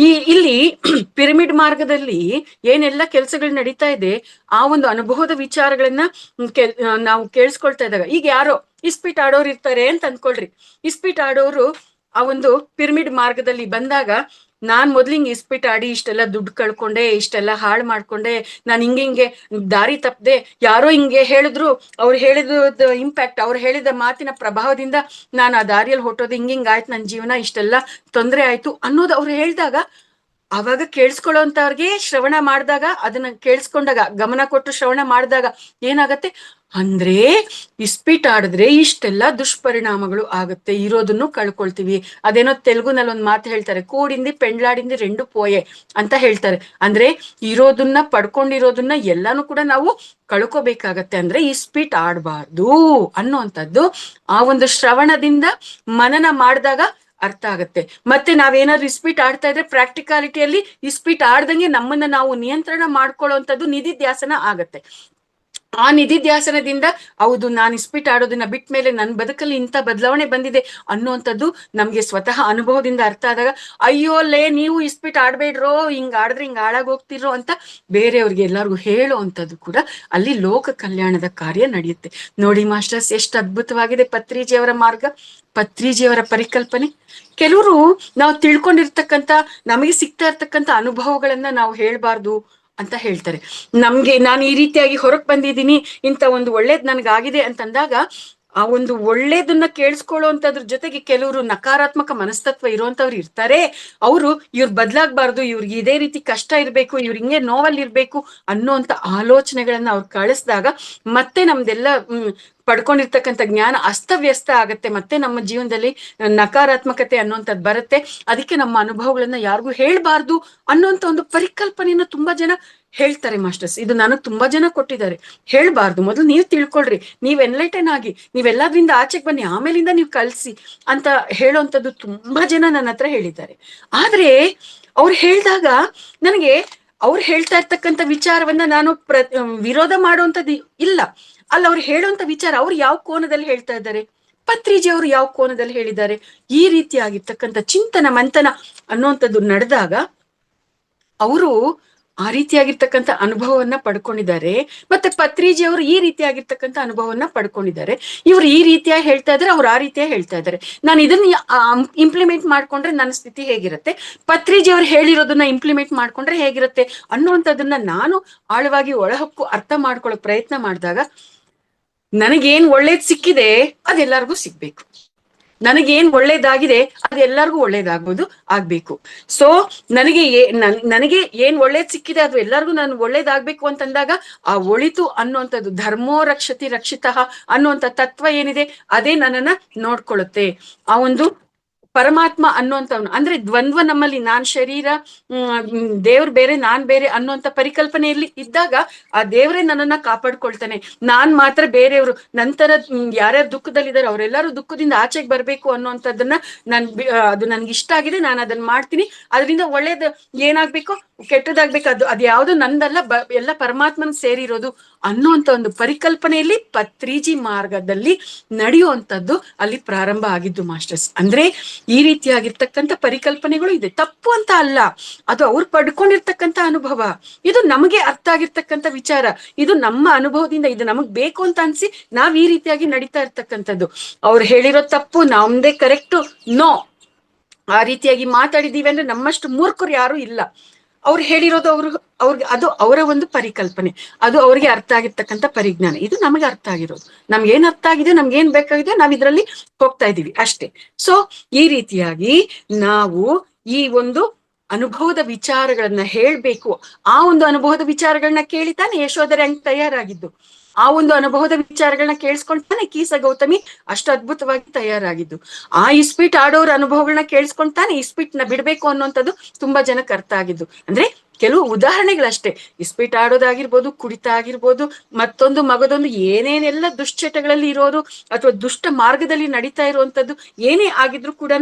ಇಲ್ಲಿ ಪಿರಮಿಡ್ ಮಾರ್ಗದಲ್ಲಿ ಏನೆಲ್ಲ ಕೆಲಸಗಳು ನಡೀತಾ ಇದೆ, ಆ ಒಂದು ಅನುಭವದ ವಿಚಾರಗಳನ್ನ ನಾವು ಕೇಳಿಸ್ಕೊಳ್ತಾ ಇದ್ದಾಗ, ಈಗ ಯಾರೋ ಇಸ್ಪೀಟ್ ಆಡೋರು ಇರ್ತಾರೆ ಅಂತ ಅಂದ್ಕೊಳ್ರಿ. ಇಸ್ಪೀಟ್ ಆಡೋರು ಆ ಒಂದು ಪಿರಮಿಡ್ ಮಾರ್ಗದಲ್ಲಿ ಬಂದಾಗ, ನಾನ್ ಮೊದ್ಲಿಂಗ್ ಇಸ್ಪೀಟ್ ಆಡಿ ಇಷ್ಟೆಲ್ಲ ದುಡ್ಡು ಕಳ್ಕೊಂಡೆ, ಇಷ್ಟೆಲ್ಲ ಹಾಳು ಮಾಡ್ಕೊಂಡೆ, ನಾನ್ ಹಿಂಗೆ ದಾರಿ ತಪ್ಪದೆ, ಯಾರೋ ಹಿಂಗೆ ಹೇಳಿದ್ರು, ಅವ್ರು ಹೇಳಿದ ಇಂಪ್ಯಾಕ್ಟ್, ಅವ್ರು ಹೇಳಿದ ಮಾತಿನ ಪ್ರಭಾವದಿಂದ ನಾನು ಆ ದಾರಿಯಲ್ಲಿ ಹೊಟ್ಟೋದು, ಹಿಂಗಿಂಗ್ ಆಯ್ತು ನನ್ನ ಜೀವನ, ಇಷ್ಟೆಲ್ಲ ತೊಂದರೆ ಆಯ್ತು ಅನ್ನೋದು ಅವ್ರು ಹೇಳಿದಾಗ, ಅವಾಗ ಕೇಳಿಸ್ಕೊಳ್ಳೋಂತವ್ರಿಗೆ ಶ್ರವಣ ಮಾಡಿದಾಗ, ಅದನ್ನ ಕೇಳಿಸ್ಕೊಂಡಾಗ, ಗಮನ ಕೊಟ್ಟು ಶ್ರವಣ ಮಾಡಿದಾಗ ಏನಾಗತ್ತೆ ಅಂದ್ರೆ, ಇಸ್ಪೀಟ್ ಆಡಿದ್ರೆ ಇಷ್ಟೆಲ್ಲ ದುಷ್ಪರಿಣಾಮಗಳು ಆಗುತ್ತೆ, ಇರೋದನ್ನು ಕಳ್ಕೊಳ್ತೀವಿ. ಅದೇನೋ ತೆಲುಗುನಲ್ಲಿ ಒಂದ್ ಮಾತು ಹೇಳ್ತಾರೆ, ಕೂಡಿಂದಿ ಪೆಂಡ್ಲಾಡಿಂದಿ ರೆಂಡು ಪೋಯೆ ಅಂತ ಹೇಳ್ತಾರೆ. ಅಂದ್ರೆ ಇರೋದನ್ನ ಪಡ್ಕೊಂಡಿರೋದನ್ನ ಎಲ್ಲಾನು ಕೂಡ ನಾವು ಕಳ್ಕೋಬೇಕಾಗತ್ತೆ. ಅಂದ್ರೆ ಇಸ್ಪೀಟ್ ಆಡಬಾರ್ದು ಅನ್ನುವಂಥದ್ದು ಆ ಒಂದು ಶ್ರವಣದಿಂದ ಮನನ ಮಾಡಿದಾಗ ಅರ್ಥ ಆಗತ್ತೆ. ಮತ್ತೆ ನಾವೇನಾದ್ರು ಇಸ್ಪೀಟ್ ಆಡ್ತಾ ಇದ್ರೆ ಪ್ರಾಕ್ಟಿಕಾಲಿಟಿಯಲ್ಲಿ ಇಸ್ಪೀಟ್ ಆಡ್ದಂಗೆ ನಮ್ಮನ್ನ ನಾವು ನಿಯಂತ್ರಣ ಮಾಡ್ಕೊಳ್ಳುವಂಥದ್ದು ನಿಧಿಧ್ಯಾಸನ ಆಗತ್ತೆ. ಆ ನಿಧಿಧ್ಯಾಸನದಿಂದ ಹೌದು, ನಾನು ಇಸ್ಪೀಟ್ ಆಡೋದನ್ನ ಬಿಟ್ಟ ಮೇಲೆ ನನ್ನ ಬದುಕಲ್ಲಿ ಇಂಥ ಬದಲಾವಣೆ ಬಂದಿದೆ ಅನ್ನುವಂಥದ್ದು ನಮ್ಗೆ ಸ್ವತಃ ಅನುಭವದಿಂದ ಅರ್ಥ ಆದಾಗ, ಅಯ್ಯೋ ಲೇ ನೀವು ಇಸ್ಪೀಟ್ ಆಡ್ಬೇಡ್ರೋ, ಹಿಂಗ್ ಆಡಿದ್ರೆ ಹಿಂಗ್ ಹಾಳಾಗ್ ಹೋಗ್ತಿರೋ ಅಂತ ಬೇರೆಯವ್ರಿಗೆ ಎಲ್ಲರಿಗೂ ಹೇಳೋ ಅಂಥದ್ದು ಕೂಡ ಅಲ್ಲಿ ಲೋಕ ಕಲ್ಯಾಣದ ಕಾರ್ಯ ನಡೆಯುತ್ತೆ. ನೋಡಿ ಮಾಸ್ಟರ್ಸ್, ಎಷ್ಟು ಅದ್ಭುತವಾಗಿದೆ ಪತ್ರಿಜಿಯವರ ಮಾರ್ಗ, ಪತ್ರಿಜಿಯವರ ಪರಿಕಲ್ಪನೆ. ಕೆಲವರು ನಾವು ತಿಳ್ಕೊಂಡಿರ್ತಕ್ಕಂಥ, ನಮಗೆ ಸಿಗ್ತಾ ಇರ್ತಕ್ಕಂಥ ಅನುಭವಗಳನ್ನ ನಾವು ಹೇಳ್ಬಾರ್ದು ಅಂತ ಹೇಳ್ತಾರೆ. ನಾನು ಈ ರೀತಿಯಾಗಿ ಹೊರಗ್ ಬಂದಿದ್ದೀನಿ, ಇಂಥ ಒಂದು ಒಳ್ಳೇದ್ ನನ್ಗಾಗಿದೆ ಅಂತಂದಾಗ, ಆ ಒಂದು ಒಳ್ಳೇದನ್ನ ಕೇಳಿಸ್ಕೊಳ್ಳುವಂತದ್ರ ಜೊತೆಗೆ ಕೆಲವರು ನಕಾರಾತ್ಮಕ ಮನಸ್ತತ್ವ ಇರುವಂತವ್ರು ಇರ್ತಾರೆ. ಅವರು ಇವ್ರು ಬದ್ಲಾಗ್ಬಾರ್ದು, ಇವ್ರಿಗೆ ಇದೇ ರೀತಿ ಕಷ್ಟ ಇರ್ಬೇಕು, ಇವ್ರ ಹಿಂಗೆ ನೋವಲ್ಲಿ ಇರ್ಬೇಕು ಅನ್ನೋಂತ ಆಲೋಚನೆಗಳನ್ನ ಅವ್ರು ಕಳಿಸಿದಾಗ ಮತ್ತೆ ನಮ್ದೆಲ್ಲ ಪಡ್ಕೊಂಡಿರ್ತಕ್ಕಂಥ ಜ್ಞಾನ ಅಸ್ತವ್ಯಸ್ತ ಆಗತ್ತೆ. ಮತ್ತೆ ನಮ್ಮ ಜೀವನದಲ್ಲಿ ನಕಾರಾತ್ಮಕತೆ ಅನ್ನೋಂಥದ್ದು ಬರುತ್ತೆ. ಅದಕ್ಕೆ ನಮ್ಮ ಅನುಭವಗಳನ್ನ ಯಾರಿಗೂ ಹೇಳ್ಬಾರ್ದು ಅನ್ನೋಂಥ ಒಂದು ಪರಿಕಲ್ಪನೆಯನ್ನ ತುಂಬಾ ಜನ ಹೇಳ್ತಾರೆ ಮಾಸ್ಟರ್ಸ್. ಇದು ನನಗ್ ತುಂಬಾ ಜನ ಕೊಟ್ಟಿದ್ದಾರೆ. ಹೇಳ್ಬಾರ್ದು, ಮೊದಲು ನೀವ್ ತಿಳ್ಕೊಳ್ರಿ, ನೀವ್ ಎನ್ಲೈಟನ್ ಆಗಿ, ನೀವೆಲ್ಲದ್ರಿಂದ ಆಚೆಗೆ ಬನ್ನಿ, ಆಮೇಲಿಂದ ನೀವು ಕಲ್ಸಿ ಅಂತ ಹೇಳೋಂಥದ್ದು ತುಂಬಾ ಜನ ನನ್ನ ಹತ್ರ ಹೇಳಿದ್ದಾರೆ. ಆದ್ರೆ ಅವ್ರು ಹೇಳಿದಾಗ ನನಗೆ ಅವ್ರು ಹೇಳ್ತಾ ಇರ್ತಕ್ಕಂಥ ವಿಚಾರವನ್ನ ನಾನು ವಿರೋಧ ಮಾಡುವಂಥದ್ದು ಇಲ್ಲ. ಅಲ್ಲ, ಅವ್ರು ಹೇಳುವಂತ ವಿಚಾರ ಅವ್ರು ಯಾವ ಕೋನದಲ್ಲಿ ಹೇಳ್ತಾ ಇದ್ದಾರೆ, ಪತ್ರಿಜಿ ಅವರು ಯಾವ ಕೋನದಲ್ಲಿ ಹೇಳಿದ್ದಾರೆ, ಈ ರೀತಿಯಾಗಿರ್ತಕ್ಕಂಥ ಚಿಂತನ ಮಂಥನ ಅನ್ನುವಂಥದ್ದು ನಡೆದಾಗ ಅವರು ಆ ರೀತಿಯಾಗಿರ್ತಕ್ಕಂಥ ಅನುಭವವನ್ನ ಪಡ್ಕೊಂಡಿದ್ದಾರೆ. ಮತ್ತೆ ಪತ್ರಿಜಿ ಅವರು ಈ ರೀತಿಯಾಗಿರ್ತಕ್ಕಂಥ ಅನುಭವವನ್ನ ಪಡ್ಕೊಂಡಿದ್ದಾರೆ. ಇವ್ರು ಈ ರೀತಿಯಾಗಿ ಹೇಳ್ತಾ ಇದಾರೆ, ಅವ್ರು ಆ ರೀತಿಯಾಗಿ ಹೇಳ್ತಾ ಇದ್ದಾರೆ. ನಾನು ಇದನ್ನ ಇಂಪ್ಲಿಮೆಂಟ್ ಮಾಡ್ಕೊಂಡ್ರೆ ನನ್ನ ಸ್ಥಿತಿ ಹೇಗಿರುತ್ತೆ, ಪತ್ರಿಜಿ ಅವ್ರು ಹೇಳಿರೋದನ್ನ ಇಂಪ್ಲಿಮೆಂಟ್ ಮಾಡ್ಕೊಂಡ್ರೆ ಹೇಗಿರುತ್ತೆ ಅನ್ನುವಂಥದ್ದನ್ನ ನಾನು ಆಳವಾಗಿ ಒಳಹೊಕ್ಕು ಅರ್ಥ ಮಾಡ್ಕೊಳ್ಳೋ ಪ್ರಯತ್ನ ಮಾಡಿದಾಗ, ನನಗೇನ್ ಒಳ್ಳೇದ್ ಸಿಕ್ಕಿದೆ ಅದೆಲ್ಲರಿಗೂ ಸಿಗ್ಬೇಕು, ನನಗೇನ್ ಒಳ್ಳೇದಾಗಿದೆ ಅದೆಲ್ಲರಿಗೂ ಒಳ್ಳೇದಾಗ್ಬೋದು, ಆಗ್ಬೇಕು. ಸೊ ನನಗೆ ಏನ್ ಒಳ್ಳೇದ್ ಸಿಕ್ಕಿದೆ ಅದು ಎಲ್ಲರಿಗೂ ನಾನು ಒಳ್ಳೇದಾಗ್ಬೇಕು ಅಂತಂದಾಗ, ಆ ಒಳಿತು ಅನ್ನುವಂಥದ್ದು, ಧರ್ಮೋ ರಕ್ಷತಿ ರಕ್ಷಿತಃ ಅನ್ನುವಂಥ ತತ್ವ ಏನಿದೆ ಅದೇ ನನ್ನನ್ನ ನೋಡ್ಕೊಳ್ಳುತ್ತೆ. ಆ ಒಂದು ಪರಮಾತ್ಮ ಅನ್ನುವಂಥವ್ನು, ಅಂದ್ರೆ ದ್ವಂದ್ವ ನಮ್ಮಲ್ಲಿ, ನಾನ್ ಶರೀರ, ದೇವ್ರು ಬೇರೆ ನಾನ್ ಬೇರೆ ಅನ್ನುವಂಥ ಪರಿಕಲ್ಪನೆಯಲ್ಲಿ ಇದ್ದಾಗ ಆ ದೇವರೇ ನನ್ನನ್ನ ಕಾಪಾಡ್ಕೊಳ್ತಾನೆ. ನಾನ್ ಮಾತ್ರ ಬೇರೆಯವರು ನಂತರ ಯಾರ್ಯಾರು ದುಃಖದಲ್ಲಿದ್ದಾರೆ ಅವರೆಲ್ಲರೂ ದುಃಖದಿಂದ ಆಚೆಗೆ ಬರ್ಬೇಕು ಅನ್ನುವಂಥದ್ದನ್ನ ಅದು ನನ್ಗೆ ಇಷ್ಟ ಆಗಿದೆ, ನಾನು ಅದನ್ನ ಮಾಡ್ತೀನಿ, ಅದರಿಂದ ಒಳ್ಳೇದು ಏನಾಗ್ಬೇಕು, ಕೆಟ್ಟದಾಗ್ಬೇಕು, ಅದು ಯಾವ್ದು ನಂದಲ್ಲ, ಎಲ್ಲ ಪರಮಾತ್ಮನ ಸೇರಿರೋದು ಅನ್ನುವಂಥ ಒಂದು ಪರಿಕಲ್ಪನೆಯಲ್ಲಿ ಪತ್ರಿಜಿ ಮಾರ್ಗದಲ್ಲಿ ನಡೆಯುವಂಥದ್ದು ಅಲ್ಲಿ ಪ್ರಾರಂಭ ಆಗಿದ್ದು ಮಾಸ್ಟರ್ಸ್. ಅಂದ್ರೆ ಈ ರೀತಿಯಾಗಿರ್ತಕ್ಕಂಥ ಪರಿಕಲ್ಪನೆಗಳು ಇದೆ, ತಪ್ಪು ಅಂತ ಅಲ್ಲ, ಅದು ಅವ್ರು ಪಡ್ಕೊಂಡಿರ್ತಕ್ಕಂಥ ಅನುಭವ, ಇದು ನಮಗೆ ಅರ್ಥ ಆಗಿರ್ತಕ್ಕಂಥ ವಿಚಾರ, ಇದು ನಮ್ಮ ಅನುಭವದಿಂದ, ಇದು ನಮಗ್ ಬೇಕು ಅಂತ ಅನ್ಸಿ ನಾವ್ ಈ ರೀತಿಯಾಗಿ ನಡೀತಾ ಇರ್ತಕ್ಕಂಥದ್ದು. ಅವ್ರು ಹೇಳಿರೋ ತಪ್ಪು, ನಮ್ದೇ ಕರೆಕ್ಟು, ನೋ, ಆ ರೀತಿಯಾಗಿ ಮಾತಾಡಿದೀವಿ ಅಂದ್ರೆ ನಮ್ಮಷ್ಟು ಮೂರ್ಖರು ಯಾರು ಇಲ್ಲ. ಅವ್ರು ಹೇಳಿರೋದು ಅವ್ರಿಗೆ ಅದು ಅವರ ಒಂದು ಪರಿಕಲ್ಪನೆ, ಅದು ಅವ್ರಿಗೆ ಅರ್ಥ ಆಗಿರ್ತಕ್ಕಂಥ ಪರಿಜ್ಞಾನ, ಇದು ನಮಗೆ ಅರ್ಥ ಆಗಿರೋದು, ನಮ್ಗೇನ್ ಅರ್ಥ ಆಗಿದೆ, ನಮ್ಗೇನ್ ಬೇಕಾಗಿದೆ, ನಾವ್ ಇದ್ರಲ್ಲಿ ಹೋಗ್ತಾ ಇದೀವಿ ಅಷ್ಟೇ. ಸೊ ಈ ರೀತಿಯಾಗಿ ನಾವು ಈ ಒಂದು ಅನುಭವದ ವಿಚಾರಗಳನ್ನ ಹೇಳ್ಬೇಕು. ಆ ಒಂದು ಅನುಭವದ ವಿಚಾರಗಳನ್ನ ಕೇಳಿತಾನೆ ಯಶೋಧರೆ ಹಂಗ್ ತಯಾರಾಗಿದ್ದು, ಆ ಒಂದು ಅನುಭವದ ವಿಚಾರಗಳನ್ನ ಕೇಳಿಸ್ಕೊಂಡ್ತಾನೆ ಕೀಸ ಗೌತಮಿ ಅಷ್ಟು ಅದ್ಭುತವಾಗಿ ತಯಾರಾಗಿದ್ದು. ಆ ಇಸ್ಪೀಟ್ ಆಡೋರ ಅನುಭವಗಳನ್ನ ಕೇಳಿಸ್ಕೊಂಡ್ತಾನೆ ಇಸ್ಪೀಟ್ನ ಬಿಡ್ಬೇಕು ಅನ್ನುವಂಥದ್ದು ತುಂಬಾ ಜನಕ್ಕೆ ಅರ್ಥ ಆಗಿದ್ದು. ಅಂದ್ರೆ ಕೆಲವು ಉದಾಹರಣೆಗಳಷ್ಟೇ, ಇಸ್ಪೀಟ್ ಆಡೋದಾಗಿರ್ಬೋದು, ಕುಡಿತ ಆಗಿರ್ಬೋದು, ಮತ್ತೊಂದು ಮಗದೊಂದು ಏನೇನೆಲ್ಲ ದುಶ್ಚಟಗಳಲ್ಲಿ ಇರೋರು ಅಥವಾ ದುಷ್ಟ ಮಾರ್ಗದಲ್ಲಿ ನಡೀತಾ ಇರುವಂತದ್ದು ಏನೇ ಆಗಿದ್ರು ಕೂಡ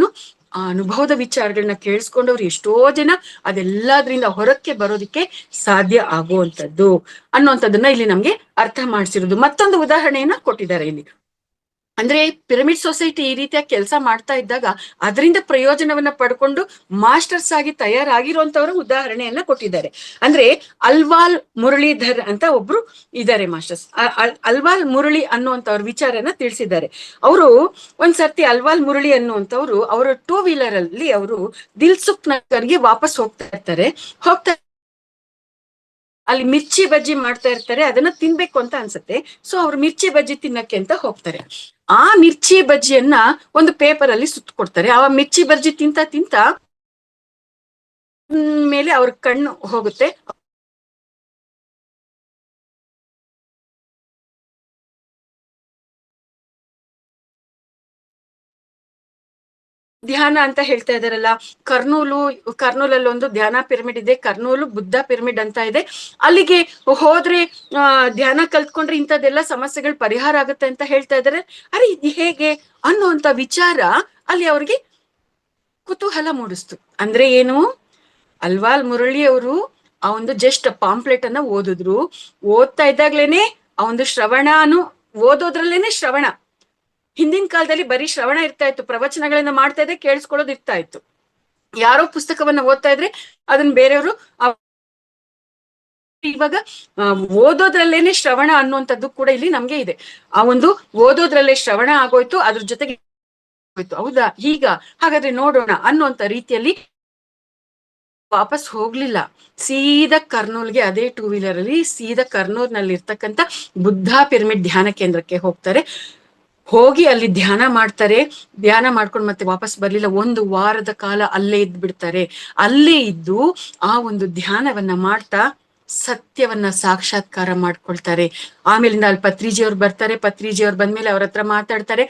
ಆ ಅನುಭವದ ವಿಚಾರಗಳನ್ನ ಕೇಳಿಸ್ಕೊಂಡವ್ರು ಎಷ್ಟೋ ಜನ ಅದೆಲ್ಲದ್ರಿಂದ ಹೊರಕ್ಕೆ ಬರೋದಿಕ್ಕೆ ಸಾಧ್ಯ ಆಗುವಂಥದ್ದು ಅನ್ನುವಂಥದ್ದನ್ನ ಇಲ್ಲಿ ನಮ್ಗೆ ಅರ್ಥ ಮಾಡಿಸಿರೋದು. ಮತ್ತೊಂದು ಉದಾಹರಣೆಯನ್ನ ಕೊಟ್ಟಿದ್ದಾರೆ ಇಲ್ಲಿ. ಅಂದ್ರೆ ಪಿರಮಿಡ್ ಸೊಸೈಟಿ ಈ ರೀತಿಯ ಕೆಲಸ ಮಾಡ್ತಾ ಇದ್ದಾಗ ಅದರಿಂದ ಪ್ರಯೋಜನವನ್ನ ಪಡ್ಕೊಂಡು ಮಾಸ್ಟರ್ಸ್ ಆಗಿ ತಯಾರಾಗಿರುವಂತವರ ಉದಾಹರಣೆಯನ್ನ ಕೊಟ್ಟಿದ್ದಾರೆ. ಅಂದ್ರೆ ಅಲ್ವಾಲ್ ಮುರಳೀಧರ್ ಅಂತ ಒಬ್ರು ಇದ್ದಾರೆ ಮಾಸ್ಟರ್ಸ್. ಅಲ್ವಾಲ್ ಮುರಳಿ ಅನ್ನುವಂತವ್ರ ವಿಚಾರನ ತಿಳಿಸಿದ್ದಾರೆ. ಅವರು ಒಂದ್ಸರ್ತಿ ಅಲ್ವಾಲ್ ಮುರಳಿ ಅನ್ನುವಂಥವ್ರು ಅವರ ಟೂ ವೀಲರ್ ಅಲ್ಲಿ ಅವರು ದಿಲ್ಸುಖ್ ನಗರ್ಗೆ ವಾಪಸ್ ಹೋಗ್ತಾ ಅಲ್ಲಿ ಮಿರ್ಚಿ ಬಜ್ಜಿ ಮಾಡ್ತಾ ಇರ್ತಾರೆ, ಅದನ್ನ ತಿನ್ಬೇಕು ಅಂತ ಅನ್ಸುತ್ತೆ. ಸೊ ಅವ್ರು ಮಿರ್ಚಿ ಬಜ್ಜಿ ತಿನ್ನಕ್ಕೆ ಅಂತ ಹೋಗ್ತಾರೆ. ಆ ಮಿರ್ಚಿ ಬಜ್ಜಿಯನ್ನ ಒಂದು ಪೇಪರ್ ಅಲ್ಲಿ ಸುತ್ತ ಕೊಡ್ತಾರೆ. ಆ ಮಿರ್ಚಿ ಬಜ್ಜಿ ತಿಂತ ಮೇಲೆ ಅವ್ರ ಕಣ್ಣು ಹೋಗುತ್ತೆ. ಧ್ಯಾನ ಅಂತ ಹೇಳ್ತಾ ಇದಾರಲ್ಲ, ಕರ್ನೂಲಲ್ಲಿ ಒಂದು ಧ್ಯಾನ ಪಿರಮಿಡ್ ಇದೆ, ಕರ್ನೂಲು ಬುದ್ಧ ಪಿರಮಿಡ್ ಅಂತ ಇದೆ. ಅಲ್ಲಿಗೆ ಹೋದ್ರೆ ಧ್ಯಾನ ಕಲ್ತ್ಕೊಂಡ್ರೆ ಇಂಥದ್ದೆಲ್ಲ ಸಮಸ್ಯೆಗಳು ಪರಿಹಾರ ಆಗುತ್ತೆ ಅಂತ ಹೇಳ್ತಾ ಇದಾರೆ. ಅರೆ ಇದು ಹೇಗೆ ಅನ್ನುವಂತ ವಿಚಾರ ಅಲ್ಲಿ ಅವ್ರಿಗೆ ಕುತೂಹಲ ಮೂಡಿಸ್ತು. ಅಂದ್ರೆ ಏನು, ಅಲ್ವಾಲ್ ಮುರಳಿ ಅವರು ಆ ಒಂದು ಜಸ್ಟ್ ಪಾಂಪ್ಲೆಟ್ ಅನ್ನ ಓದ್ತಾ ಇದ್ದಾಗ್ಲೇನೆ ಆ ಒಂದು ಓದೋದ್ರಲ್ಲೇನೆ ಶ್ರವಣ. ಹಿಂದಿನ ಕಾಲದಲ್ಲಿ ಬರೀ ಶ್ರವಣ ಇರ್ತಾ ಇತ್ತು, ಪ್ರವಚನಗಳನ್ನ ಮಾಡ್ತಾ ಇದ್ರೆ ಕೇಳಿಸ್ಕೊಳ್ಳೋದು ಇರ್ತಾ ಇತ್ತು. ಯಾರೋ ಪುಸ್ತಕವನ್ನ ಓದ್ತಾ ಇದ್ರೆ ಅದನ್ನ ಬೇರೆಯವರು ಇವಾಗ ಓದೋದ್ರಲ್ಲೇನೆ ಶ್ರವಣ ಅನ್ನುವಂಥದ್ದು ಕೂಡ ಇಲ್ಲಿ ನಮ್ಗೆ ಇದೆ. ಆ ಒಂದು ಓದೋದ್ರಲ್ಲೇ ಶ್ರವಣ ಆಗೋಯ್ತು, ಅದ್ರ ಜೊತೆಗೆ ಹೋಯ್ತು. ಹೌದಾ, ಹಾಗಾದ್ರೆ ನೋಡೋಣ ಅನ್ನುವಂತ ರೀತಿಯಲ್ಲಿ ವಾಪಸ್ ಹೋಗ್ಲಿಲ್ಲ. ಸೀದಾ ಕರ್ನೂಲ್ಗೆ ಅದೇ ಟೂ ವೀಲರ್ ಅಲ್ಲಿ ಸೀದಾ ಕರ್ನೂಲ್ನಲ್ಲಿ ಇರ್ತಕ್ಕಂಥ ಬುದ್ಧ ಪಿರಮಿಡ್ ಧ್ಯಾನ ಕೇಂದ್ರಕ್ಕೆ ಹೋಗಿ ಅಲ್ಲಿ ಧ್ಯಾನ ಮಾಡ್ಕೊಂಡು ಮತ್ತೆ ವಾಪಸ್ ಬರ್ಲಿಲ್ಲ. 1 ವಾರದ ಕಾಲ ಅಲ್ಲೇ ಬಿಡ್ತಾರೆ. ಅಲ್ಲೇ ಇದ್ದು ಆ ಒಂದು ಧ್ಯಾನವನ್ನ ಮಾಡ್ತಾ ಸತ್ಯವನ್ನ ಸಾಕ್ಷಾತ್ಕಾರ ಮಾಡ್ಕೊಳ್ತಾರೆ. ಆಮೇಲಿಂದ ಅಲ್ಲಿ ಪತ್ರಿಜಿಯವ್ರು ಬರ್ತಾರೆ. ಪತ್ರಿಜಿಯವ್ರು ಬಂದ್ಮೇಲೆ ಅವ್ರ ಹತ್ರ ಮಾತಾಡ್ತಾರೆ.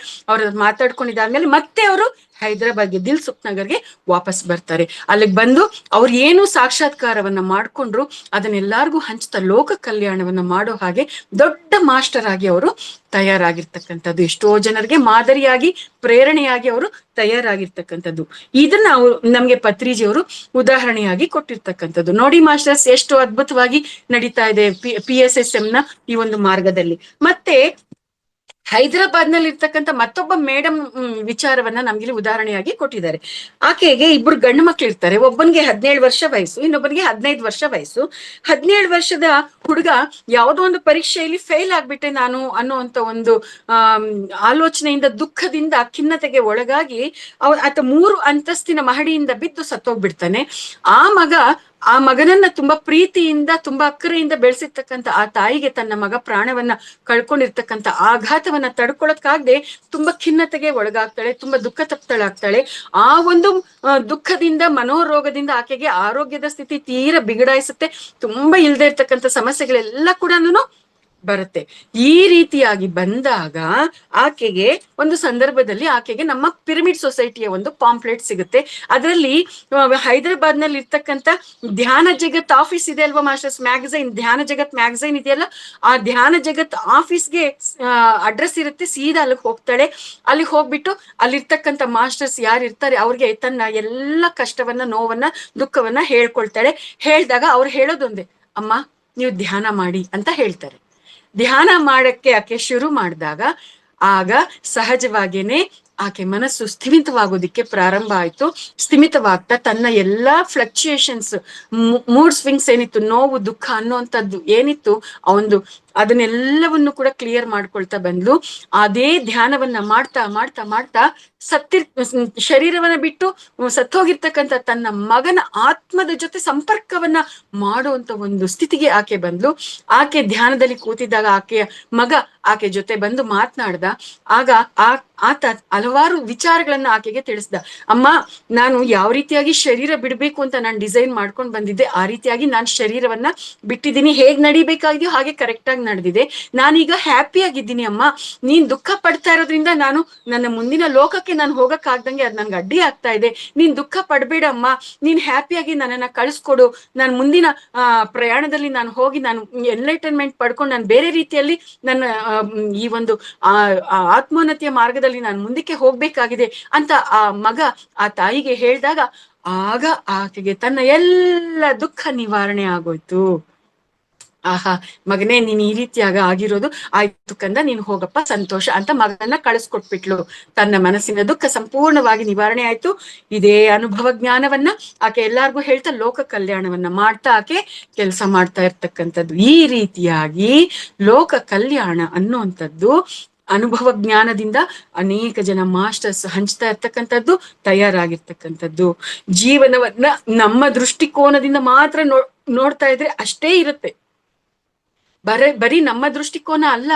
ಮಾತಾಡ್ಕೊಂಡಿದ್ದಾದ್ಮೇಲೆ ಮತ್ತೆ ಅವರು ಹೈದರಾಬಾದ್ಗೆ ದಿಲ್ಸುಖ್ ನಗರ್ಗೆ ವಾಪಸ್ ಬರ್ತಾರೆ. ಅಲ್ಲಿಗೆ ಬಂದು ಅವ್ರು ಏನು ಸಾಕ್ಷಾತ್ಕಾರವನ್ನ ಮಾಡ್ಕೊಂಡ್ರು ಅದನ್ನೆಲ್ಲಾರ್ಗು ಹಂಚ್ತಾ ಲೋಕ ಕಲ್ಯಾಣವನ್ನ ಮಾಡೋ ಹಾಗೆ ದೊಡ್ಡ ಮಾಸ್ಟರ್ ಆಗಿ ಅವರು ತಯಾರಾಗಿರ್ತಕ್ಕಂಥದ್ದು. ಎಷ್ಟೋ ಜನರಿಗೆ ಮಾದರಿಯಾಗಿ ಪ್ರೇರಣೆಯಾಗಿ ಅವರು ತಯಾರಾಗಿರ್ತಕ್ಕಂಥದ್ದು. ಇದನ್ನ ನಮ್ಗೆ ಪತ್ರಿಜಿ ಅವರು ಉದಾಹರಣೆಯಾಗಿ ಕೊಟ್ಟಿರ್ತಕ್ಕಂಥದ್ದು. ನೋಡಿ ಮಾಸ್ಟರ್ಸ್, ಎಷ್ಟು ಅದ್ಭುತವಾಗಿ ನಡೀತಾ ಇದೆ PSSM ನ ಈ ಒಂದು ಮಾರ್ಗದಲ್ಲಿ. ಮತ್ತೆ ಹೈದರಾಬಾದ್ ನಲ್ಲಿ ಇರ್ತಕ್ಕಂಥ ಮತ್ತೊಬ್ಬ ಮೇಡಮ್ ವಿಚಾರವನ್ನ ನಮ್ಗೆ ಉದಾಹರಣೆಯಾಗಿ ಕೊಟ್ಟಿದ್ದಾರೆ. ಆಕೆಗೆ 2 ಗಂಡು ಮಕ್ಳು ಇರ್ತಾರೆ. ಒಬ್ಬನಿಗೆ 17 ವರ್ಷ ವಯಸ್ಸು, ಇನ್ನೊಬ್ಬನಿಗೆ 15 ವರ್ಷ ವಯಸ್ಸು. 17 ವರ್ಷದ ಹುಡುಗ ಯಾವುದೋ ಒಂದು ಪರೀಕ್ಷೆಯಲ್ಲಿ ಫೇಲ್ ಆಗ್ಬಿಟ್ಟೆ ನಾನು ಅನ್ನುವಂತ ಒಂದು ಆಲೋಚನೆಯಿಂದ, ದುಃಖದಿಂದ, ಖಿನ್ನತೆಗೆ ಒಳಗಾಗಿ ಆತ 3 ಅಂತಸ್ತಿನ ಮಹಡಿಯಿಂದ ಬಿದ್ದು ಸತ್ತೋಗ್ಬಿಡ್ತಾನೆ. ಆ ಮಗನನ್ನ ತುಂಬಾ ಪ್ರೀತಿಯಿಂದ ತುಂಬಾ ಅಕ್ಕರೆಯಿಂದ ಬೆಳೆಸಿರ್ತಕ್ಕಂಥ ಆ ತಾಯಿಗೆ ತನ್ನ ಮಗ ಪ್ರಾಣವನ್ನ ಕಳ್ಕೊಂಡಿರ್ತಕ್ಕಂಥ ಆಘಾತವನ್ನ ತಡ್ಕೊಳಕ್ಕಾಗದೆ ತುಂಬಾ ಖಿನ್ನತೆಗೆ ಒಳಗಾಗ್ತಾಳೆ, ತುಂಬಾ ದುಃಖ ತಪ್ತಳಾಗ್ತಾಳೆ. ಆ ಒಂದು ದುಃಖದಿಂದ, ಮನೋರೋಗದಿಂದ ಆಕೆಗೆ ಆರೋಗ್ಯದ ಸ್ಥಿತಿ ತೀರಾ ಬಿಗಡಾಯಿಸುತ್ತೆ. ತುಂಬಾ ಇಲ್ದೇ ಇರ್ತಕ್ಕಂಥ ಸಮಸ್ಯೆಗಳೆಲ್ಲ ಕೂಡ ಬರುತ್ತೆ. ಈ ರೀತಿಯಾಗಿ ಬಂದಾಗ ಆಕೆಗೆ ಒಂದು ಸಂದರ್ಭದಲ್ಲಿ ನಮ್ಮ ಪಿರಮಿಡ್ ಸೊಸೈಟಿಯ ಒಂದು ಪಾಂಪ್ಲೆಟ್ ಸಿಗುತ್ತೆ. ಅದರಲ್ಲಿ ಹೈದರಾಬಾದ್ ನಲ್ಲಿ ಇರ್ತಕ್ಕಂಥ ಧ್ಯಾನ ಜಗತ್ ಆಫೀಸ್ ಇದೆ ಅಲ್ವಾ ಮಾಸ್ಟರ್ಸ್, ಮ್ಯಾಗಝೈನ್, ಧ್ಯಾನ ಜಗತ್ ಮ್ಯಾಗಝೈನ್ ಇದೆಯಲ್ಲ, ಆ ಧ್ಯಾನ ಜಗತ್ ಆಫೀಸ್ಗೆ ಅಡ್ರೆಸ್ ಇರುತ್ತೆ. ಸೀದಾ ಅಲ್ಲಿಗೆ ಹೋಗ್ತಾಳೆ. ಅಲ್ಲಿ ಹೋಗ್ಬಿಟ್ಟು ಅಲ್ಲಿರ್ತಕ್ಕಂಥ ಮಾಸ್ಟರ್ಸ್ ಯಾರು ಇರ್ತಾರೆ ಅವ್ರಿಗೆ ತನ್ನ ಎಲ್ಲ ಕಷ್ಟವನ್ನ, ನೋವನ್ನ, ದುಃಖವನ್ನ ಹೇಳ್ಕೊಳ್ತಾಳೆ. ಹೇಳಿದಾಗ ಅವ್ರು ಹೇಳೋದೊಂದೇ, ಅಮ್ಮ ನೀವು ಧ್ಯಾನ ಮಾಡಿ ಅಂತ ಹೇಳ್ತಾರೆ. ಧ್ಯಾನ ಮಾಡಕ್ಕೆ ಆಕೆ ಶುರು ಮಾಡಿದಾಗ ಆಗ ಸಹಜವಾಗೇನೆ ಆಕೆ ಮನಸ್ಸು ಸ್ಥಿಮಿತವಾಗೋದಿಕ್ಕೆ ಪ್ರಾರಂಭ ಆಯ್ತು. ಸ್ಥಿಮಿತವಾಗ್ತಾ ತನ್ನ ಎಲ್ಲಾ ಫ್ಲಕ್ಚುಯೇಷನ್ಸ್, ಮೂಡ್ ಸ್ವಿಂಗ್ಸ್ ಏನಿತ್ತು, ನೋವು, ದುಃಖ ಅನ್ನುವಂಥದ್ದು ಏನಿತ್ತು ಅದನ್ನೆಲ್ಲವನ್ನು ಕೂಡ ಕ್ಲಿಯರ್ ಮಾಡ್ಕೊಳ್ತಾ ಬಂದ್ಲು. ಅದೇ ಧ್ಯಾನವನ್ನ ಮಾಡ್ತಾ ಮಾಡ್ತಾ ಮಾಡ್ತಾ ಶರೀರವನ್ನ ಬಿಟ್ಟು ಸತ್ತೋಗಿರ್ತಕ್ಕಂಥ ತನ್ನ ಮಗನ ಆತ್ಮದ ಜೊತೆ ಸಂಪರ್ಕವನ್ನ ಮಾಡುವಂತ ಒಂದು ಸ್ಥಿತಿಗೆ ಆಕೆ ಬಂದ್ಲು. ಆಕೆ ಧ್ಯಾನದಲ್ಲಿ ಕೂತಿದ್ದಾಗ ಆಕೆಯ ಮಗ ಆಕೆ ಜೊತೆ ಬಂದು ಮಾತನಾಡ್ದ. ಆಗ ಆತ ಹಲವಾರು ವಿಚಾರಗಳನ್ನ ಆಕೆಗೆ ತಿಳಿಸ್ದ. ಅಮ್ಮ, ನಾನು ಯಾವ ರೀತಿಯಾಗಿ ಶರೀರ ಬಿಡ್ಬೇಕು ಅಂತ ನಾನು ಡಿಸೈನ್ ಮಾಡ್ಕೊಂಡು ಬಂದಿದ್ದೆ, ಆ ರೀತಿಯಾಗಿ ನಾನು ಶರೀರವನ್ನ ಬಿಟ್ಟಿದ್ದೀನಿ. ಹೇಗ್ ನಡಿಬೇಕಾಗಿದೆಯೋ ಹಾಗೆ ಕರೆಕ್ಟ್ ಆಗಿ ನಡೆದಿದೆ. ನಾನೀಗ ಹ್ಯಾಪಿ ಆಗಿದ್ದೀನಿ ಅಮ್ಮ. ನೀನ್ ದುಃಖ ಪಡ್ತಾ ಇರೋದ್ರಿಂದ ನಾನು ನನ್ನ ಮುಂದಿನ ಲೋಕಕ್ಕೆ ನಾನು ಹೋಗಕ್ ಆಗ್ದಂಗೆ ಅದ್ ನನ್ಗೆ ಅಡ್ಡಿ ಆಗ್ತಾ ಇದೆ. ನೀನ್ ದುಃಖ ಪಡ್ಬೇಡ ಅಮ್ಮ, ನೀನ್ ಹ್ಯಾಪಿಯಾಗಿ ನನ್ನನ್ನ ಕಳಿಸ್ಕೊಡು. ನಾನು ಮುಂದಿನ ಪ್ರಯಾಣದಲ್ಲಿ ನಾನು ಹೋಗಿ ನಾನು ಎನ್ಲೈಟನ್ಮೆಂಟ್ ಪಡ್ಕೊಂಡು ನಾನು ಬೇರೆ ರೀತಿಯಲ್ಲಿ ನನ್ನ ಈ ಒಂದು ಆತ್ಮೋನ್ನತಿಯ ಮಾರ್ಗದಲ್ಲಿ ನಾನು ಮುಂದಕ್ಕೆ ಹೋಗ್ಬೇಕಾಗಿದೆ ಅಂತ ಆ ಮಗ ಆ ತಾಯಿಗೆ ಹೇಳಿದಾಗ ಆಗ ಆಕೆಗೆ ತನ್ನ ಎಲ್ಲ ದುಃಖ ನಿವಾರಣೆ ಆಗೋಯ್ತು. ಆಹಾ, ಮಗನೇ ನೀನ್ ಈ ರೀತಿಯಾಗ ಆಗಿರೋದು ಆಯ್ತು ಕಂದ, ನೀನ್ ಹೋಗಪ್ಪ ಸಂತೋಷ ಅಂತ ಮಗನನ್ನ ಕಳಿಸ್ಕೊಟ್ಬಿಟ್ಲು. ತನ್ನ ಮನಸ್ಸಿನ ದುಃಖ ಸಂಪೂರ್ಣವಾಗಿ ನಿವಾರಣೆ ಆಯ್ತು. ಇದೇ ಅನುಭವ ಜ್ಞಾನವನ್ನ ಆಕೆ ಎಲ್ಲಾರ್ಗೂ ಹೇಳ್ತಾ ಲೋಕ ಕಲ್ಯಾಣವನ್ನ ಮಾಡ್ತಾ ಆಕೆ ಕೆಲಸ ಮಾಡ್ತಾ ಇರ್ತಕ್ಕಂಥದ್ದು. ಈ ರೀತಿಯಾಗಿ ಲೋಕ ಕಲ್ಯಾಣ ಅನ್ನುವಂಥದ್ದು ಅನುಭವ ಜ್ಞಾನದಿಂದ ಅನೇಕ ಜನ ಮಾಸ್ಟರ್ಸ್ ಹಂಚ್ತಾ ಇರ್ತಕ್ಕಂಥದ್ದು, ತಯಾರಾಗಿರ್ತಕ್ಕಂಥದ್ದು. ಜೀವನವನ್ನ ನಮ್ಮ ದೃಷ್ಟಿಕೋನದಿಂದ ಮಾತ್ರ ನೋಡ್ತಾ ಇದ್ರೆ ಅಷ್ಟೇ ಇರುತ್ತೆ. ಬರೀ ನಮ್ಮ ದೃಷ್ಟಿಕೋನ ಅಲ್ಲ,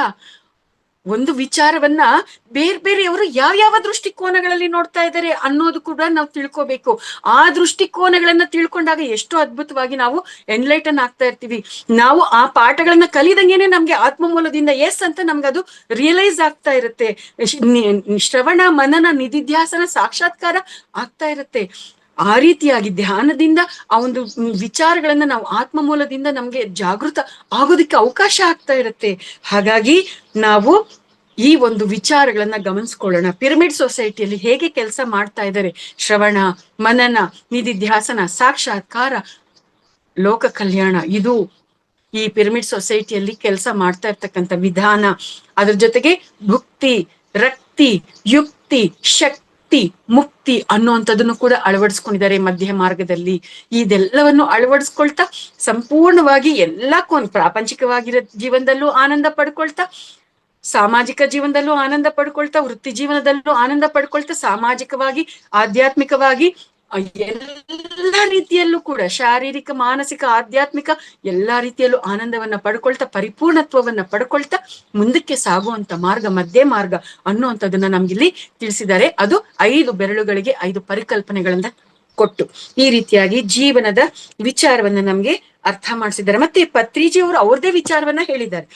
ಒಂದು ವಿಚಾರವನ್ನ ಬೇರೆಯವರು ಯಾವ ದೃಷ್ಟಿಕೋನಗಳಲ್ಲಿ ನೋಡ್ತಾ ಇದ್ದಾರೆ ಅನ್ನೋದು ಕೂಡ ನಾವು ತಿಳ್ಕೋಬೇಕು. ಆ ದೃಷ್ಟಿಕೋನಗಳನ್ನ ತಿಳ್ಕೊಂಡಾಗ ಎಷ್ಟು ಅದ್ಭುತವಾಗಿ ನಾವು ಎನ್ಲೈಟನ್ ಆಗ್ತಾ ಇರ್ತೀವಿ. ನಾವು ಆ ಪಾಠಗಳನ್ನ ಕಲಿದಂಗೆನೆ ನಮ್ಗೆ ಆತ್ಮ ಮೂಲದಿಂದ ಎಸ್ ಅಂತ ನಮ್ಗೆ ಅದು ರಿಯಲೈಸ್ ಆಗ್ತಾ ಇರುತ್ತೆ. ಶ್ರವಣ ಮನನ ನಿಧಿಧ್ಯಾಸನ ಸಾಕ್ಷಾತ್ಕಾರ ಆಗ್ತಾ ಇರುತ್ತೆ. ಆ ರೀತಿಯಾಗಿ ಧ್ಯಾನದಿಂದ ಆ ಒಂದು ವಿಚಾರಗಳನ್ನ ನಾವು ಆತ್ಮ ಮೂಲದಿಂದ ನಮ್ಗೆ ಜಾಗೃತ ಆಗೋದಕ್ಕೆ ಅವಕಾಶ ಆಗ್ತಾ ಇರುತ್ತೆ. ಹಾಗಾಗಿ ನಾವು ಈ ಒಂದು ವಿಚಾರಗಳನ್ನ ಗಮನಿಸ್ಕೊಳ್ಳೋಣ. ಪಿರಮಿಡ್ ಸೊಸೈಟಿಯಲ್ಲಿ ಹೇಗೆ ಕೆಲಸ ಮಾಡ್ತಾ ಇದ್ದಾರೆ? ಶ್ರವಣ ಮನನ ನಿಧಿಧ್ಯಾಸನ ಸಾಕ್ಷಾತ್ಕಾರ ಲೋಕ ಕಲ್ಯಾಣ, ಇದು ಈ ಪಿರಮಿಡ್ ಸೊಸೈಟಿಯಲ್ಲಿ ಕೆಲಸ ಮಾಡ್ತಾ ಇರ್ತಕ್ಕಂಥ ವಿಧಾನ. ಅದ್ರ ಜೊತೆಗೆ ಭುಕ್ತಿ, ರಕ್ತಿ, ಯುಕ್ತಿ, ಶಕ್ತಿ, ಮುಕ್ತಿ ಅನ್ನುವಂಥದ್ದನ್ನು ಕೂಡ ಅಳವಡಿಸ್ಕೊಂಡಿದ್ದಾರೆ ಮಧ್ಯ ಮಾರ್ಗದಲ್ಲಿ. ಇದೆಲ್ಲವನ್ನು ಅಳವಡಿಸ್ಕೊಳ್ತಾ ಸಂಪೂರ್ಣವಾಗಿ ಎಲ್ಲಾ ಪ್ರಾಪಂಚಿಕವಾಗಿರೋ ಜೀವನದಲ್ಲೂ ಆನಂದ ಪಡ್ಕೊಳ್ತಾ, ಸಾಮಾಜಿಕ ಜೀವನದಲ್ಲೂ ಆನಂದ ಪಡ್ಕೊಳ್ತಾ, ವೃತ್ತಿ ಜೀವನದಲ್ಲೂ ಆನಂದ ಪಡ್ಕೊಳ್ತಾ, ಸಾಮಾಜಿಕವಾಗಿ ಆಧ್ಯಾತ್ಮಿಕವಾಗಿ ಎಲ್ಲ ರೀತಿಯಲ್ಲೂ ಕೂಡ ಶಾರೀರಿಕ ಮಾನಸಿಕ ಆಧ್ಯಾತ್ಮಿಕ ಎಲ್ಲಾ ರೀತಿಯಲ್ಲೂ ಆನಂದವನ್ನ ಪಡ್ಕೊಳ್ತಾ, ಪರಿಪೂರ್ಣತ್ವವನ್ನ ಪಡ್ಕೊಳ್ತಾ ಮುಂದಕ್ಕೆ ಸಾಗುವಂತ ಮಾರ್ಗ ಮಧ್ಯೆ ಮಾರ್ಗ ಅನ್ನುವಂಥದ್ದನ್ನ ನಮ್ಗಿಲ್ಲಿ ತಿಳಿಸಿದ್ದಾರೆ. ಅದು 5 ಬೆರಳುಗಳಿಗೆ 5 ಪರಿಕಲ್ಪನೆಗಳಿಂದ ಕೊಟ್ಟು ಈ ರೀತಿಯಾಗಿ ಜೀವನದ ವಿಚಾರವನ್ನ ನಮ್ಗೆ ಅರ್ಥ ಮಾಡಿಸಿದ್ದಾರೆ. ಮತ್ತೆ ಪತ್ರಿಜಿ ಅವರು ಅವ್ರದೇ ವಿಚಾರವನ್ನ ಹೇಳಿದ್ದಾರೆ.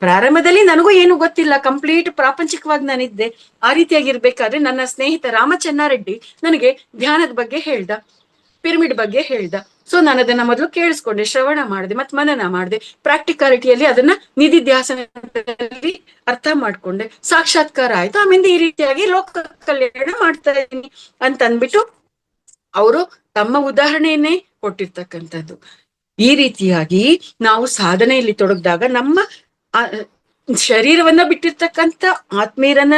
ಪ್ರಾರಂಭದಲ್ಲಿ ನನಗೂ ಏನು ಗೊತ್ತಿಲ್ಲ, ಕಂಪ್ಲೀಟ್ ಪ್ರಾಪಂಚಿಕವಾಗಿ ನಾನಿದ್ದೆ. ಆ ರೀತಿಯಾಗಿರ್ಬೇಕಾದ್ರೆ ನನ್ನ ಸ್ನೇಹಿತ ರಾಮಚನ್ನಾರೆಡ್ಡಿ ನನಗೆ ಧ್ಯಾನದ ಬಗ್ಗೆ ಹೇಳ್ದ, ಪಿರಮಿಡ್ ಬಗ್ಗೆ ಹೇಳ್ದ. ಸೊ ನಾನು ಅದನ್ನ ಮೊದಲು ಕೇಳಿಸ್ಕೊಂಡೆ, ಶ್ರವಣ ಮಾಡಿದೆ, ಮತ್ತೆ ಮನನ ಮಾಡಿದೆ, ಪ್ರಾಕ್ಟಿಕಾಲಿಟಿಯಲ್ಲಿ ಅದನ್ನ ನಿಧಿಧ್ಯಾಸನದಲ್ಲಿ ಅರ್ಥ ಮಾಡ್ಕೊಂಡೆ, ಸಾಕ್ಷಾತ್ಕಾರ ಆಯ್ತು. ಆಮೇಲೆ ಈ ರೀತಿಯಾಗಿ ಲೋಕ ಕಲ್ಯಾಣ ಮಾಡ್ತಾ ಇದ್ದೀನಿ ಅಂತ ಅಂದ್ಬಿಟ್ಟು ಅವರು ತಮ್ಮ ಉದಾಹರಣೆಯನ್ನೇ ಕೊಟ್ಟಿರ್ತಕ್ಕಂಥದ್ದು. ಈ ರೀತಿಯಾಗಿ ನಾವು ಸಾಧನೆಯಲ್ಲಿ ತೊಡಗಿದಾಗ ನಮ್ಮ ಶರೀರವನ್ನ ಬಿಟ್ಟಿರ್ತಕ್ಕಂಥ ಆತ್ಮೀಯರನ್ನ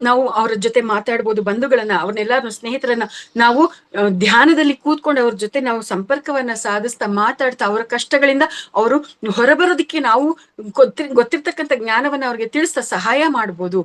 ನಾವು ಅವರ ಜೊತೆ ಮಾತಾಡ್ಬೋದು, ಬಂಧುಗಳನ್ನ, ಅವ್ರನ್ನೆಲ್ಲಾರು ಸ್ನೇಹಿತರನ್ನ ನಾವು ಧ್ಯಾನದಲ್ಲಿ ಕೂತ್ಕೊಂಡು ಅವ್ರ ಜೊತೆ ನಾವು ಸಂಪರ್ಕವನ್ನ ಸಾಧಿಸ್ತಾ ಮಾತಾಡ್ತಾ ಅವರ ಕಷ್ಟಗಳಿಂದ ಅವರು ಹೊರಬರೋದಕ್ಕೆ ನಾವು ಗೊತ್ತಿರ್ತಕ್ಕಂಥ ಜ್ಞಾನವನ್ನ ಅವ್ರಿಗೆ ತಿಳಿಸ್ತಾ ಸಹಾಯ ಮಾಡ್ಬೋದು.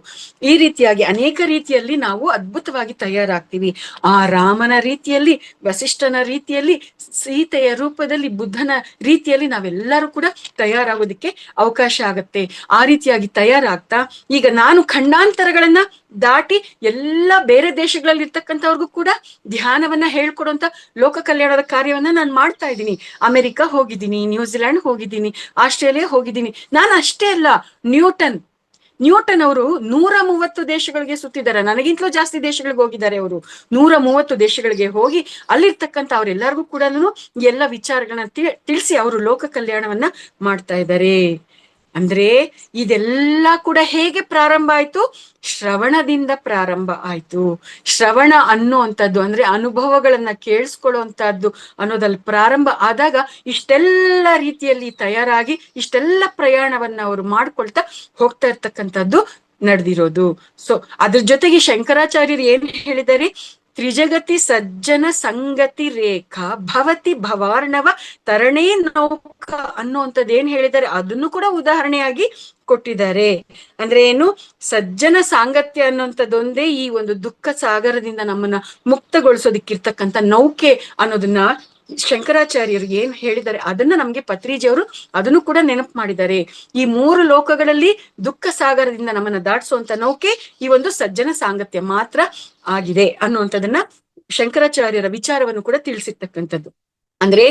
ಈ ರೀತಿಯಾಗಿ ಅನೇಕ ರೀತಿಯಲ್ಲಿ ನಾವು ಅದ್ಭುತವಾಗಿ ತಯಾರಾಗ್ತೀವಿ. ಆ ರಾಮನ ರೀತಿಯಲ್ಲಿ, ವಸಿಷ್ಠನ ರೀತಿಯಲ್ಲಿ, ಸೀತೆಯ ರೂಪದಲ್ಲಿ, ಬುದ್ಧನ ರೀತಿಯಲ್ಲಿ ನಾವೆಲ್ಲರೂ ಕೂಡ ತಯಾರಾಗೋದಕ್ಕೆ ಅವಕಾಶ ಆಗತ್ತೆ. ಆ ರೀತಿಯಾಗಿ ತಯಾರಾಗ್ತಾ ಈಗ ನಾನು ಖಂಡಾಂತರಗಳನ್ನ ದಾಟಿ ಎಲ್ಲ ಬೇರೆ ದೇಶಗಳಲ್ಲಿ ಇರ್ತಕ್ಕಂಥವ್ರಿಗೂ ಕೂಡ ಧ್ಯಾನವನ್ನ ಹೇಳ್ಕೊಡುವಂತ ಲೋಕ ಕಲ್ಯಾಣದ ಕಾರ್ಯವನ್ನ ನಾನು ಮಾಡ್ತಾ ಇದ್ದೀನಿ. ಅಮೆರಿಕ ಹೋಗಿದ್ದೀನಿ, ನ್ಯೂಜಿಲೆಂಡ್ ಹೋಗಿದ್ದೀನಿ, ಆಸ್ಟ್ರೇಲಿಯಾ ಹೋಗಿದ್ದೀನಿ. ನಾನು ಅಷ್ಟೇ ಅಲ್ಲ, ನ್ಯೂಟನ್ ಅವರು 130 ದೇಶಗಳಿಗೆ ಸುತ್ತಿದ್ದಾರೆ. ನನಗಿಂತಲೂ ಜಾಸ್ತಿ ದೇಶಗಳಿಗೆ ಹೋಗಿದ್ದಾರೆ ಅವರು. 130 ದೇಶಗಳಿಗೆ ಹೋಗಿ ಅಲ್ಲಿರ್ತಕ್ಕಂಥ ಅವ್ರೆಲ್ಲರಿಗೂ ಕೂಡ ಎಲ್ಲ ವಿಚಾರಗಳನ್ನ ತಿಳಿಸಿ ಅವರು ಲೋಕ ಕಲ್ಯಾಣವನ್ನ ಮಾಡ್ತಾ ಇದ್ದಾರೆ. ಅಂದ್ರೆ ಇದೆಲ್ಲ ಕೂಡ ಹೇಗೆ ಪ್ರಾರಂಭ ಆಯ್ತು? ಶ್ರವಣದಿಂದ ಪ್ರಾರಂಭ ಆಯ್ತು. ಶ್ರವಣ ಅನ್ನುವಂಥದ್ದು ಅಂದ್ರೆ ಅನುಭವಗಳನ್ನ ಕೇಳಿಸ್ಕೊಳ್ಳುವಂತಹದ್ದು ಅನ್ನೋದಲ್ಲಿ ಪ್ರಾರಂಭ ಆದಾಗ ಇಷ್ಟೆಲ್ಲ ರೀತಿಯಲ್ಲಿ ತಯಾರಾಗಿ ಇಷ್ಟೆಲ್ಲ ಪ್ರಯಾಣವನ್ನ ಅವರು ಮಾಡ್ಕೊಳ್ತಾ ಹೋಗ್ತಾ ಇರ್ತಕ್ಕಂಥದ್ದು ನಡೆದಿರೋದು. ಸೊ ಅದ್ರ ಜೊತೆಗೆ ಶಂಕರಾಚಾರ್ಯರು ಏನ್ ಹೇಳಿದ್ದಾರೆ? ತ್ರಿಜಗತಿ ಸಜ್ಜನ ಸಂಗತಿ ರೇಖಾ ಭವತಿ ಭವಾರ್ಣವ ತರಣೇ ನೌಕ ಅನ್ನುವಂಥದ್ದು ಏನ್ ಹೇಳಿದ್ದಾರೆ ಅದನ್ನು ಕೂಡ ಉದಾಹರಣೆಯಾಗಿ ಕೊಟ್ಟಿದ್ದಾರೆ. ಅಂದ್ರೆ ಏನು? ಸಜ್ಜನ ಸಾಂಗತ್ಯ ಅನ್ನುವಂಥದ್ದೊಂದೇ ಈ ಒಂದು ದುಃಖ ಸಾಗರದಿಂದ ನಮ್ಮನ್ನ ಮುಕ್ತಗೊಳಿಸೋದಿಕ್ಕಿರ್ತಕ್ಕಂಥ ನೌಕೆ ಅನ್ನೋದನ್ನ ಶಂಕರಾಚಾರ್ಯರು ಏನ್ ಹೇಳಿದ್ದಾರೆ ಅದನ್ನ ನಮ್ಗೆ ಪತ್ರಿಜಿಯವರು ಅದನ್ನು ಕೂಡ ನೆನಪು ಮಾಡಿದ್ದಾರೆ. ಈ 3 ಲೋಕಗಳಲ್ಲಿ ದುಃಖ ಸಾಗರದಿಂದ ನಮ್ಮನ್ನ ದಾಟಿಸುವಂತ ನೌಕೆ ಈ ಒಂದು ಸಜ್ಜನ ಸಾಂಗತ್ಯ ಮಾತ್ರ ಆಗಿದೆ ಅನ್ನುವಂಥದ್ದನ್ನ ಶಂಕರಾಚಾರ್ಯರ ವಿಚಾರವನ್ನು ಕೂಡ ತಿಳಿಸಿರ್ತಕ್ಕಂಥದ್ದು. ಅಂದ್ರೆ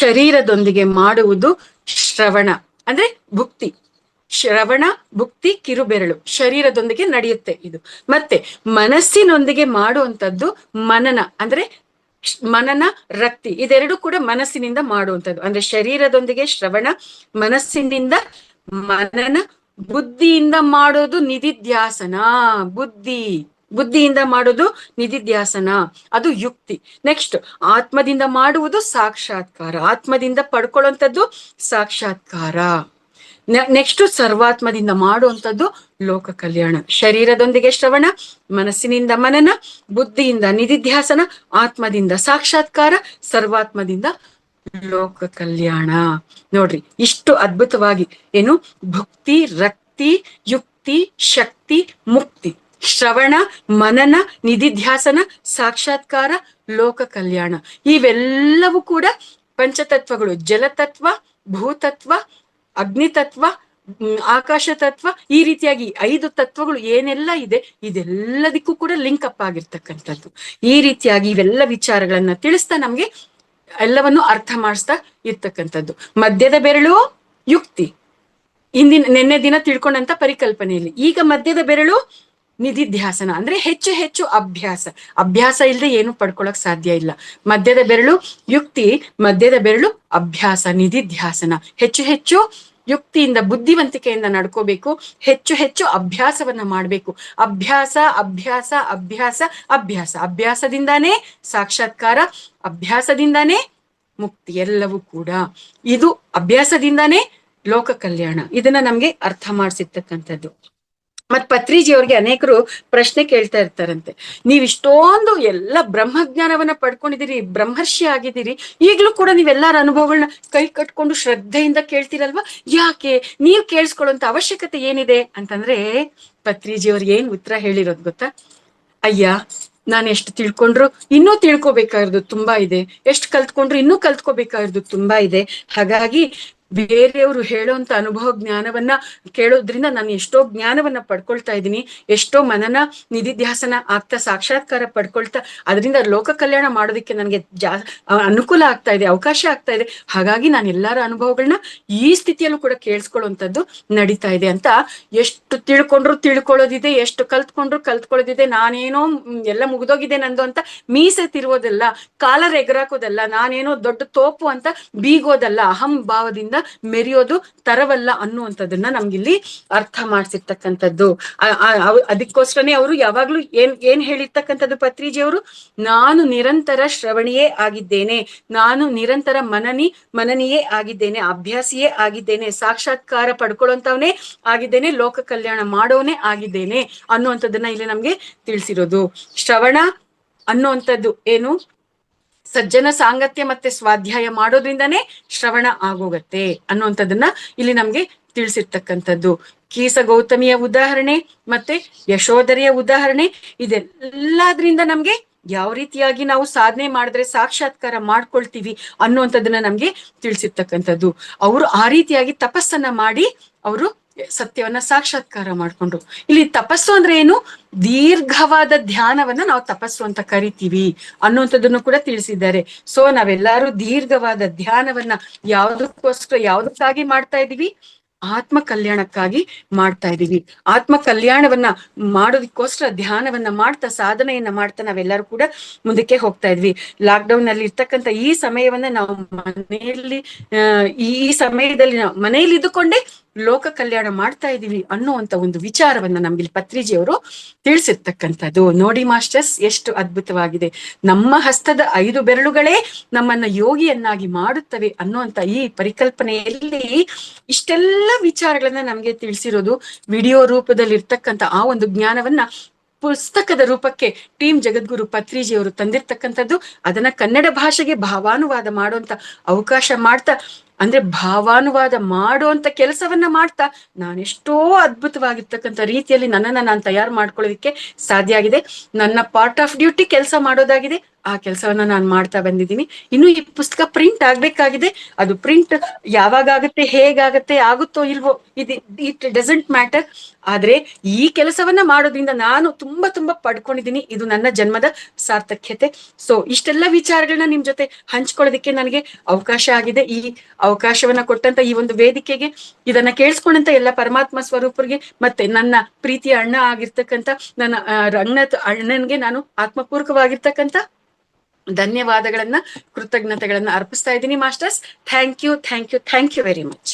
ಶರೀರದೊಂದಿಗೆ ಮಾಡುವುದು ಶ್ರವಣ ಅಂದ್ರೆ ಭುಕ್ತಿ. ಶ್ರವಣ, ಭುಕ್ತಿ, ಕಿರುಬೆರಳು ಶರೀರದೊಂದಿಗೆ ನಡೆಯುತ್ತೆ ಇದು. ಮತ್ತೆ ಮನಸ್ಸಿನೊಂದಿಗೆ ಮಾಡುವಂಥದ್ದು ಮನನ ಅಂದ್ರೆ ಮನನ, ರಕ್ತಿ. ಇದೆರಡು ಕೂಡ ಮನಸ್ಸಿನಿಂದ ಮಾಡುವಂಥದ್ದು. ಅಂದ್ರೆ ಶರೀರದೊಂದಿಗೆ ಶ್ರವಣ, ಮನಸ್ಸಿನಿಂದ ಮನನ, ಬುದ್ಧಿಯಿಂದ ಮಾಡೋದು ನಿಧಿಧ್ಯಾಸನ. ಬುದ್ಧಿಯಿಂದ ಮಾಡೋದು ನಿಧಿಧ್ಯಾಸನ, ಅದು ಯುಕ್ತಿ. ನೆಕ್ಸ್ಟ್ ಆತ್ಮದಿಂದ ಮಾಡುವುದು ಸಾಕ್ಷಾತ್ಕಾರ, ಆತ್ಮದಿಂದ ಪಡ್ಕೊಳ್ಳುವಂಥದ್ದು ಸಾಕ್ಷಾತ್ಕಾರ. ನೆಕ್ಸ್ಟ್ ಸರ್ವಾತ್ಮದಿಂದ ಮಾಡುವಂಥದ್ದು ಲೋಕ ಕಲ್ಯಾಣ. ಶರೀರದೊಂದಿಗೆ ಶ್ರವಣ, ಮನಸ್ಸಿನಿಂದ ಮನನ, ಬುದ್ಧಿಯಿಂದ ನಿಧಿಧ್ಯಾಸನ, ಆತ್ಮದಿಂದ ಸಾಕ್ಷಾತ್ಕಾರ, ಸರ್ವಾತ್ಮದಿಂದ ಲೋಕ ಕಲ್ಯಾಣ. ನೋಡ್ರಿ ಇಷ್ಟು ಅದ್ಭುತವಾಗಿ ಏನು ಭಕ್ತಿ, ರಕ್ತಿ, ಯುಕ್ತಿ, ಶಕ್ತಿ, ಮುಕ್ತಿ, ಶ್ರವಣ, ಮನನ, ನಿಧಿಧ್ಯಾಸನ, ಸಾಕ್ಷಾತ್ಕಾರ, ಲೋಕ ಕಲ್ಯಾಣ, ಇವೆಲ್ಲವೂ ಕೂಡ ಪಂಚತತ್ವಗಳು. ಜಲತತ್ವ, ಭೂತತ್ವ, ಅಗ್ನಿತತ್ವ, ಆಕಾಶ ತತ್ವ, ಈ ರೀತಿಯಾಗಿ 5 ತತ್ವಗಳು ಏನೆಲ್ಲ ಇದೆ ಇದೆಲ್ಲದಕ್ಕೂ ಕೂಡ ಲಿಂಕ್ ಅಪ್ ಆಗಿರ್ತಕ್ಕಂಥದ್ದು. ಈ ರೀತಿಯಾಗಿ ಇವೆಲ್ಲ ವಿಚಾರಗಳನ್ನ ತಿಳಿಸ್ತಾ ನಮ್ಗೆ ಎಲ್ಲವನ್ನು ಅರ್ಥ ಮಾಡಿಸ್ತಾ ಇರ್ತಕ್ಕಂಥದ್ದು. ಮಧ್ಯದ ಬೆರಳು ಯುಕ್ತಿ, ನಿನ್ನೆ ದಿನ ತಿಳ್ಕೊಂಡಂತ ಪರಿಕಲ್ಪನೆಯಲ್ಲಿ. ಈಗ ಮಧ್ಯದ ಬೆರಳು ನಿಧಿಧ್ಯಾಸನ, ಅಂದ್ರೆ ಹೆಚ್ಚು ಹೆಚ್ಚು ಅಭ್ಯಾಸ. ಅಭ್ಯಾಸ ಇಲ್ಲದೆ ಏನು ಪಡ್ಕೊಳಕ್ ಸಾಧ್ಯ ಇಲ್ಲ. ಮಧ್ಯದ ಬೆರಳು ಯುಕ್ತಿ, ಮಧ್ಯದ ಬೆರಳು ಅಭ್ಯಾಸ, ನಿಧಿಧ್ಯಾಸನ. ಹೆಚ್ಚು ಹೆಚ್ಚು ಯುಕ್ತಿಯಿಂದ, ಬುದ್ಧಿವಂತಿಕೆಯಿಂದ ನಡ್ಕೋಬೇಕು. ಹೆಚ್ಚು ಹೆಚ್ಚು ಅಭ್ಯಾಸವನ್ನ ಮಾಡ್ಬೇಕು. ಅಭ್ಯಾಸ ಅಭ್ಯಾಸ ಅಭ್ಯಾಸ ಅಭ್ಯಾಸ, ಅಭ್ಯಾಸದಿಂದಾನೇ ಸಾಕ್ಷಾತ್ಕಾರ, ಅಭ್ಯಾಸದಿಂದಾನೇ ಮುಕ್ತಿ. ಎಲ್ಲವೂ ಕೂಡ ಇದು ಅಭ್ಯಾಸದಿಂದಾನೇ ಲೋಕ ಕಲ್ಯಾಣ. ಇದನ್ನ ನಮ್ಗೆ ಅರ್ಥ ಮಾಡಿಸಿರ್ತಕ್ಕಂಥದ್ದು. ಮತ್ ಪತ್ರಿಜಿ ಅವ್ರಿಗೆ ಅನೇಕರು ಪ್ರಶ್ನೆ ಕೇಳ್ತಾ ಇರ್ತಾರಂತೆ, ನೀವ್ ಇಷ್ಟೊಂದು ಎಲ್ಲ ಬ್ರಹ್ಮಜ್ಞಾನವನ್ನ ಪಡ್ಕೊಂಡಿದ್ದೀರಿ, ಬ್ರಹ್ಮರ್ಷಿ ಆಗಿದ್ದೀರಿ, ಈಗ್ಲೂ ಕೂಡ ನೀವೆಲ್ಲಾರ ಅನುಭವಗಳನ್ನ ಕೈ ಕಟ್ಕೊಂಡು ಶ್ರದ್ಧೆಯಿಂದ ಕೇಳ್ತೀರಲ್ವಾ, ಯಾಕೆ ನೀವ್ ಕೇಳಿಸ್ಕೊಳ್ಳುವಂತ ಅವಶ್ಯಕತೆ ಏನಿದೆ ಅಂತಂದ್ರೆ, ಪತ್ರಿಜಿ ಅವ್ರಿಗೆ ಏನ್ ಉತ್ತರ ಹೇಳಿರೋದು ಗೊತ್ತಾ? ಅಯ್ಯ, ನಾನು ಎಷ್ಟು ತಿಳ್ಕೊಂಡ್ರು ಇನ್ನೂ ತಿಳ್ಕೊಬೇಕಾಗಿರೋದು ತುಂಬಾ ಇದೆ, ಎಷ್ಟು ಕಲ್ತ್ಕೊಂಡ್ರು ಇನ್ನೂ ಕಲ್ತ್ಕೋಬೇಕಾಗಿರೋದು ತುಂಬಾ ಇದೆ. ಹಾಗಾಗಿ ಬೇರೆಯವರು ಹೇಳೋಂತ ಅನುಭವ ಜ್ಞಾನವನ್ನ ಕೇಳೋದ್ರಿಂದ ನಾನು ಎಷ್ಟೋ ಜ್ಞಾನವನ್ನ ಪಡ್ಕೊಳ್ತಾ ಇದ್ದೀನಿ, ಎಷ್ಟೋ ಮನನ ನಿಧಿಧ್ಯಾಸನ ಆಗ್ತಾ ಸಾಕ್ಷಾತ್ಕಾರ ಪಡ್ಕೊಳ್ತಾ ಅದರಿಂದ ಲೋಕ ಕಲ್ಯಾಣ ಮಾಡೋದಕ್ಕೆ ನನಗೆ ಅನುಕೂಲ ಆಗ್ತಾ ಇದೆ, ಅವಕಾಶ ಆಗ್ತಾ ಇದೆ. ಹಾಗಾಗಿ ನಾನು ಎಲ್ಲಾರ ಅನುಭವಗಳನ್ನ ಈ ಸ್ಥಿತಿಯಲ್ಲೂ ಕೂಡ ಕೇಳಿಸ್ಕೊಳ್ಳುವಂಥದ್ದು ನಡೀತಾ ಇದೆ ಅಂತ. ಎಷ್ಟು ತಿಳ್ಕೊಂಡ್ರು ತಿಳ್ಕೊಳ್ಳೋದಿದೆ, ಎಷ್ಟು ಕಲ್ತ್ಕೊಂಡ್ರು ಕಲ್ತ್ಕೊಳ್ಳೋದಿದೆ, ನಾನೇನೋ ಎಲ್ಲ ಮುಗ್ದೋಗಿದೆ ನಂದು ಅಂತ ಮೀಸೆ ತಿರುವುದಲ್ಲ, ಕಾಲರ್ ಎಗರಾಕೋದಲ್ಲ, ನಾನೇನೋ ದೊಡ್ಡ ತೋಪು ಅಂತ ಬೀಗೋದಲ್ಲ, ಅಹಂ ಭಾವದಿಂದ ಮೆರೆಯೋದು ತರವಲ್ಲ ಅನ್ನುವಂಥದ್ದನ್ನ ನಮ್ಗಿಲ್ಲಿ ಅರ್ಥ ಮಾಡಿಸಿರ್ತಕ್ಕಂಥದ್ದು. ಅದಕ್ಕೋಸ್ಕರನೇ ಅವರು ಯಾವಾಗ್ಲೂ ಏನ್ ಹೇಳಿರ್ತಕ್ಕಂಥದ್ದು ಪತ್ರಿಜಿ ಅವರು, ನಾನು ನಿರಂತರ ಶ್ರವಣಿಯೇ ಆಗಿದ್ದೇನೆ, ನಾನು ನಿರಂತರ ಮನನಿಯೇ ಆಗಿದ್ದೇನೆ, ಅಭ್ಯಾಸಿಯೇ ಆಗಿದ್ದೇನೆ, ಸಾಕ್ಷಾತ್ಕಾರ ಪಡ್ಕೊಳ್ಳುವಂತವನೇ ಆಗಿದ್ದೇನೆ, ಲೋಕ ಕಲ್ಯಾಣ ಮಾಡೋನೇ ಆಗಿದ್ದೇನೆ ಅನ್ನುವಂಥದ್ದನ್ನ ಇಲ್ಲಿ ನಮ್ಗೆ ತಿಳಿಸಿರೋದು. ಶ್ರವಣ ಅನ್ನುವಂಥದ್ದು ಏನು, ಸಜ್ಜನ ಸಾಂಗತ್ಯ ಮತ್ತೆ ಸ್ವಾಧ್ಯಾಯ ಮಾಡೋದ್ರಿಂದಾನೇ ಶ್ರವಣ ಆಗೋಗತ್ತೆ ಅನ್ನುವಂಥದ್ದನ್ನ ಇಲ್ಲಿ ನಮ್ಗೆ ತಿಳಿಸಿರ್ತಕ್ಕಂಥದ್ದು. ಕೀಸ ಗೌತಮಿಯ ಉದಾಹರಣೆ ಮತ್ತೆ ಯಶೋಧರೆಯ ಉದಾಹರಣೆ, ಇದೆಲ್ಲದ್ರಿಂದ ನಮ್ಗೆ ಯಾವ ರೀತಿಯಾಗಿ ನಾವು ಸಾಧನೆ ಮಾಡಿದ್ರೆ ಸಾಕ್ಷಾತ್ಕಾರ ಮಾಡ್ಕೊಳ್ತೀವಿ ಅನ್ನುವಂಥದ್ದನ್ನ ನಮ್ಗೆ ತಿಳಿಸಿರ್ತಕ್ಕಂಥದ್ದು. ಅವರು ಆ ರೀತಿಯಾಗಿ ತಪಸ್ಸನ್ನ ಮಾಡಿ ಅವರು ಸತ್ಯವನ್ನ ಸಾಕ್ಷಾತ್ಕಾರ ಮಾಡ್ಕೊಂಡ್ರು. ಇಲ್ಲಿ ತಪಸ್ಸು ಅಂದ್ರೆ ಏನು, ದೀರ್ಘವಾದ ಧ್ಯಾನವನ್ನ ನಾವು ತಪಸ್ಸು ಅಂತ ಕರಿತೀವಿ ಅನ್ನುವಂಥದ್ದನ್ನು ಕೂಡ ತಿಳಿಸಿದ್ದಾರೆ. ಸೊ ನಾವೆಲ್ಲರೂ ದೀರ್ಘವಾದ ಧ್ಯಾನವನ್ನ ಯಾವ್ದಕ್ಕಾಗಿ ಮಾಡ್ತಾ ಇದೀವಿ, ಆತ್ಮ ಕಲ್ಯಾಣಕ್ಕಾಗಿ ಮಾಡ್ತಾ ಇದೀವಿ. ಆತ್ಮ ಕಲ್ಯಾಣವನ್ನ ಮಾಡೋದಕ್ಕೋಸ್ಕರ ಧ್ಯಾನವನ್ನ ಮಾಡ್ತಾ, ಸಾಧನೆಯನ್ನ ಮಾಡ್ತಾ ನಾವೆಲ್ಲರೂ ಕೂಡ ಮುಂದಕ್ಕೆ ಹೋಗ್ತಾ ಇದ್ವಿ. ಲಾಕ್ ಡೌನ್ ನಲ್ಲಿ ಇರ್ತಕ್ಕಂಥ ಈ ಸಮಯವನ್ನ ನಾವು ಮನೆಯಲ್ಲಿ ಈ ಸಮಯದಲ್ಲಿ ನಾವು ಮನೆಯಲ್ಲಿ ಇದ್ದುಕೊಂಡೇ ಲೋಕ ಕಲ್ಯಾಣ ಮಾಡ್ತಾ ಇದೀವಿ ಅನ್ನುವಂತ ಒಂದು ವಿಚಾರವನ್ನ ನಮ್ಗೆ ಪತ್ರಿಜಿ ಅವರು ತಿಳಿಸಿರ್ತಕ್ಕಂಥದ್ದು. ನೋಡಿ ಮಾಸ್ಟರ್ಸ್, ಎಷ್ಟು ಅದ್ಭುತವಾಗಿದೆ. ನಮ್ಮ ಹಸ್ತದ 5 ಬೆರಳುಗಳೇ ನಮ್ಮನ್ನ ಯೋಗಿಯನ್ನಾಗಿ ಮಾಡುತ್ತವೆ ಅನ್ನುವಂತ ಈ ಪರಿಕಲ್ಪನೆಯಲ್ಲಿ ಇಷ್ಟೆಲ್ಲ ವಿಚಾರಗಳನ್ನ ನಮ್ಗೆ ತಿಳಿಸಿರೋದು. ವಿಡಿಯೋ ರೂಪದಲ್ಲಿ ಇರ್ತಕ್ಕಂಥ ಆ ಒಂದು ಜ್ಞಾನವನ್ನ ಪುಸ್ತಕದ ರೂಪಕ್ಕೆ ಟೀಮ್ ಜಗದ್ಗುರು ಪತ್ರಿಜಿ ಅವರು ತಂದಿರ್ತಕ್ಕಂಥದ್ದು. ಅದನ್ನ ಕನ್ನಡ ಭಾಷೆಗೆ ಭಾವಾನುವಾದ ಮಾಡುವಂತ ಅವಕಾಶ ಮಾಡ್ತಾ, ಅಂದ್ರೆ ಭಾವಾನುವಾದ ಮಾಡುವಂತ ಕೆಲಸವನ್ನ ಮಾಡ್ತಾ ನಾನೆಷ್ಟೋ ಅದ್ಭುತವಾಗಿರ್ತಕ್ಕಂಥ ರೀತಿಯಲ್ಲಿ ನನ್ನನ್ನ ನಾನು ತಯಾರು ಮಾಡ್ಕೊಳ್ಳೋದಿಕ್ಕೆ ಸಾಧ್ಯ ಆಗಿದೆ. ನನ್ನ ಪಾರ್ಟ್ ಆಫ್ ಡ್ಯೂಟಿ ಕೆಲಸ ಮಾಡೋದಾಗಿದೆ, ಆ ಕೆಲಸವನ್ನ ನಾನು ಮಾಡ್ತಾ ಬಂದಿದ್ದೀನಿ. ಇನ್ನು ಈ ಪುಸ್ತಕ ಪ್ರಿಂಟ್ ಆಗ್ಬೇಕಾಗಿದೆ. ಅದು ಪ್ರಿಂಟ್ ಯಾವಾಗ ಆಗುತ್ತೆ, ಹೇಗಾಗತ್ತೆ, ಆಗುತ್ತೋ ಇಲ್ವೋ, ಇಟ್ ಡಸಂಟ್ ಮ್ಯಾಟರ್. ಆದ್ರೆ ಈ ಕೆಲಸವನ್ನ ಮಾಡೋದ್ರಿಂದ ನಾನು ತುಂಬಾ ಪಡ್ಕೊಂಡಿದ್ದೀನಿ. ಇದು ನನ್ನ ಜನ್ಮದ ಸಾರ್ಥಕ್ಯತೆ. ಸೊ ಇಷ್ಟೆಲ್ಲ ವಿಚಾರಗಳನ್ನ ನಿಮ್ ಜೊತೆ ಹಂಚ್ಕೊಳ್ಳೋದಿಕ್ಕೆ ನನಗೆ ಅವಕಾಶ ಆಗಿದೆ. ಈ ಅವಕಾಶವನ್ನ ಕೊಟ್ಟಂತ ಈ ಒಂದು ವೇದಿಕೆಗೆ, ಇದನ್ನ ಕೇಳಿಸ್ಕೊಂಡಂತ ಎಲ್ಲ ಪರಮಾತ್ಮ ಸ್ವರೂಪರಿಗೆ, ಮತ್ತೆ ನನ್ನ ಪ್ರೀತಿಯ ಅಣ್ಣ ಆಗಿರ್ತಕ್ಕಂಥ ನನ್ನ ಅಣ್ಣನ್ಗೆ ನಾನು ಆತ್ಮಪೂರ್ವಕವಾಗಿರ್ತಕ್ಕಂಥ ಧನ್ಯವಾದಗಳನ್ನ, ಕೃತಜ್ಞತೆಗಳನ್ನ ಅರ್ಪಿಸ್ತಾ ಇದ್ದೀನಿ masters. Thank you very much.